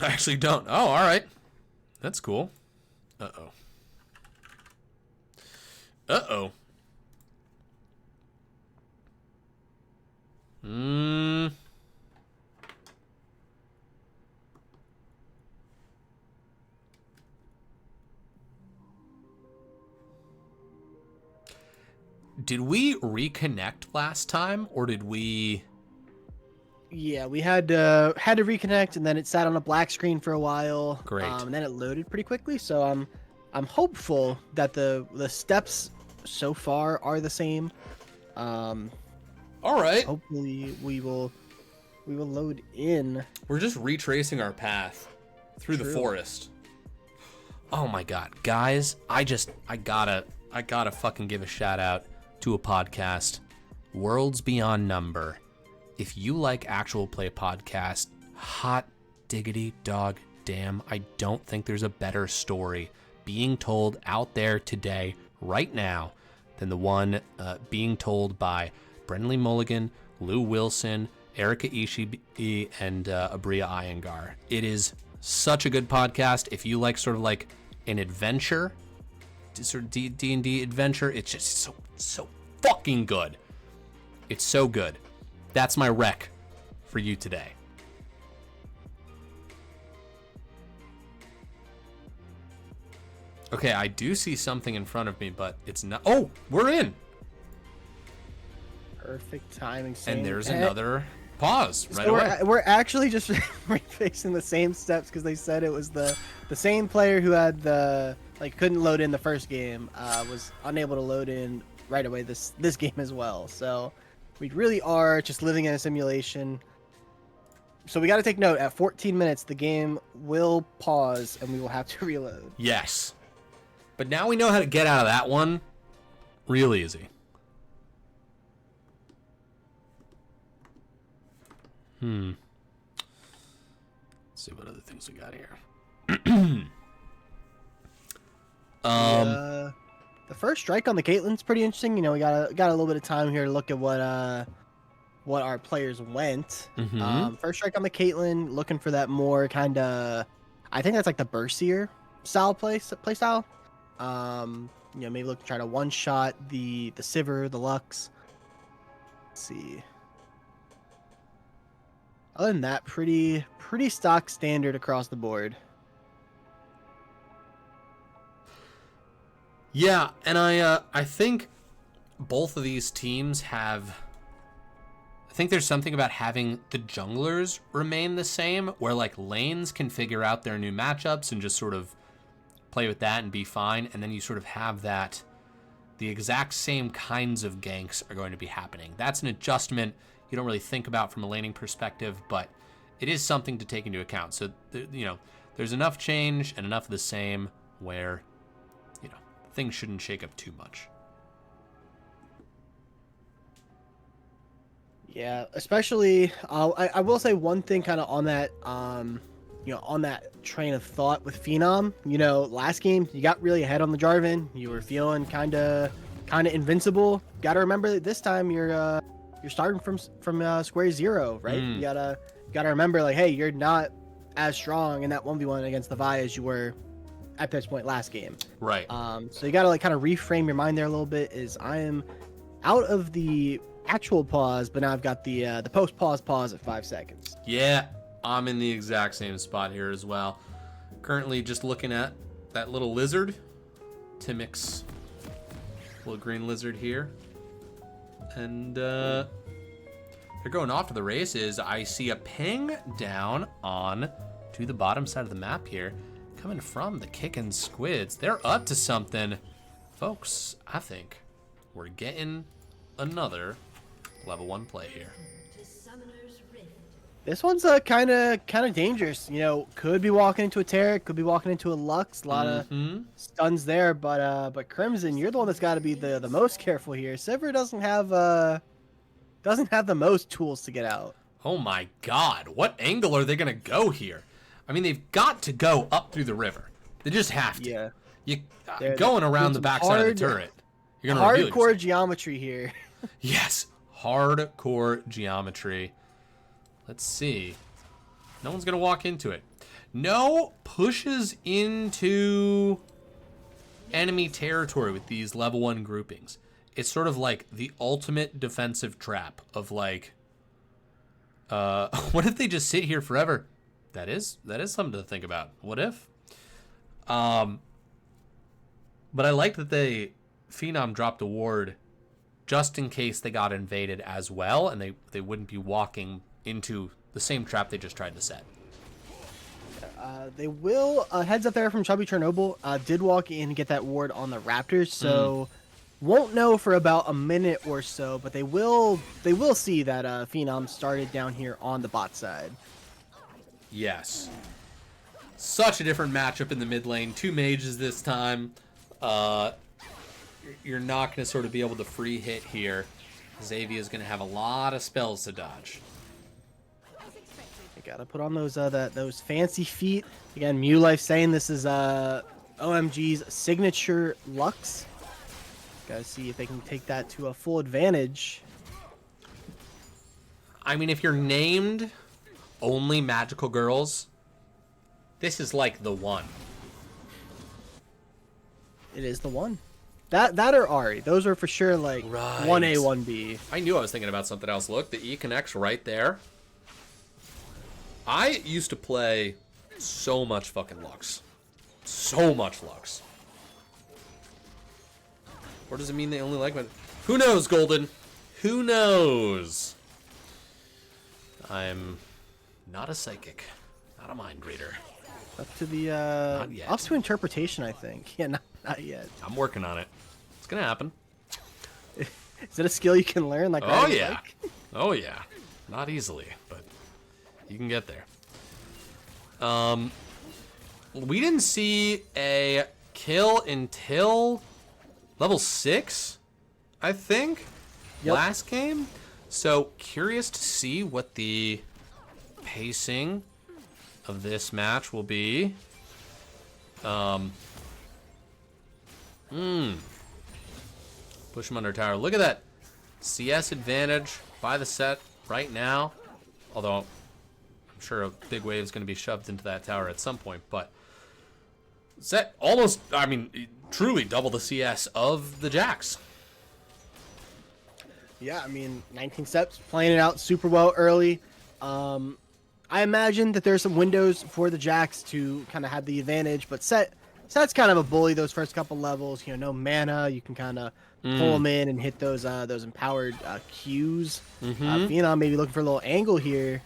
Speaker 1: I actually don't. Oh, all right. That's cool. Uh-oh. Uh-oh. Did we reconnect last time, or did we...
Speaker 2: Yeah, we had to reconnect, and then it sat on a black screen for a while.
Speaker 1: Great.
Speaker 2: And then it loaded pretty quickly. So I'm hopeful that the steps so far are the same.
Speaker 1: All right.
Speaker 2: Hopefully we will load in.
Speaker 1: We're just retracing our path through the forest. Oh my god, guys, I gotta fucking give a shout out to a podcast, Worlds Beyond Number. If you like actual play podcast, hot diggity dog damn, I don't think there's a better story being told out there today, right now, than the one being told by Brendan Mulligan, Lou Wilson, Erica Ishii, and Abria Iyengar. It is such a good podcast. If you like sort of like an adventure, sort of D&D adventure, it's just so fucking good. It's so good. That's my rec for you today. Okay, I do see something in front of me, but it's not. Oh, we're in.
Speaker 2: Perfect timing.
Speaker 1: And there's another pause right
Speaker 2: so
Speaker 1: away.
Speaker 2: We're actually just refacing the same steps because they said it was the same player who had the couldn't load in the first game was unable to load in right away this game as well. So we really are just living in a simulation. So we got to take note, at 14 minutes the game will pause and we will have to reload.
Speaker 1: Yes. But now we know how to get out of that one real easy. Let's see what other things we got here.
Speaker 2: The first strike on the Caitlyn's pretty interesting. You know, we got a little bit of time here to look at what our players went. First strike on the Caitlyn, looking for that more kind of, I think that's like the Bursier style play style. You know, maybe look to try to one shot the Sivir, the Lux. Let's see. Other than that, pretty stock standard across the board.
Speaker 1: Yeah, and I think both of these teams have. I think there's something about having the junglers remain the same, where like lanes can figure out their new matchups and just sort of play with that and be fine, and then you sort of have that the exact same kinds of ganks are going to be happening. That's an adjustment you don't really think about from a laning perspective, but it is something to take into account. So, you know, there's enough change and enough of the same where, you know, things shouldn't shake up too much.
Speaker 2: Yeah, especially, I will say one thing kind of on that, you know, on that train of thought with Phenom. You know, last game you got really ahead on the Jarvan. You were feeling kind of invincible. Got to remember that this time you're starting from square zero, right? You gotta remember, like, hey, you're not as strong in that 1v1 against the Vi as you were at this point last game.
Speaker 1: Right.
Speaker 2: So you gotta like kind of reframe your mind there a little bit. Is I am out of the actual pause, but now I've got the post pause at 5 seconds.
Speaker 1: Yeah, I'm in the exact same spot here as well. Currently just looking at that little lizard, Timix, little green lizard here. And they're going off to the races. I see a ping down on to the bottom side of the map here, coming from the Kickin Squids. They're up to something. Folks, I think we're getting another level 1 play here.
Speaker 2: This one's kind of dangerous. You know, could be walking into a Taric, could be walking into a Lux. A lot of stuns there, but Crimson, you're the one that's got to be the most careful here. Sivir doesn't have the most tools to get out.
Speaker 1: Oh my God, what angle are they gonna go here? I mean, they've got to go up through the river. They just have to.
Speaker 2: Yeah.
Speaker 1: You going around the backside of the turret. You're gonna reveal
Speaker 2: hardcore
Speaker 1: yourself.
Speaker 2: Geometry here.
Speaker 1: Yes, hardcore geometry. Let's see. No one's gonna walk into it. No pushes into enemy territory with these level 1 groupings. It's sort of like the ultimate defensive trap of like, what if they just sit here forever? That is something to think about. What if? But I like that Phenom dropped a ward just in case they got invaded as well, and they wouldn't be walking into the same trap they just tried to set.
Speaker 2: They will, heads up there from Chubby Chernobyl, did walk in and get that ward on the Raptors, so won't know for about a minute or so, but they will see that Phenom started down here on the bot side.
Speaker 1: Yes. Such a different matchup in the mid lane. 2 mages this time. You're not going to sort of be able to free hit here. Xavier is going to have a lot of spells to dodge.
Speaker 2: You gotta put on those those fancy feet. Again, Mew Life saying this is OMG's signature Lux. Gotta see if they can take that to a full advantage.
Speaker 1: I mean, if you're named only magical girls, this is like the one.
Speaker 2: It is the one. That or Ari. Those are for sure like
Speaker 1: Right.
Speaker 2: 1A, 1B.
Speaker 1: I knew I was thinking about something else. Look, the E connects right there. I used to play so much fucking Lux. So much Lux. Or does it mean they only like my... Who knows, Golden? Who knows? I'm not a psychic. Not a mind reader.
Speaker 2: Up to the
Speaker 1: Not yet.
Speaker 2: up to interpretation, I think. Yeah, not yet.
Speaker 1: I'm working on it. It's gonna happen.
Speaker 2: Is it a skill you can learn? Like,
Speaker 1: Oh,
Speaker 2: riding a
Speaker 1: yeah.
Speaker 2: bike?
Speaker 1: Oh, yeah. Not easily, but you can get there. We didn't see a kill until level 6, I think,
Speaker 2: Yep.
Speaker 1: last game. So curious to see what the pacing of this match will be. Push him under tower. Look at that CS advantage by the set right now. Although I'm sure a big wave is going to be shoved into that tower at some point. But set almost, I mean, truly double the CS of the Jax.
Speaker 2: Yeah, I mean, 19 steps, playing it out super well early. I imagine that there's some windows for the Jax to kind of have the advantage, but Set's kind of a bully those first couple levels. You know, no mana, you can kind of pull them in and hit those empowered Qs. Phenom maybe looking for a little angle here.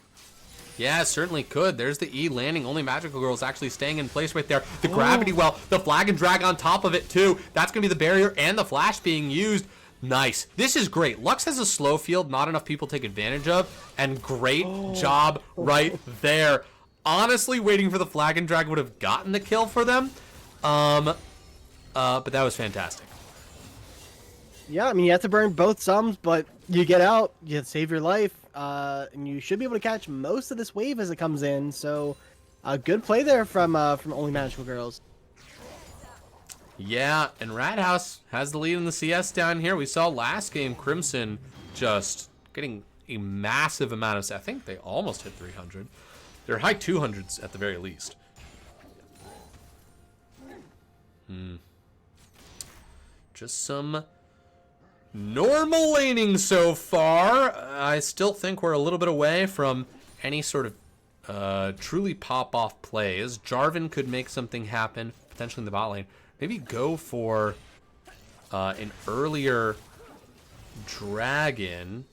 Speaker 1: Yeah, certainly could. There's the E landing. Only Magical Girl's actually staying in place right there. The gravity well, the flag and drag on top of it too. That's going to be the barrier and the flash being used. Nice. This is great. Lux has a slow field not enough people take advantage of, and great job right there. Honestly, waiting for the flag and drag would have gotten the kill for them. But that was fantastic.
Speaker 2: Yeah, I mean, you have to burn both sums, but you get out, you save your life, and you should be able to catch most of this wave as it comes in. So, good play there from Only Magical Girls.
Speaker 1: Yeah, and Radhouse has the lead in the CS down here. We saw last game Crimson just getting a massive amount of... I think they almost hit 300. They're high 200s at the very least. Just some normal laning so far. I still think we're a little bit away from any sort of truly pop-off plays. Jarvan could make something happen, potentially in the bot lane. Maybe go for an earlier dragon.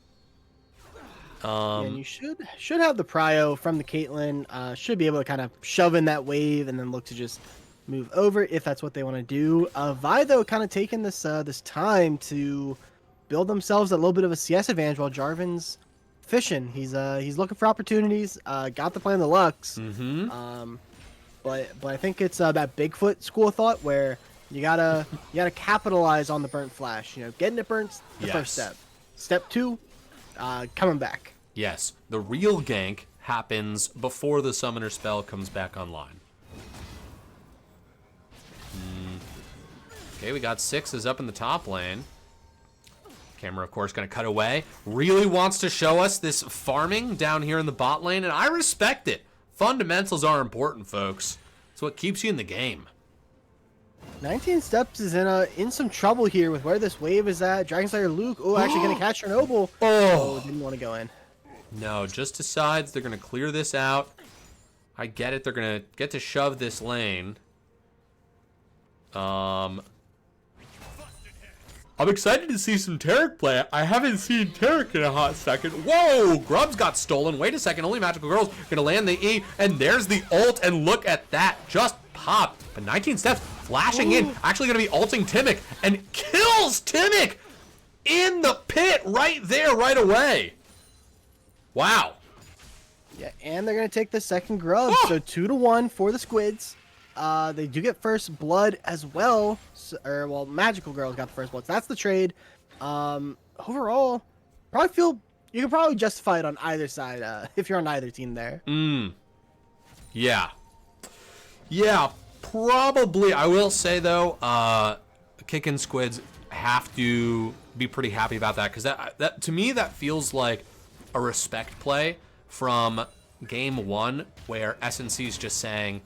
Speaker 2: And you should have the prio from the Caitlyn. Should be able to kind of shove in that wave and then look to just move over if that's what they want to do. Vi though kind of taking this this time to build themselves a little bit of a CS advantage while Jarvan's fishing. He's looking for opportunities. Got the play on the Lux. But I think it's that Bigfoot school of thought where you gotta capitalize on the burnt flash. You know, getting it burnt the first step. Step 2, coming back.
Speaker 1: Yes, the real gank happens before the summoner spell comes back online. Okay, we got Sixes up in the top lane. Camera, of course, going to cut away. Really wants to show us this farming down here in the bot lane, and I respect it. Fundamentals are important, folks. It's what keeps you in the game.
Speaker 2: 19 steps is in some trouble here with where this wave is at. Dragon Slayer Luke, actually going to catch Chernobyl. Oh, didn't want to go in.
Speaker 1: No, just decides they're going to clear this out. I get it. They're going to get to shove this lane. I'm excited to see some Taric play. I haven't seen Taric in a hot second. Whoa! Grubs got stolen. Wait a second. Only Magical Girl's going to land the E. And there's the ult. And look at that. Just popped. But 19 steps. Flashing in. Actually going to be ulting Timic. And kills Timic in the pit right there, right away. Wow.
Speaker 2: Yeah, and they're gonna take the second grub. So 2-1 for the Squids. They do get first blood as well. Well, Magical Girls got the first blood. So that's the trade. Overall, you can probably justify it on either side if you're on either team there.
Speaker 1: Yeah. Yeah, probably. I will say though, Kickin Squids have to be pretty happy about that, because that to me that feels like a respect play from game 1, where SNC is just saying,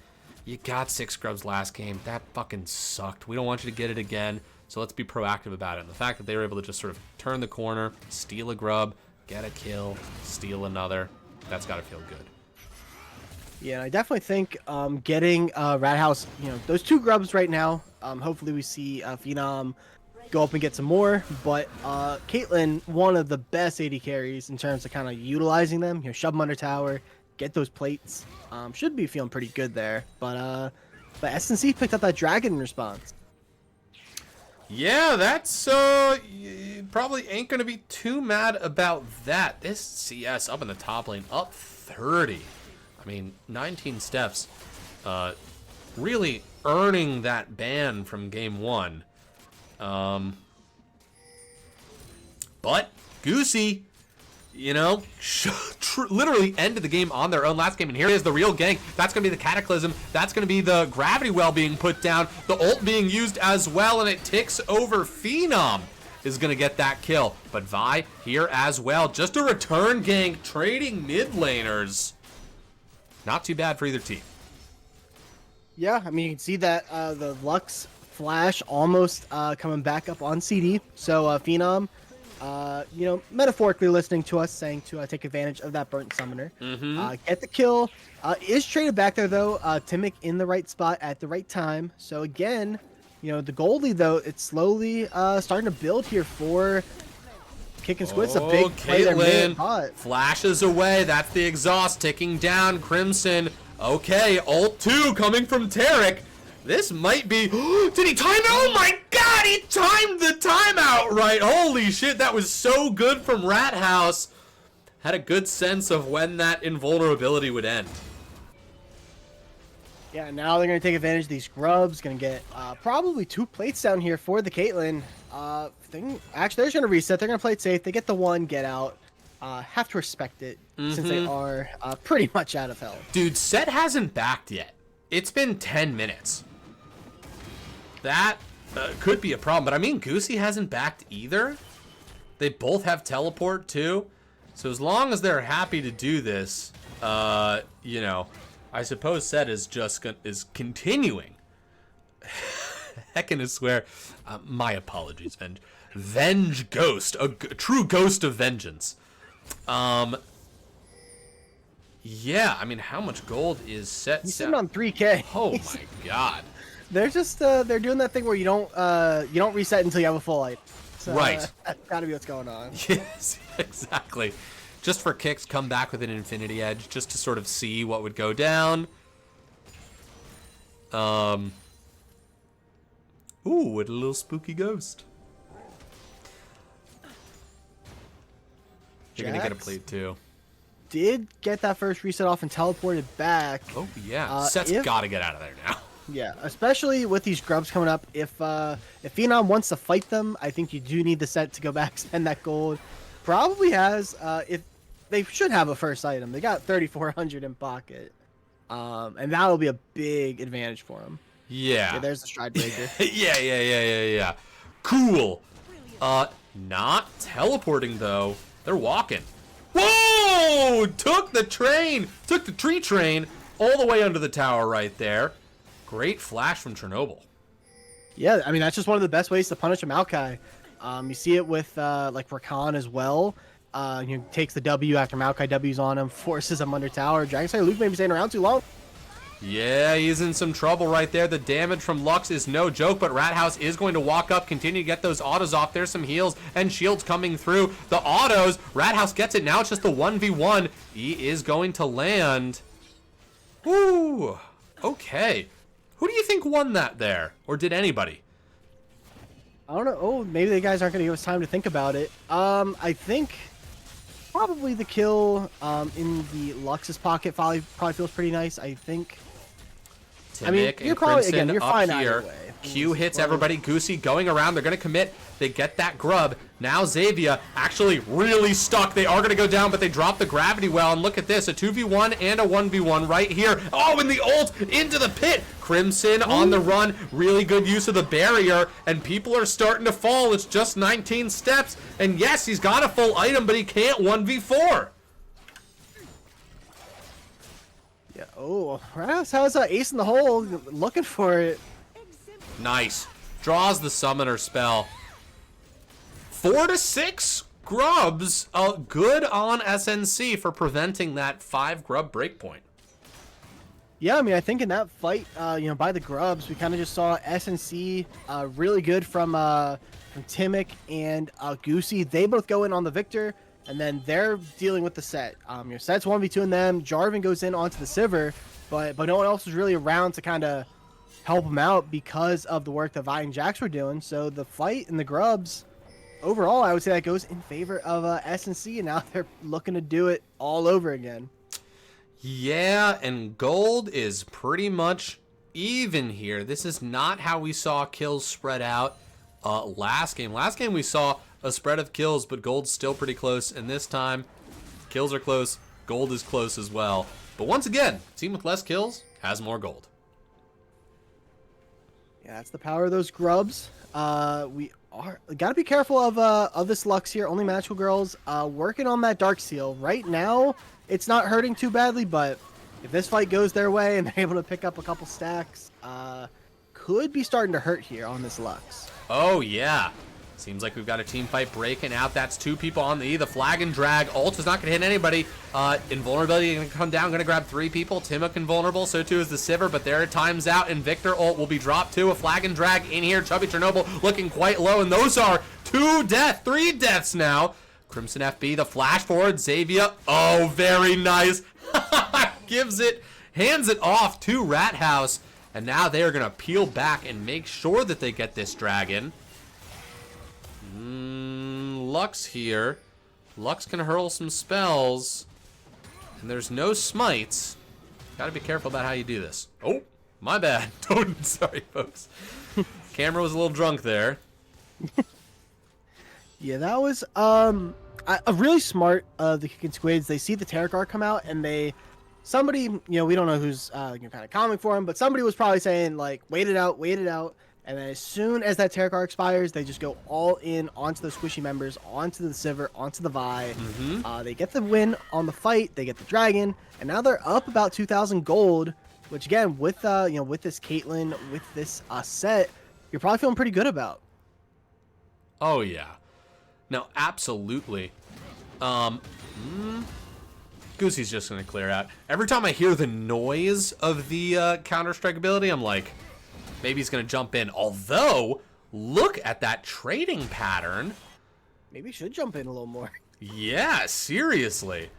Speaker 1: you got 6 grubs last game, that fucking sucked, we don't want you to get it again, so let's be proactive about it. And the fact that they were able to just sort of turn the corner, steal a grub, get a kill, steal another, that's got to feel good.
Speaker 2: Yeah, I definitely think getting Rat House, those 2 grubs right now, hopefully we see Phenom go up and get some more. But Caitlyn, one of the best AD carries in terms of kind of utilizing them, shove them under tower, get those plates. Should be feeling pretty good there. But SNC picked up that dragon in response.
Speaker 1: Yeah, that's you probably ain't gonna be too mad about that. This CS up in the top lane, up 30. I mean, 19 steps, really earning that ban from game 1. But Goosey, literally ended the game on their own last game. And here is the real gank. That's going to be the Cataclysm. That's going to be the Gravity Well being put down. The ult being used as well, and it ticks over. Phenom is going to get that kill. But Vi here as well. Just a return gank, trading mid laners. Not too bad for either team.
Speaker 2: Yeah, I mean, you can see that the Lux Flash almost coming back up on CD. So Phenom, metaphorically listening to us, saying to take advantage of that burnt summoner. Get the kill. Is traded back there, though. Timic in the right spot at the right time. So again, the Goldie, though, it's slowly starting to build here for Kickin Squids. A big play there,
Speaker 1: Caitlyn flashes away. That's the exhaust ticking down. Crimson. Okay, ult 2 coming from Tarek. This might be... Did he time it? Oh my god, he timed the timeout right. Holy shit, that was so good from Rat House. Had a good sense of when that invulnerability would end.
Speaker 2: Yeah, now they're going to take advantage of these grubs. Going to get probably 2 plates down here for the Caitlyn. Actually, they're just going to reset. They're going to play it safe. They get the 1, get out. Have to respect it since they are pretty much out of health.
Speaker 1: Dude, Set hasn't backed yet. It's been 10 minutes. That could be a problem. But I mean, Goosey hasn't backed either. They both have teleport too. So as long as they're happy to do this, I suppose Set is just is continuing. Heckin' I swear. My apologies, Venge Ghost, a true ghost of vengeance. Yeah, I mean, how much gold is Set?
Speaker 2: He's sitting on 3K.
Speaker 1: Oh my god.
Speaker 2: They're just they're doing that thing where you don't reset until you have a full life. So,
Speaker 1: right.
Speaker 2: That's gotta be what's going on.
Speaker 1: Yes, exactly. Just for kicks, come back with an Infinity Edge, just to sort of see what would go down. Ooh, what a little spooky ghost. You're gonna get a plate too.
Speaker 2: Did get that first reset off and teleported back.
Speaker 1: Oh yeah, Set's gotta get out of there now.
Speaker 2: Yeah, especially with these grubs coming up. If Phenom wants to fight them, I think you do need the Set to go back, spend that gold. Probably has. If they should have a first item, they got 3,400 in pocket, and that'll be a big advantage for them.
Speaker 1: Yeah.
Speaker 2: There's the stride breaker.
Speaker 1: Yeah. Cool. Not teleporting though. They're walking. Whoa! Took the tree train all the way under the tower right there. Great flash from Chernobyl.
Speaker 2: Yeah, I mean, that's just one of the best ways to punish a Maokai. You see it with like Rakan as well. Takes the W after Maokai W's on him, forces him under tower. Dragonslayer Luke may be staying around too long.
Speaker 1: Yeah, he's in some trouble right there. The damage from Lux is no joke, but Rat House is going to walk up, continue to get those autos off. There's some heals and shields coming through. The autos, Rat House gets it. Now it's just the 1v1. He is going to land. Woo! Okay. Who do you think won that there? Or did anybody?
Speaker 2: I don't know. Oh, maybe the guys aren't going to give us time to think about it. I think Probably the kill in the Lux's pocket probably feels pretty nice, I think. I mean,
Speaker 1: Timic
Speaker 2: you're
Speaker 1: and
Speaker 2: probably,
Speaker 1: Crimson
Speaker 2: again, you're
Speaker 1: up
Speaker 2: fine
Speaker 1: here.
Speaker 2: either way.
Speaker 1: Q hits everybody. Goosey going around. They're going to commit. They get that grub. Now Xavier actually really stuck. They are going to go down, but they drop the gravity well. And look at this, a 2v1 and a 1v1 right here. Oh, and the ult into the pit. Crimson on the run. Really good use of the barrier. And people are starting to fall. It's just 19 steps. And yes, he's got a full item, but he can't 1v4.
Speaker 2: Yeah. Oh, how's Ace in the hole looking for it?
Speaker 1: Nice. Draws the summoner spell. 4 to 6 grubs. Good on SNC for preventing that 5 grub breakpoint.
Speaker 2: Yeah, I mean, I think in that fight, by the grubs, we kind of just saw SNC really good from Timic and Goosey. They both go in on the Victor, and then they're dealing with the set. Set's 1v2 in them. Jarvan goes in onto the Sivir, but no one else was really around to kind of help him out because of the work that Vi and Jax were doing. So the fight in the grubs, overall, I would say that goes in favor of SNC, and now they're looking to do it all over again.
Speaker 1: Yeah, and gold is pretty much even here. This is not how we saw kills spread out last game. Last game we saw a spread of kills, but gold's still pretty close. And this time, kills are close, gold is close as well. But once again, team with less kills has more gold.
Speaker 2: Yeah, that's the power of those grubs. We gotta be careful of this Lux here. Only magical girls working on that dark seal right now. It's not hurting too badly, but if this fight goes their way and they're able to pick up a couple stacks, could be starting to hurt here on this Lux.
Speaker 1: Oh yeah, seems like we've got a team fight breaking out. That's 2 people on the E. The flag and drag. Ult is not going to hit anybody. Invulnerability going to come down. Going to grab 3 people. Timic invulnerable. So too is the Sivir. But there, time's out. And Victor ult will be dropped too. A flag and drag in here. Chubby Chernobyl looking quite low. And those are 3 deaths now. Crimson FB, the flash forward. Xavier. Oh, very nice. Gives it. Hands it off to Rat House. And now they are going to peel back and make sure that they get this dragon. Lux here. Lux can hurl some spells. And there's no smites. Gotta be careful about how you do this. Oh, my bad. Sorry, folks. Camera was a little drunk there.
Speaker 2: Yeah, that was a really smart of the Kickin Squids. They see the Tarot card come out, and somebody, we don't know who's kind of coming for him, but somebody was probably saying, like, wait it out. And then as soon as that Tarot card expires, they just go all in onto the squishy members, onto the Sivir, onto the Vi. They get the win on the fight. They get the dragon, and now they're up about 2,000 gold. Which again, with with this Caitlyn, with this set, you're probably feeling pretty good about.
Speaker 1: Oh yeah, no, absolutely. Goosey's just gonna clear out. Every time I hear the noise of the Counter-Strike ability, I'm like, maybe he's going to jump in. Although, look at that trading pattern.
Speaker 2: Maybe he should jump in a little more.
Speaker 1: Yeah, seriously.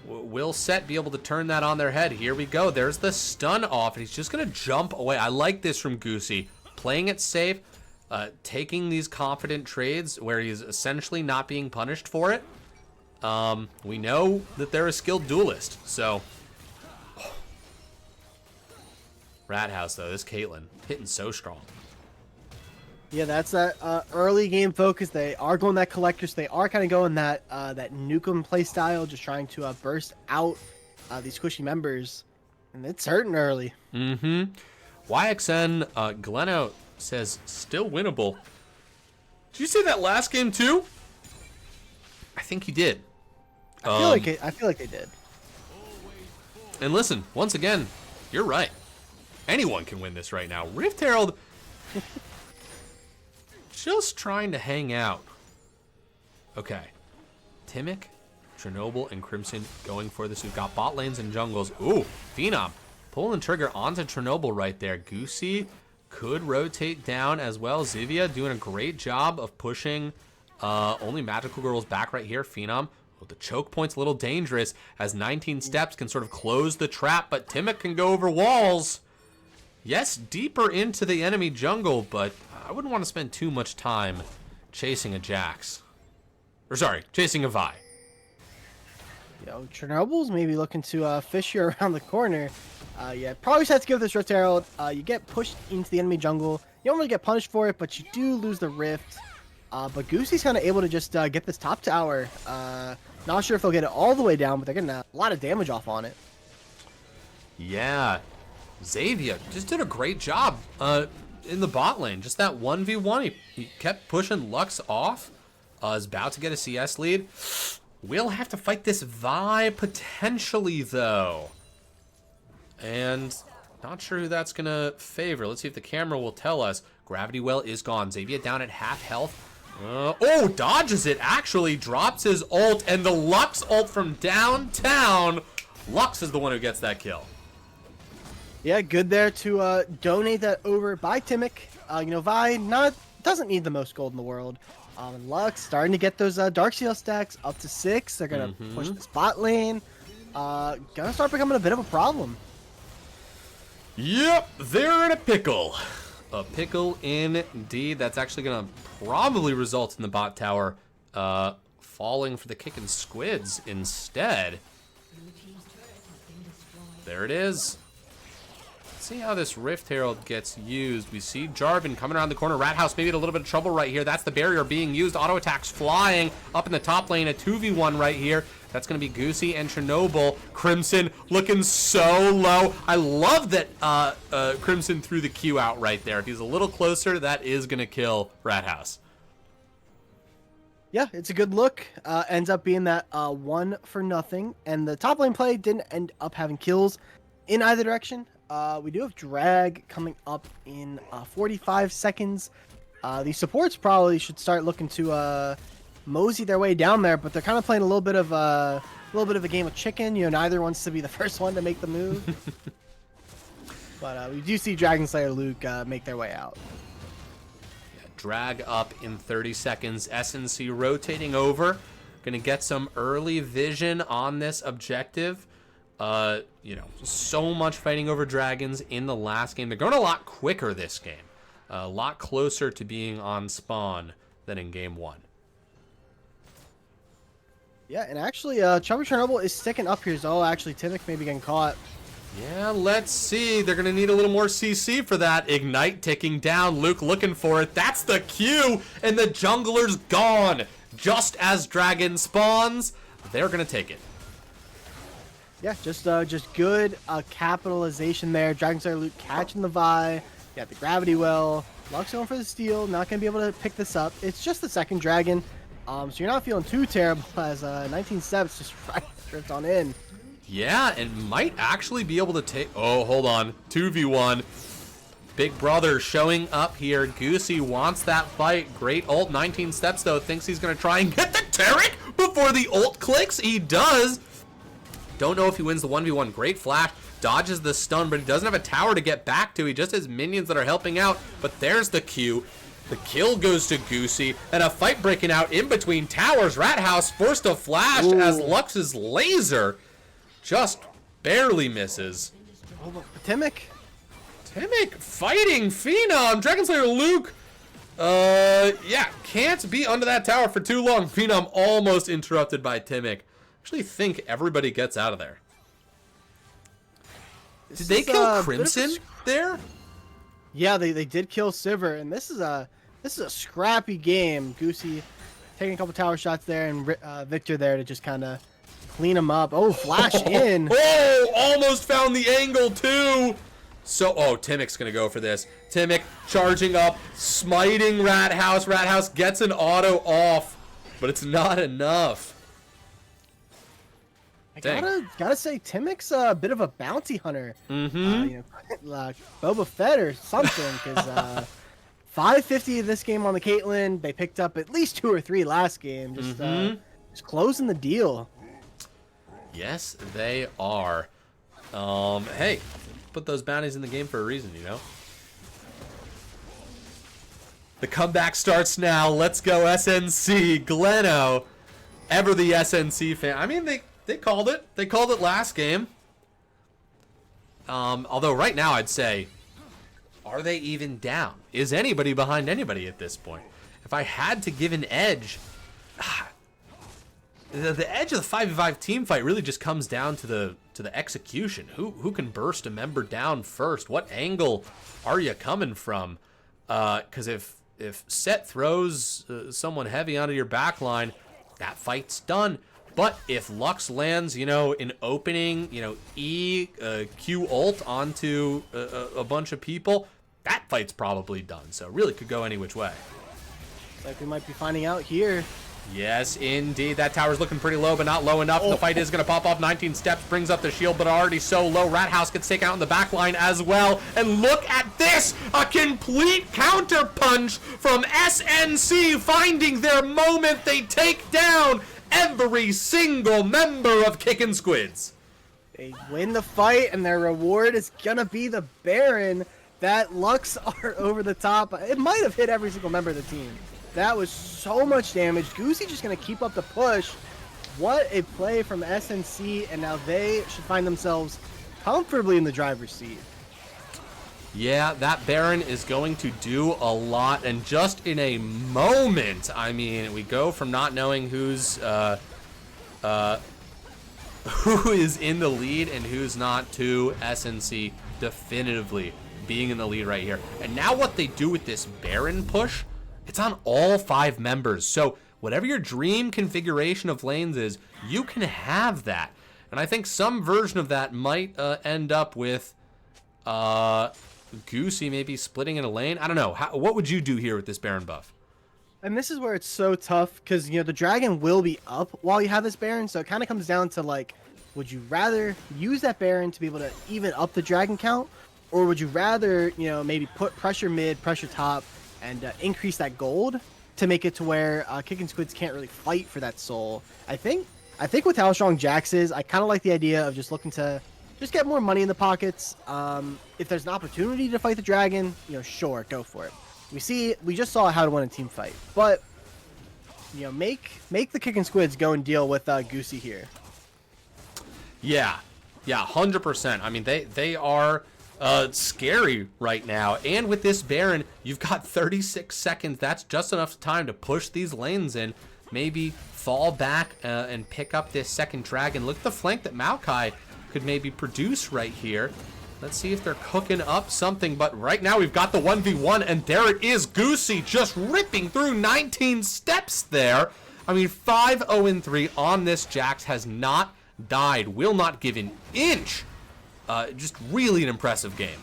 Speaker 1: Will Set be able to turn that on their head? Here we go. There's the stun off, and he's just going to jump away. I like this from Goosey. Playing it safe, taking these confident trades where he's essentially not being punished for it. We know that they're a skilled duelist, so... Rat House, though, this Caitlyn hitting so strong.
Speaker 2: Yeah, that's that early game focus. They are going that collectors. They are kind of going that Nukem play style, just trying to burst out these squishy members, and it's hurting early.
Speaker 1: YXN Gleno says still winnable. Did you say that last game too? I think he did.
Speaker 2: I feel like they did.
Speaker 1: And listen, once again, you're right. Anyone can win this right now. Rift Herald just trying to hang out. Okay. Timic, Chernobyl, and Crimson going for this. We've got bot lanes and jungles. Ooh, Phenom pulling trigger onto Chernobyl right there. Goosey could rotate down as well. Xivia doing a great job of pushing only magical girls back right here. Phenom. Well, the choke point's a little dangerous as 19 steps can sort of close the trap, but Timic can go over walls. Yes, deeper into the enemy jungle, but I wouldn't want to spend too much time chasing a Jax. Or sorry, chasing a Vi.
Speaker 2: Chernobyl's maybe looking to fish you around the corner. Yeah, probably just have to give this Rift Herald. You get pushed into the enemy jungle. You don't really get punished for it, but you do lose the Rift. But Goosey's kind of able to just get this top tower. Not sure if they'll get it all the way down, but they're getting a lot of damage off on it.
Speaker 1: Yeah, Xavier just did a great job in the bot lane. Just that 1v1, he kept pushing Lux off. Is about to get a CS lead. We'll have to fight this Vi potentially, though. And not sure who that's going to favor. Let's see if the camera will tell us. Gravity Well is gone. Xavier down at half health. Oh, dodges it. Actually drops his ult. And the Lux ult from downtown. Lux is the one who gets that kill.
Speaker 2: Yeah, good there to donate that over by Timic. Vi doesn't need the most gold in the world. And Lux starting to get those Darksteel stacks up to 6. They're going to push this bot lane. Gonna start becoming a bit of a problem.
Speaker 1: Yep, they're in a pickle. A pickle indeed. That's actually going to probably result in the bot tower falling for the Kickin Squids instead. There it is. See how this Rift Herald gets used. We see Jarvan coming around the corner. Rathouse maybe in a little bit of trouble right here. That's the barrier being used. Auto attacks flying up in the top lane. A 2v1 right here. That's going to be Goosey and Chernobyl. Crimson looking so low. I love that Crimson threw the Q out right there. If he's a little closer, that is going to kill Rathouse.
Speaker 2: Yeah, it's a good look. Ends up being that 1 for nothing. And the top lane play didn't end up having kills in either direction. We do have drag coming up in 45 seconds. These supports probably should start looking to mosey their way down there, but they're kind of playing a little bit of a game of chicken. Neither wants to be the first one to make the move. But we do see Dragon Slayer Luke make their way out.
Speaker 1: Yeah, drag up in 30 seconds. SNC rotating over. Gonna get some early vision on this objective. So much fighting over dragons in the last game. They're going a lot quicker this game. A lot closer to being on spawn than in game 1.
Speaker 2: Yeah, and actually, Chubby Chernobyl is sticking up here. So actually, Timic may be getting caught.
Speaker 1: Yeah, let's see. They're going to need a little more CC for that. Ignite ticking down. Luke looking for it. That's the Q, and the jungler's gone. Just as dragon spawns, they're going to take it.
Speaker 2: Yeah, just good capitalization there. Dragon Slayer Luke catching the Vi. Got the Gravity Well. Lux going for the steal. Not going to be able to pick this up. It's just the second dragon. So you're not feeling too terrible as 19 steps just tripped on in.
Speaker 1: Yeah, and might actually be able to take... Oh, hold on. 2v1. Big brother showing up here. Goosey wants that fight. Great ult. 19 steps, though. Thinks he's going to try and get the Taric before the ult clicks. He does. Don't know if he wins the 1v1. Great flash. Dodges the stun, but he doesn't have a tower to get back to. He just has minions that are helping out. But there's the Q. The kill goes to Goosey. And a fight breaking out in between towers. Rathouse forced to flash as Lux's laser just barely misses.
Speaker 2: Oh, Timic
Speaker 1: fighting Phenom. Dragon Slayer Luke. Yeah, can't be under that tower for too long. Phenom almost interrupted by Timic. Actually think everybody gets out of there. Did they kill Crimson there?
Speaker 2: Yeah, they did kill Sivir, and this is a scrappy game. Goosey taking a couple tower shots there, and Victor there to just kind of clean him up. Oh, flash in.
Speaker 1: Oh, almost found the angle too. So, Timic's gonna go for this. Timic charging up, smiting Rathouse. Rathouse gets an auto off, but it's not enough.
Speaker 2: I gotta say, Timic's a bit of a bounty hunter. Like Boba Fett or something, because 550 this game on the Caitlyn. They picked up at least 2 or 3 last game. Just closing the deal.
Speaker 1: Yes, they are. Hey, put those bounties in the game for a reason, The comeback starts now. Let's go SNC. Gleno, ever the SNC fan. I mean, they called it. They called it last game. Although right now I'd say, are they even down? Is anybody behind anybody at this point? If I had to give an edge, the edge of the 5v5 team fight really just comes down to the execution. Who can burst a member down first? What angle are you coming from? Because if Set throws someone heavy onto your back line, that fight's done. But if Lux lands, an opening, Q ult onto a bunch of people, that fight's probably done. So really could go any which way.
Speaker 2: Like we might be finding out here.
Speaker 1: Yes, indeed. That tower's looking pretty low, but not low enough. The fight is going to pop off. 19 steps, brings up the shield, but already so low. Rat House gets taken out in the back line as well. And look at this! A complete counter punch from SNC, finding their moment. They take down every single member of Kickin Squids.
Speaker 2: They win the fight, and their reward is going to be the Baron. That Lux are over the top. It might have hit every single member of the team. That was so much damage. Goosey just going to keep up the push. What a play from SNC, and now they should find themselves comfortably in the driver's seat.
Speaker 1: Yeah, that Baron is going to do a lot, and just in a moment, I mean, we go from not knowing who is in the lead and who's not to SNC definitively being in the lead right here. And now what they do with this Baron push, it's on all 5 members. So whatever your dream configuration of lanes is, you can have that. And I think some version of that might end up with Goosey maybe splitting in a lane. I don't know. What would you do here with this Baron buff?
Speaker 2: And this is where it's so tough because, the dragon will be up while you have this Baron. So it kind of comes down to, like, would you rather use that Baron to be able to even up the dragon count? Or would you rather, maybe put pressure mid, pressure top, and increase that gold to make it to where Kickin Squids can't really fight for that soul? I think with how strong Jax is, I kind of like the idea of just looking to just get more money in the pockets. If there's an opportunity to fight the dragon, sure, go for it. We just saw how to win a team fight, but make the Kickin Squids go and deal with Goosey here. Yeah,
Speaker 1: 100%. I mean, they are scary right now, and with this Baron, you've got 36 seconds. That's just enough time to push these lanes in, maybe fall back and pick up this second dragon. Look at the flank that Maokai could maybe produce right here. Let's see if they're cooking up something, but right now we've got the 1v1, and there it is. Goosey just ripping through 19 steps there. I mean, 5-0-3 on this. Jax has not died, will not give an inch. Just really an impressive game.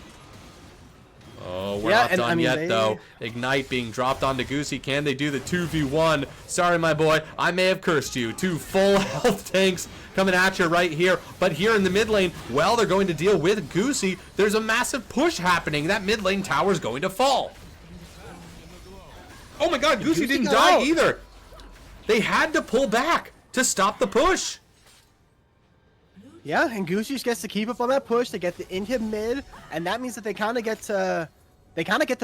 Speaker 1: Oh, we're not done yet, though. Ignite being dropped onto Goosey. Can they do the 2v1? Sorry, my boy. I may have cursed you. 2 full health tanks coming at you right here. But here in the mid lane, well, they're going to deal with Goosey. There's a massive push happening. That mid lane tower is going to fall. Oh, my God. Goosey didn't die either. They had to pull back to stop the push.
Speaker 2: Yeah, and Goosey just gets to keep up on that push. They get the inhib mid, and that means that they kind of get the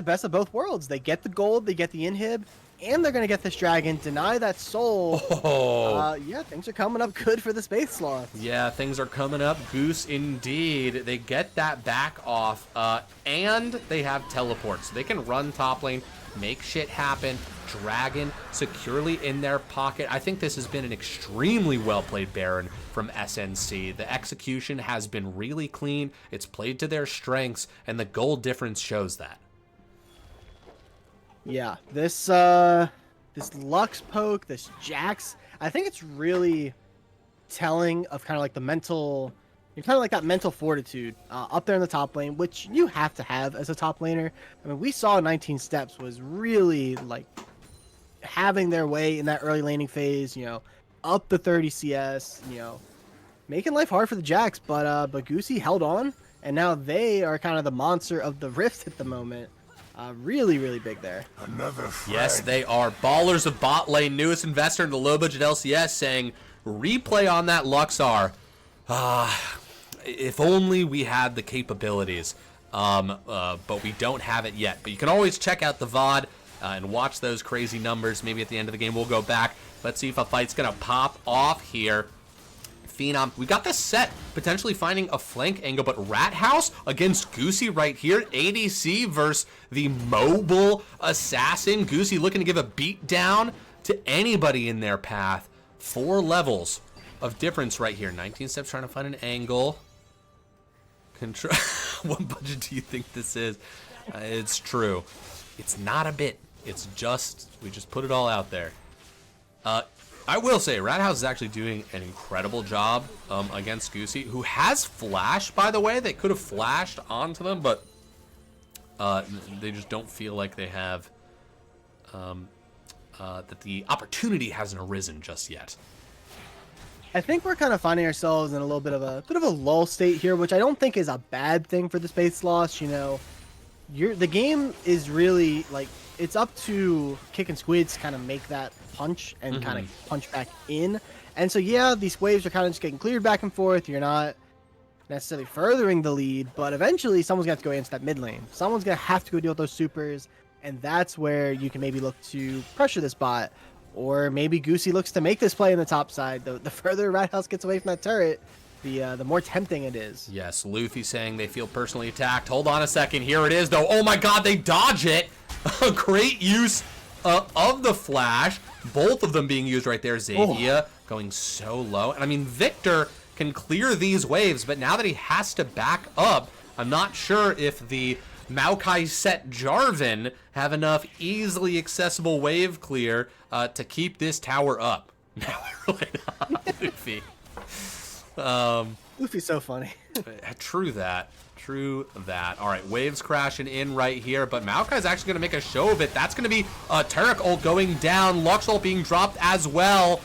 Speaker 2: best of both worlds. They get the gold, they get the inhib, and they're gonna get this dragon. Deny that soul.
Speaker 1: Oh.
Speaker 2: Yeah, things are coming up good for the Space Sloths.
Speaker 1: Yeah, things are coming up goose indeed. They get that back off, and they have teleport, so they can run top lane, make shit happen. Dragon securely in their pocket. I think this has been an extremely well-played Baron from SNC. The execution has been really clean. It's played to their strengths, and the goal difference shows that. Yeah,
Speaker 2: this Lux poke, this Jax, I think it's really telling of kind of like the mental, kind of like that mental fortitude up there in the top lane, which you have to have as a top laner. I mean, we saw 19 steps was really like having their way in that early laning phase, up the 30 CS, making life hard for the Jax, but Goosey held on, and now they are kind of the monster of the Rift at the moment. Really, really big there.
Speaker 1: Yes, they are. Ballers of bot lane, newest investor in the low budget LCS, saying replay on that Luxar. If only we had the capabilities, but we don't have it yet. But you can always check out the VOD and watch those crazy numbers. Maybe at the end of the game we'll go back. Let's see if a fight's gonna pop off here. Phenom, we got this set potentially finding a flank angle, but Rat House against Goosey right here. ADC versus the mobile assassin. Goosey looking to give a beat down to anybody in their path. 4 levels of difference right here. 19 steps trying to find an angle. Control. What budget do you think this is? It's true. It's not a bit. It's just, we just put it all out there. I will say, Radhouse is actually doing an incredible job against Goosey, who has flash, by the way. They could have flashed onto them, but they just don't feel like they have, that the opportunity hasn't arisen just yet.
Speaker 2: I think we're kind of finding ourselves in a little bit of a lull state here, which I don't think is a bad thing for the Space Sloths. You know, the game is really like, it's up to Kickin Squids to kind of make that punch and kind of punch back in. And so yeah, these waves are kind of just getting cleared back and forth. You're not necessarily furthering the lead, but eventually someone's going to have to go into that mid lane. Someone's going to have to go deal with those supers, and that's where you can maybe look to pressure this bot. Or maybe Goosey looks to make this play in the top side. The further Radhouse gets away from that turret, the more tempting it is.
Speaker 1: Yes, Luffy saying they feel personally attacked. Hold on a second. Here it is, though. Oh my god, they dodge it. A great use of the flash. Both of them being used right there. Xavier going so low. And I mean, Victor can clear these waves, but now that he has to back up, I'm not sure if the Maokai set Jarvan have enough easily accessible wave clear to keep this tower up. No, really not, Luffy.
Speaker 2: Luffy's so funny.
Speaker 1: True that. True that. All right, waves crashing in right here, but Maokai's actually going to make a show of it. That's going to be a Turek ult going down. Lux ult being dropped as well.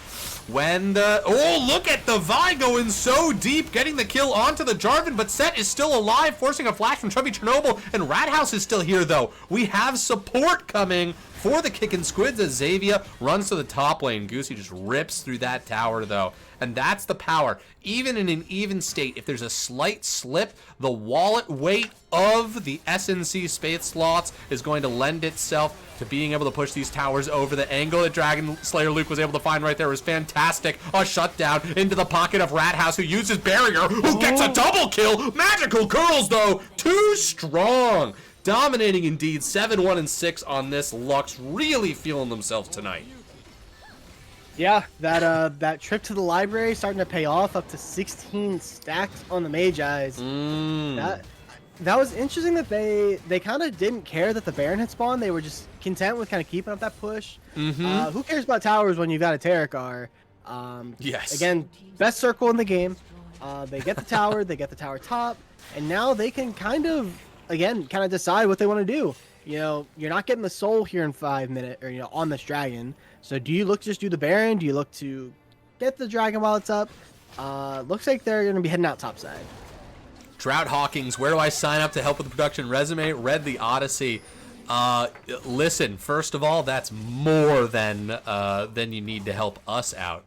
Speaker 1: When the... Oh, look at the Vi going so deep, getting the kill onto the Jarvan, but Set is still alive, forcing a flash from Chubby Chernobyl, and Radhouse is still here, though. We have support coming for the Kickin Squids as Xavier runs to the top lane. Goosey just rips through that tower, though. And that's the power. Even in an even state, if there's a slight slip, the wallet weight of the SNC Space Sloths is going to lend itself to being able to push these towers over. The angle that Dragon Slayer Luke was able to find right there was fantastic. A shutdown into the pocket of Radhouse, who uses barrier, who gets a double kill. Magical curls, though. Too strong. Dominating indeed. 7-1 and 6 on this. Lux really feeling themselves tonight.
Speaker 2: Yeah, that trip to the library starting to pay off, up to 16 stacks on the Magi's. That was interesting that they kind of didn't care that the Baron had spawned. They were just content with kind of keeping up that push. Who cares about towers when you've got a Terakar?
Speaker 1: Yes.
Speaker 2: Again, best circle in the game. They get the tower, they get the tower top, and now they can kind of decide what they want to do. You know, you're not getting the soul here in 5 minutes, or on this dragon. So do you look to just do the Baron? Do you look to get the dragon while it's up? Looks like they're going to be heading out topside.
Speaker 1: Drought Hawkins, where do I sign up to help with the production resume? Read the Odyssey. Listen, first of all, that's more than you need to help us out.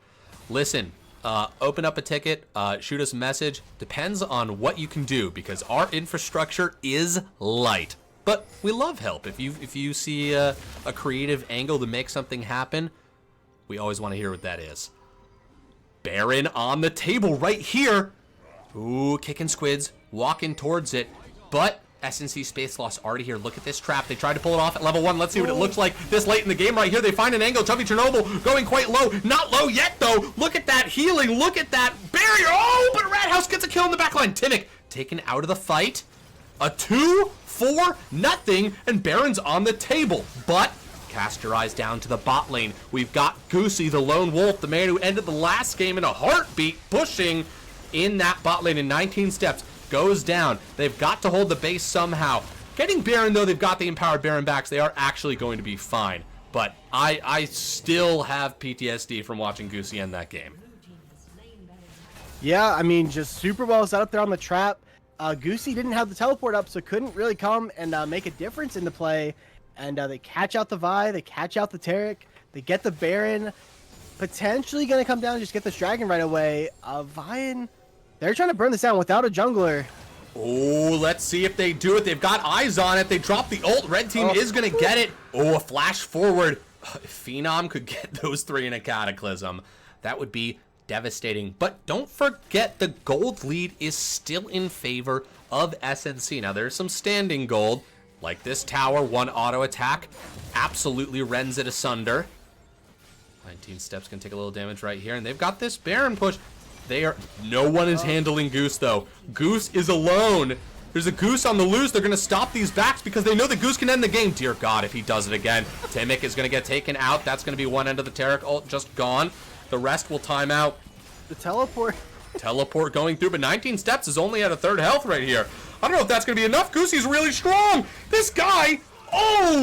Speaker 1: Listen, open up a ticket, shoot us a message. Depends on what you can do, because our infrastructure is light. But we love help. If you see a creative angle to make something happen, we always want to hear what that is. Baron on the table right here. Ooh, Kickin Squids, walking towards it. But SNC Space Sloths already here. Look at this trap. They tried to pull it off at level 1. Let's see what it looks like this late in the game right here. They find an angle. Chubby Chernobyl going quite low. Not low yet, though. Look at that healing. Look at that barrier. Oh, but Radhouse gets a kill in the backline. Timic taken out of the fight. A 2-4-0, and Baron's on the table. But cast your eyes down to the bot lane. We've got Goosey, the lone wolf, the man who ended the last game in a heartbeat, pushing in that bot lane in 19 steps. Goes down. They've got to hold the base somehow. Getting Baron, though, they've got the empowered Baron backs. They are actually going to be fine. But I still have PTSD from watching Goosey end that game.
Speaker 2: Yeah, I mean, just super well set up there on the trap. Goosey didn't have the teleport up, so couldn't really come and make a difference in the play. And they catch out the Vi, they catch out the Tarek, they get the Baron. Potentially going to come down and just get this dragon right away. Vian, they're trying to burn this down without a jungler.
Speaker 1: Oh, let's see if they do it. They've got eyes on it. They drop the ult. Red team is going to get it. Oh, a flash forward. If Phenom could get those 3 in a Cataclysm, that would be devastating. But don't forget, the gold lead is still in favor of SNC. Now, there's some standing gold, like this tower. 1 auto attack absolutely rends it asunder. 19 steps can take a little damage right here, and they've got this Baron push. No one is handling Goose, though. Goose is alone. There's a Goose on the loose. They're going to stop these backs because they know the Goose can end the game. Dear God, if he does it again. Timic is going to get taken out. That's going to be one end of the Taric ult just gone. The rest will time out.
Speaker 2: The teleport.
Speaker 1: Teleport going through, but 19 steps is only at a third health right here. I don't know if that's going to be enough. Goosey's really strong. This guy,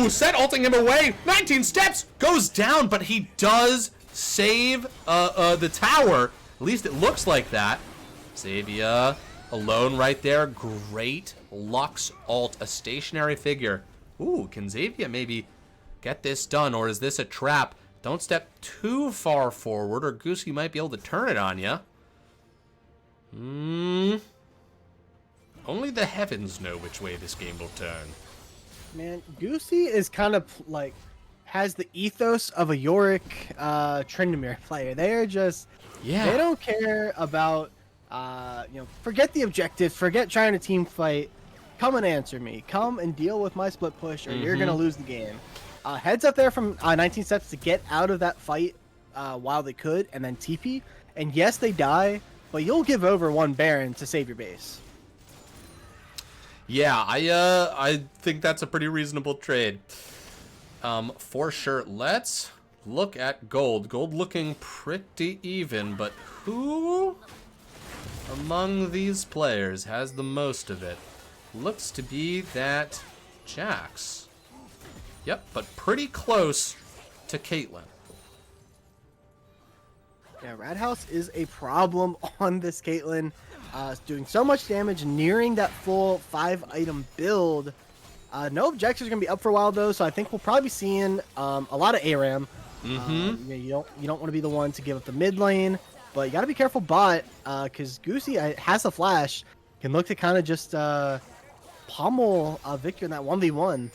Speaker 1: Set ulting him away. 19 steps goes down, but he does save the tower. At least it looks like that. Xayvia alone right there. Great Lux ult, a stationary figure. Ooh, can Xayvia maybe get this done, or is this a trap? Don't step too far forward, or Goosey might be able to turn it on you. Only the heavens know which way this game will turn.
Speaker 2: Man, Goosey is kind of like has the ethos of a Yorick Tryndamere player. They are just they don't care about forget the objective, forget trying to team fight. Come and answer me. Come and deal with my split push, or you're gonna lose the game. Heads up there from 19 steps to get out of that fight while they could, and then TP. And yes, they die, but you'll give over one Baron to save your base.
Speaker 1: Yeah, I think that's a pretty reasonable trade. For sure. Let's look at gold. Gold looking pretty even, but who among these players has the most of it? Looks to be that Jax. Yep, but pretty close to Caitlyn.
Speaker 2: Yeah, Radhouse is a problem on this Caitlyn. Doing so much damage, nearing that full 5-item build. No objectives are going to be up for a while, though, so I think we'll probably be seeing a lot of ARAM. You don't want to be the one to give up the mid lane, but you got to be careful bot, because Goosey has a flash, can look to kind of just pummel Victor in that 1v1.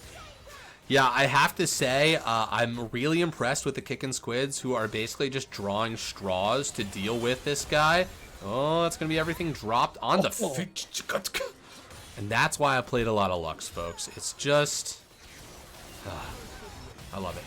Speaker 1: Yeah, I have to say, I'm really impressed with the Kickin Squids, who are basically just drawing straws to deal with this guy. Oh, it's going to be everything dropped on the... And that's why I played a lot of Lux, folks. It's just... I love it.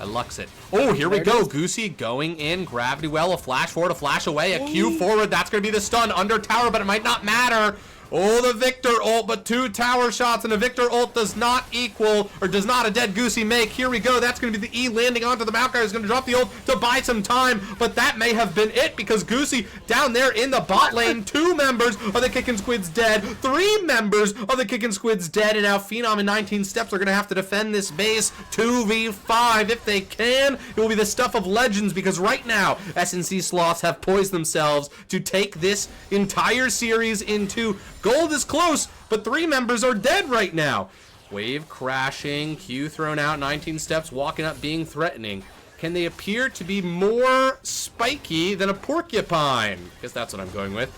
Speaker 1: I lux it. Oh, here we go. Goosey going in. Gravity well. A flash forward, a flash away. A Q forward. That's going to be the stun under tower, but it might not matter. Oh, the Victor ult, but 2 tower shots, and a Victor ult does not equal, or does not a dead Goosey make. Here we go. That's going to be the E landing onto the Maokai. Is going to drop the ult to buy some time, but that may have been it, because Goosey down there in the bot lane, 2 members of the Kickin Squids dead, 3 members of the Kickin Squids dead, and now Phenom in 19 steps are going to have to defend this base 2v5. If they can, it will be the stuff of legends, because right now, SNC Sloths have poised themselves to take this entire series into... Gold is close, but 3 members are dead right now. Wave crashing, Q thrown out, 19 steps, walking up, being threatening. Can they appear to be more spiky than a porcupine? I guess that's what I'm going with.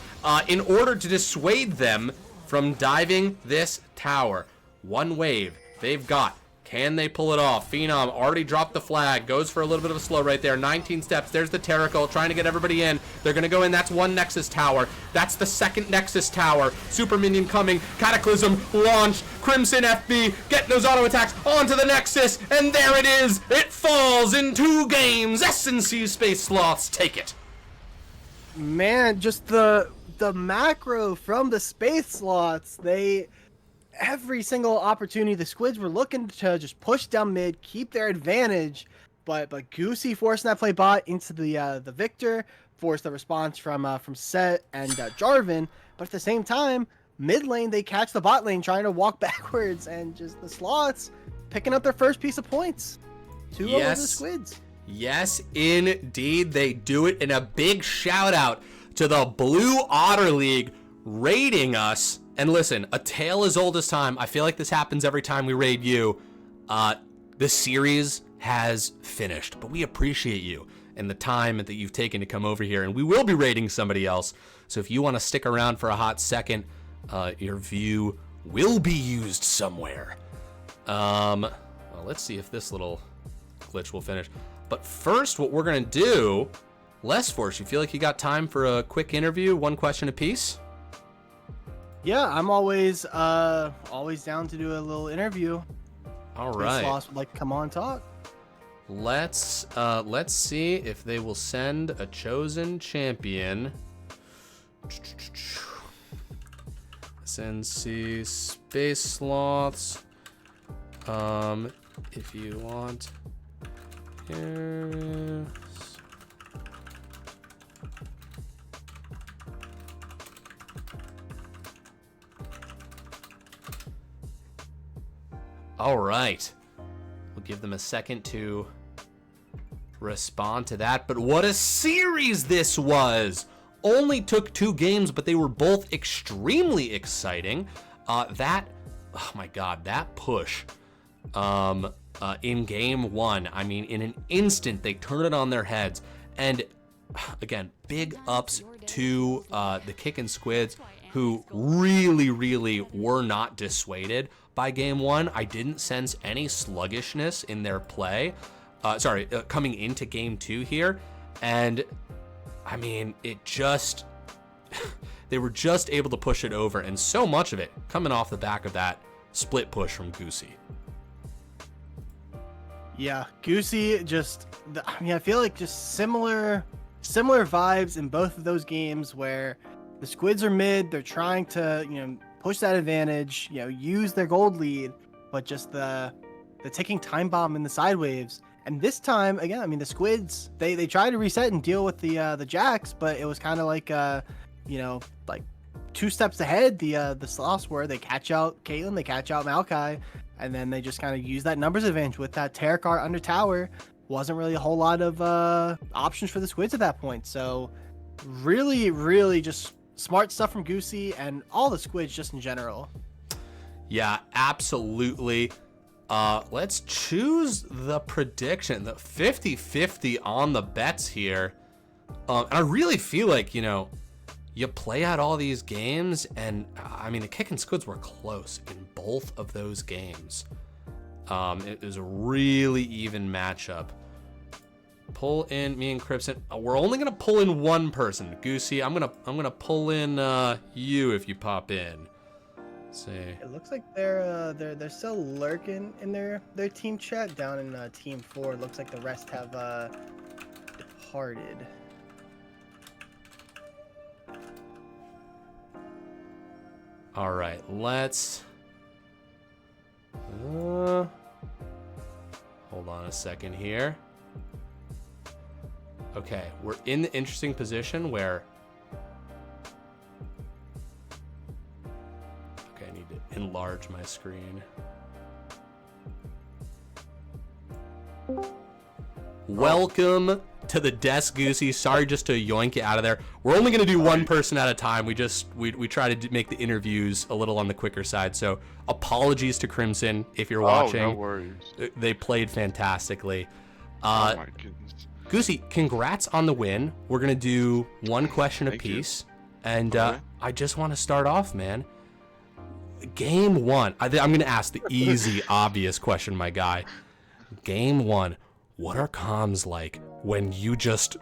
Speaker 1: In order to dissuade them from diving this tower. 1 wave they've got. Can they pull it off? Phenom already dropped the flag. Goes for a little bit of a slow right there. 19 steps. There's the Taric trying to get everybody in. They're going to go in. That's 1 Nexus tower. That's the 2nd Nexus tower. Super Minion coming. Cataclysm launched. Crimson FB getting those auto attacks onto the Nexus. And there it is. It falls in 2 games. SNC Space Sloths take it.
Speaker 2: Man, just the macro from the Space Sloths. Every single opportunity, the Squids were looking to just push down mid, keep their advantage, but Goosey forcing that play bot into the Victor, forced the response from Set and Jarvan, but at the same time, mid lane they catch the bot lane trying to walk backwards, and just the Sloths picking up their first piece of points. 2-0 over the Squids.
Speaker 1: Yes, indeed, they do it, and a big shout out to the Blue Otter League raiding us. And listen, a tale as old as time. I feel like this happens every time we raid you. The series has finished, but we appreciate you and the time that you've taken to come over here. And we will be raiding somebody else. So if you want to stick around for a hot second, your view will be used somewhere. Well, let's see if this little glitch will finish. But first, what we're going to do, LessForce, you feel like you got time for a quick interview, 1 question apiece?
Speaker 2: Yeah, I'm always down to do a little interview.
Speaker 1: All right.
Speaker 2: Sloths would like to come on and talk.
Speaker 1: let's see if they will send a chosen champion. SNC Space Sloths. If you want, here's... All right. We'll give them a second to respond to that. But what a series this was! Only took 2 games, but they were both extremely exciting. Oh my God, that push in game 1. I mean, in an instant, they turned it on their heads. And again, big ups to the Kickin Squids, who really, really were not dissuaded by game 1. I didn't sense any sluggishness in their play. Coming into game 2 here. And I mean, it just, they were just able to push it over, and so much of it coming off the back of that split push from Goosey.
Speaker 2: Yeah, Goosey I feel like just similar vibes in both of those games where the Squids are mid, they're trying to, push that advantage, use their gold lead, but just the ticking time bomb in the side waves. And this time, again, I mean, the Squids, they tried to reset and deal with the Jacks, but it was kind of like, like 2 steps ahead. The Sloths were. They catch out Caitlyn, they catch out Maokai, and then they just kind of use that numbers advantage with that Terracar under tower. Wasn't really a whole lot of options for the Squids at that point. So really, really just smart stuff from Goosey and all the Squids just in general.
Speaker 1: Yeah, absolutely. Let's choose the prediction, the 50-50 on the bets here. And I really feel like, you play out all these games, and I mean, the Kickin Squids were close in both of those games. It was a really even matchup. Pull in me and Crimson. We're only gonna pull in one person, Goosey. I'm gonna pull in you if you pop in. See.
Speaker 2: It looks like they're still lurking in their team chat down in team 4. It looks like the rest have departed.
Speaker 1: All right, let's hold on a second here. Okay, we're in the interesting position where enlarge my screen. Welcome to the desk, Goosey. Sorry just to yoink you out of there. We're only going to do one person at a time. We try to make the interviews a little on the quicker side. So apologies to Crimson if you're watching.
Speaker 4: No worries.
Speaker 1: They played fantastically.
Speaker 4: Oh my goodness.
Speaker 1: Goosey, congrats on the win. We're going to do one question apiece. And I just want to start off, man. Game 1. I'm going to ask the easy, obvious question, my guy. Game 1. What are comms like when you just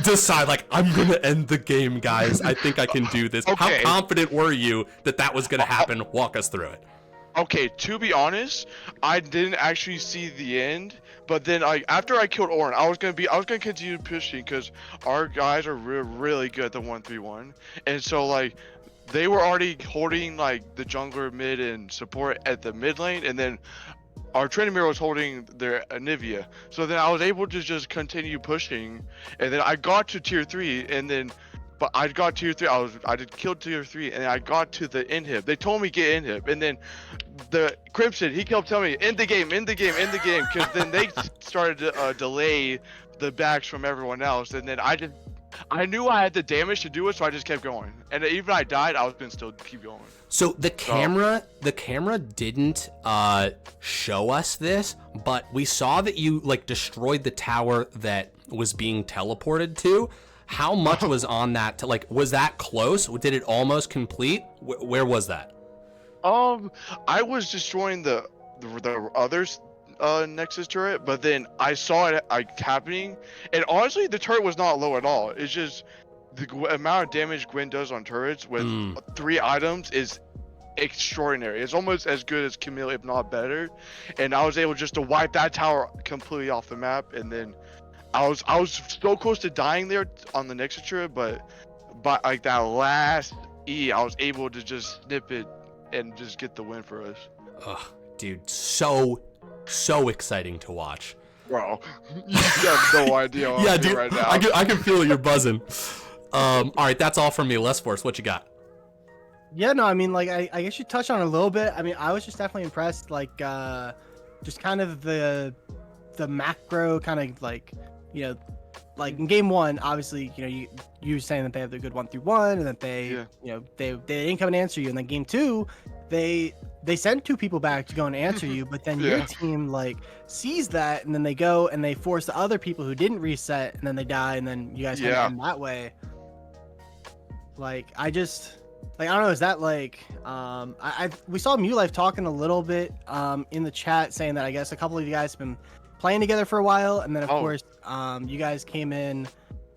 Speaker 1: decide, like, I'm going to end the game, guys? I think I can do this.
Speaker 4: Okay.
Speaker 1: How confident were you that was going to happen? Walk us through it.
Speaker 4: Okay, to be honest, I didn't actually see the end, but then after I killed Orin, I was gonna continue pushing because our guys are really good at the 1-3-1, and so like they were already holding like the jungler mid and support at the mid lane, and then our Trinimir was holding their Anivia. So then I was able to just continue pushing, and then I got to tier 3, and then. But I got tier 3, I did kill tier 3, and I got to the inhib. They told me get inhib, and then the Crimson, he kept telling me end the game, because then they started to delay the backs from everyone else, and then I knew I had the damage to do it, so I just kept going. And even if I died, I was gonna still keep going.
Speaker 1: So the camera didn't show us this, but we saw that you like destroyed the tower that was being teleported to. How much was on that? Was that close? Did it almost complete? Where was that?
Speaker 4: I was destroying the others Nexus turret, but then I saw it happening, and honestly, the turret was not low at all. It's just the amount of damage Gwen does on turrets with 3 items is extraordinary. It's almost as good as Camille, if not better. And I was able just to wipe that tower completely off the map, and then I was so close to dying there on the next trip, but like that last E, I was able to just snip it and just get the win for us.
Speaker 1: Ugh, dude, so exciting to watch.
Speaker 4: Bro, you have no idea what
Speaker 1: Yeah,
Speaker 4: I'm doing
Speaker 1: dude,
Speaker 4: right now.
Speaker 1: I can feel you're buzzing. All right, that's all from me. Les Force, what you got?
Speaker 2: Yeah, no, I mean, like, I guess you touched on it a little bit. I mean, I was just definitely impressed, like, just kind of the macro kind of, like, you know, like in game one, obviously, you know, you were saying that they have the good 1-1 and that they, you know, they didn't come and answer you. And then game two, they sent 2 people back to go and answer you, but then your team, like, sees that, and then they go and they force the other people who didn't reset, and then they die, and then you guys kind of end that way. Like, I don't know, is that like we saw Life talking a little bit in the chat, saying that I guess a couple of you guys have been playing together for a while, and then of course you guys came in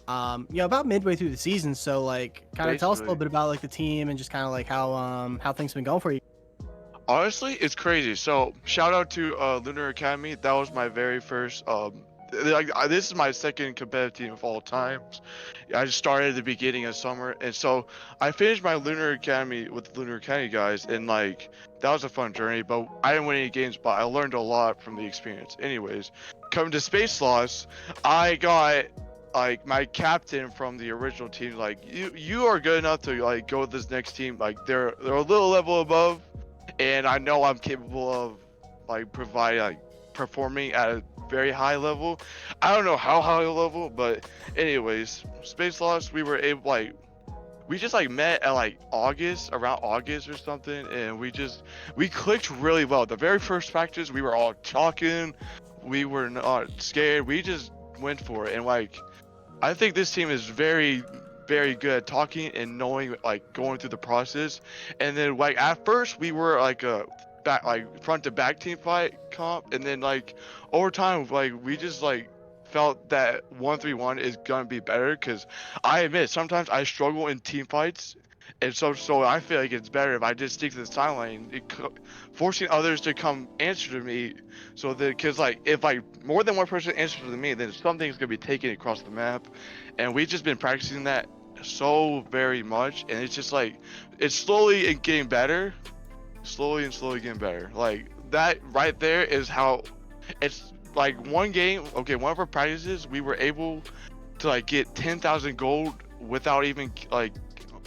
Speaker 2: you know, about midway through the season, so like kind of tell us a little bit about like the team and just kind of like how things been going for you.
Speaker 4: Honestly, it's crazy. So shout out to Lunar Academy. That was my very first this is my second competitive team of all times. I just started at the beginning of summer, and so I finished my Lunar Academy with the Lunar Academy guys, and like that was a fun journey. But I didn't win any games, but I learned a lot from the experience. Anyways, coming to Space Sloths, I got like my captain from the original team. Like you are good enough to like go with this next team. Like they're a little level above, and I know I'm capable of like performing at a very high level. I don't know how high level, but anyways, Space Lost, we were able, like, we just like met at like around August or something, and we clicked really well. The very first practice, we were all talking, we were not scared, we just went for it. And like, I think this team is very good at talking and knowing, like, going through the process. And then like at first we were like a front to back team fight comp, and then like over time, like we just like felt that 1-3-1 is gonna be better, because I admit sometimes I struggle in team fights, and so I feel like it's better if I just stick to the side lane, forcing others to come answer to me. So that, because like if like more than one person answers to me, then something's gonna be taken across the map, and we've just been practicing that so very much, and it's just like it's slowly getting better. Slowly getting better. Like that right there is how it's like one of our practices, we were able to like get 10,000 gold without even like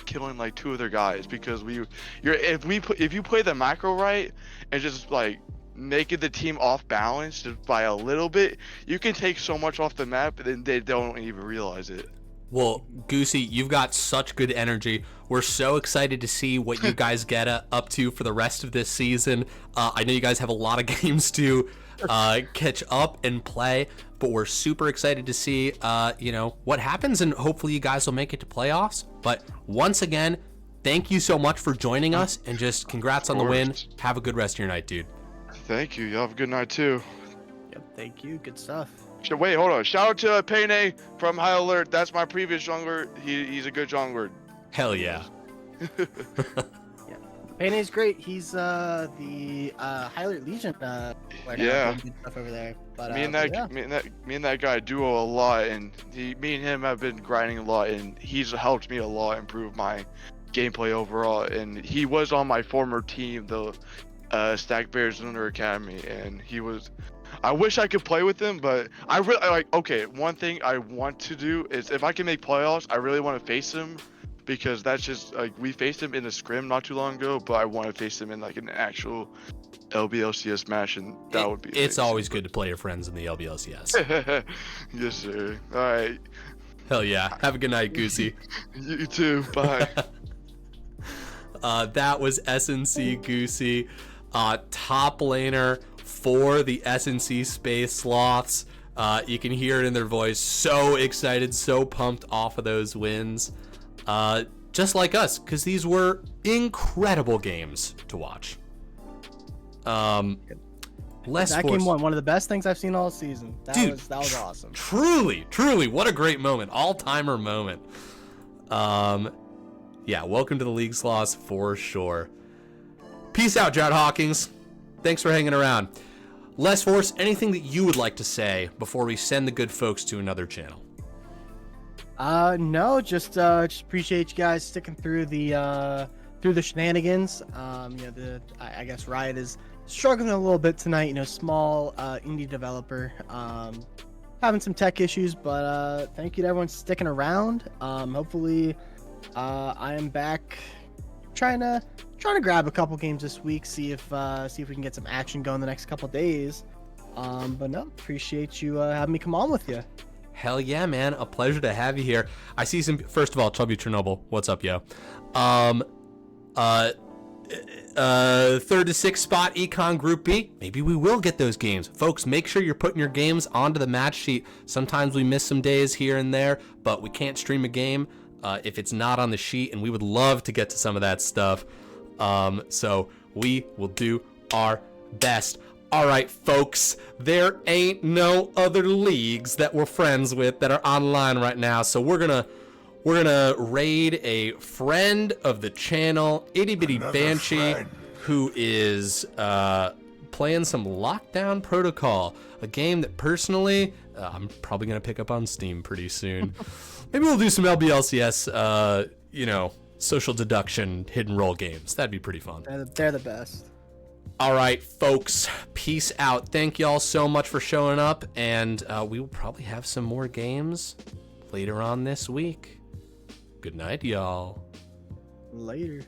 Speaker 4: killing like 2 of their guys, because if you play the macro right and just like making the team off balance just by a little bit, you can take so much off the map and they don't even realize it.
Speaker 1: Well, Goosey, you've got such good energy. We're so excited to see what you guys get up to for the rest of this season. I know you guys have a lot of games to catch up and play, but we're super excited to see, you know, what happens, and hopefully you guys will make it to playoffs. But once again, thank you so much for joining us, and just congrats on the win. Have a good rest of your night, dude.
Speaker 4: Thank you. You have a good night too.
Speaker 2: Yep, thank you. Good stuff.
Speaker 4: Wait, hold on. Shout out to Payne from High Alert. That's my previous jungler. He's a good jungler.
Speaker 1: Hell yeah.
Speaker 2: Yeah, Payne's great. He's the High Alert Legion player.
Speaker 4: Yeah.
Speaker 2: Doing good stuff over there. But
Speaker 4: me and that guy duo a lot, and me and him have been grinding a lot, and he's helped me a lot improve my gameplay overall. And he was on my former team, the Stack Bears Lunar Academy, and he was. I wish I could play with him, but I really like. Okay, one thing I want to do is, if I can make playoffs, I really want to face him, because that's just like, we faced him in a scrim not too long ago, but I want to face him in like an actual LBLCS match, and that would be.
Speaker 1: It's always good to play your friends in the LBLCS.
Speaker 4: Yes, sir. All right.
Speaker 1: Hell yeah. Have a good night, Goosey.
Speaker 4: You too. Bye.
Speaker 1: That was SNC Goosey, top laner for the SNC Space Sloths. You can hear it in their voice. So excited, so pumped off of those wins. Just like us, because these were incredible games to watch.
Speaker 2: That game one of the best things I've seen all season. That was awesome.
Speaker 1: Truly, what a great moment. All-timer moment. Yeah, welcome to the League Sloths for sure. Peace out, Jared Hawkins. Thanks for hanging around. Les Force, anything that you would like to say before we send the good folks to another channel?
Speaker 2: No, just appreciate you guys sticking through the shenanigans. I guess Riot is struggling a little bit tonight. You know, small indie developer, having some tech issues, but thank you to everyone sticking around. Hopefully, I am back trying to grab a couple games this week, see if we can get some action going the next couple days. But no, appreciate you having me come on with you.
Speaker 1: Hell yeah, man. A pleasure to have you here. I see some, first of all, Chubby Chernobyl. What's up, yo? Third to sixth spot, Econ Group B. Maybe we will get those games. Folks, make sure you're putting your games onto the match sheet. Sometimes we miss some days here and there, but we can't stream a game if it's not on the sheet, and we would love to get to some of that stuff. So we will do our best. All right, folks, there ain't no other leagues that we're friends with that are online right now, so we're gonna raid a friend of the channel, Itty Bitty Banshee, who is playing some Lockdown Protocol, a game that personally I'm probably gonna pick up on Steam pretty soon. Maybe we'll do some LBLCS, social deduction hidden role games. That'd be pretty fun.
Speaker 2: They're the best.
Speaker 1: All right, folks, peace out. Thank y'all so much for showing up, and we will probably have some more games later on this week. Good night, y'all.
Speaker 2: Later.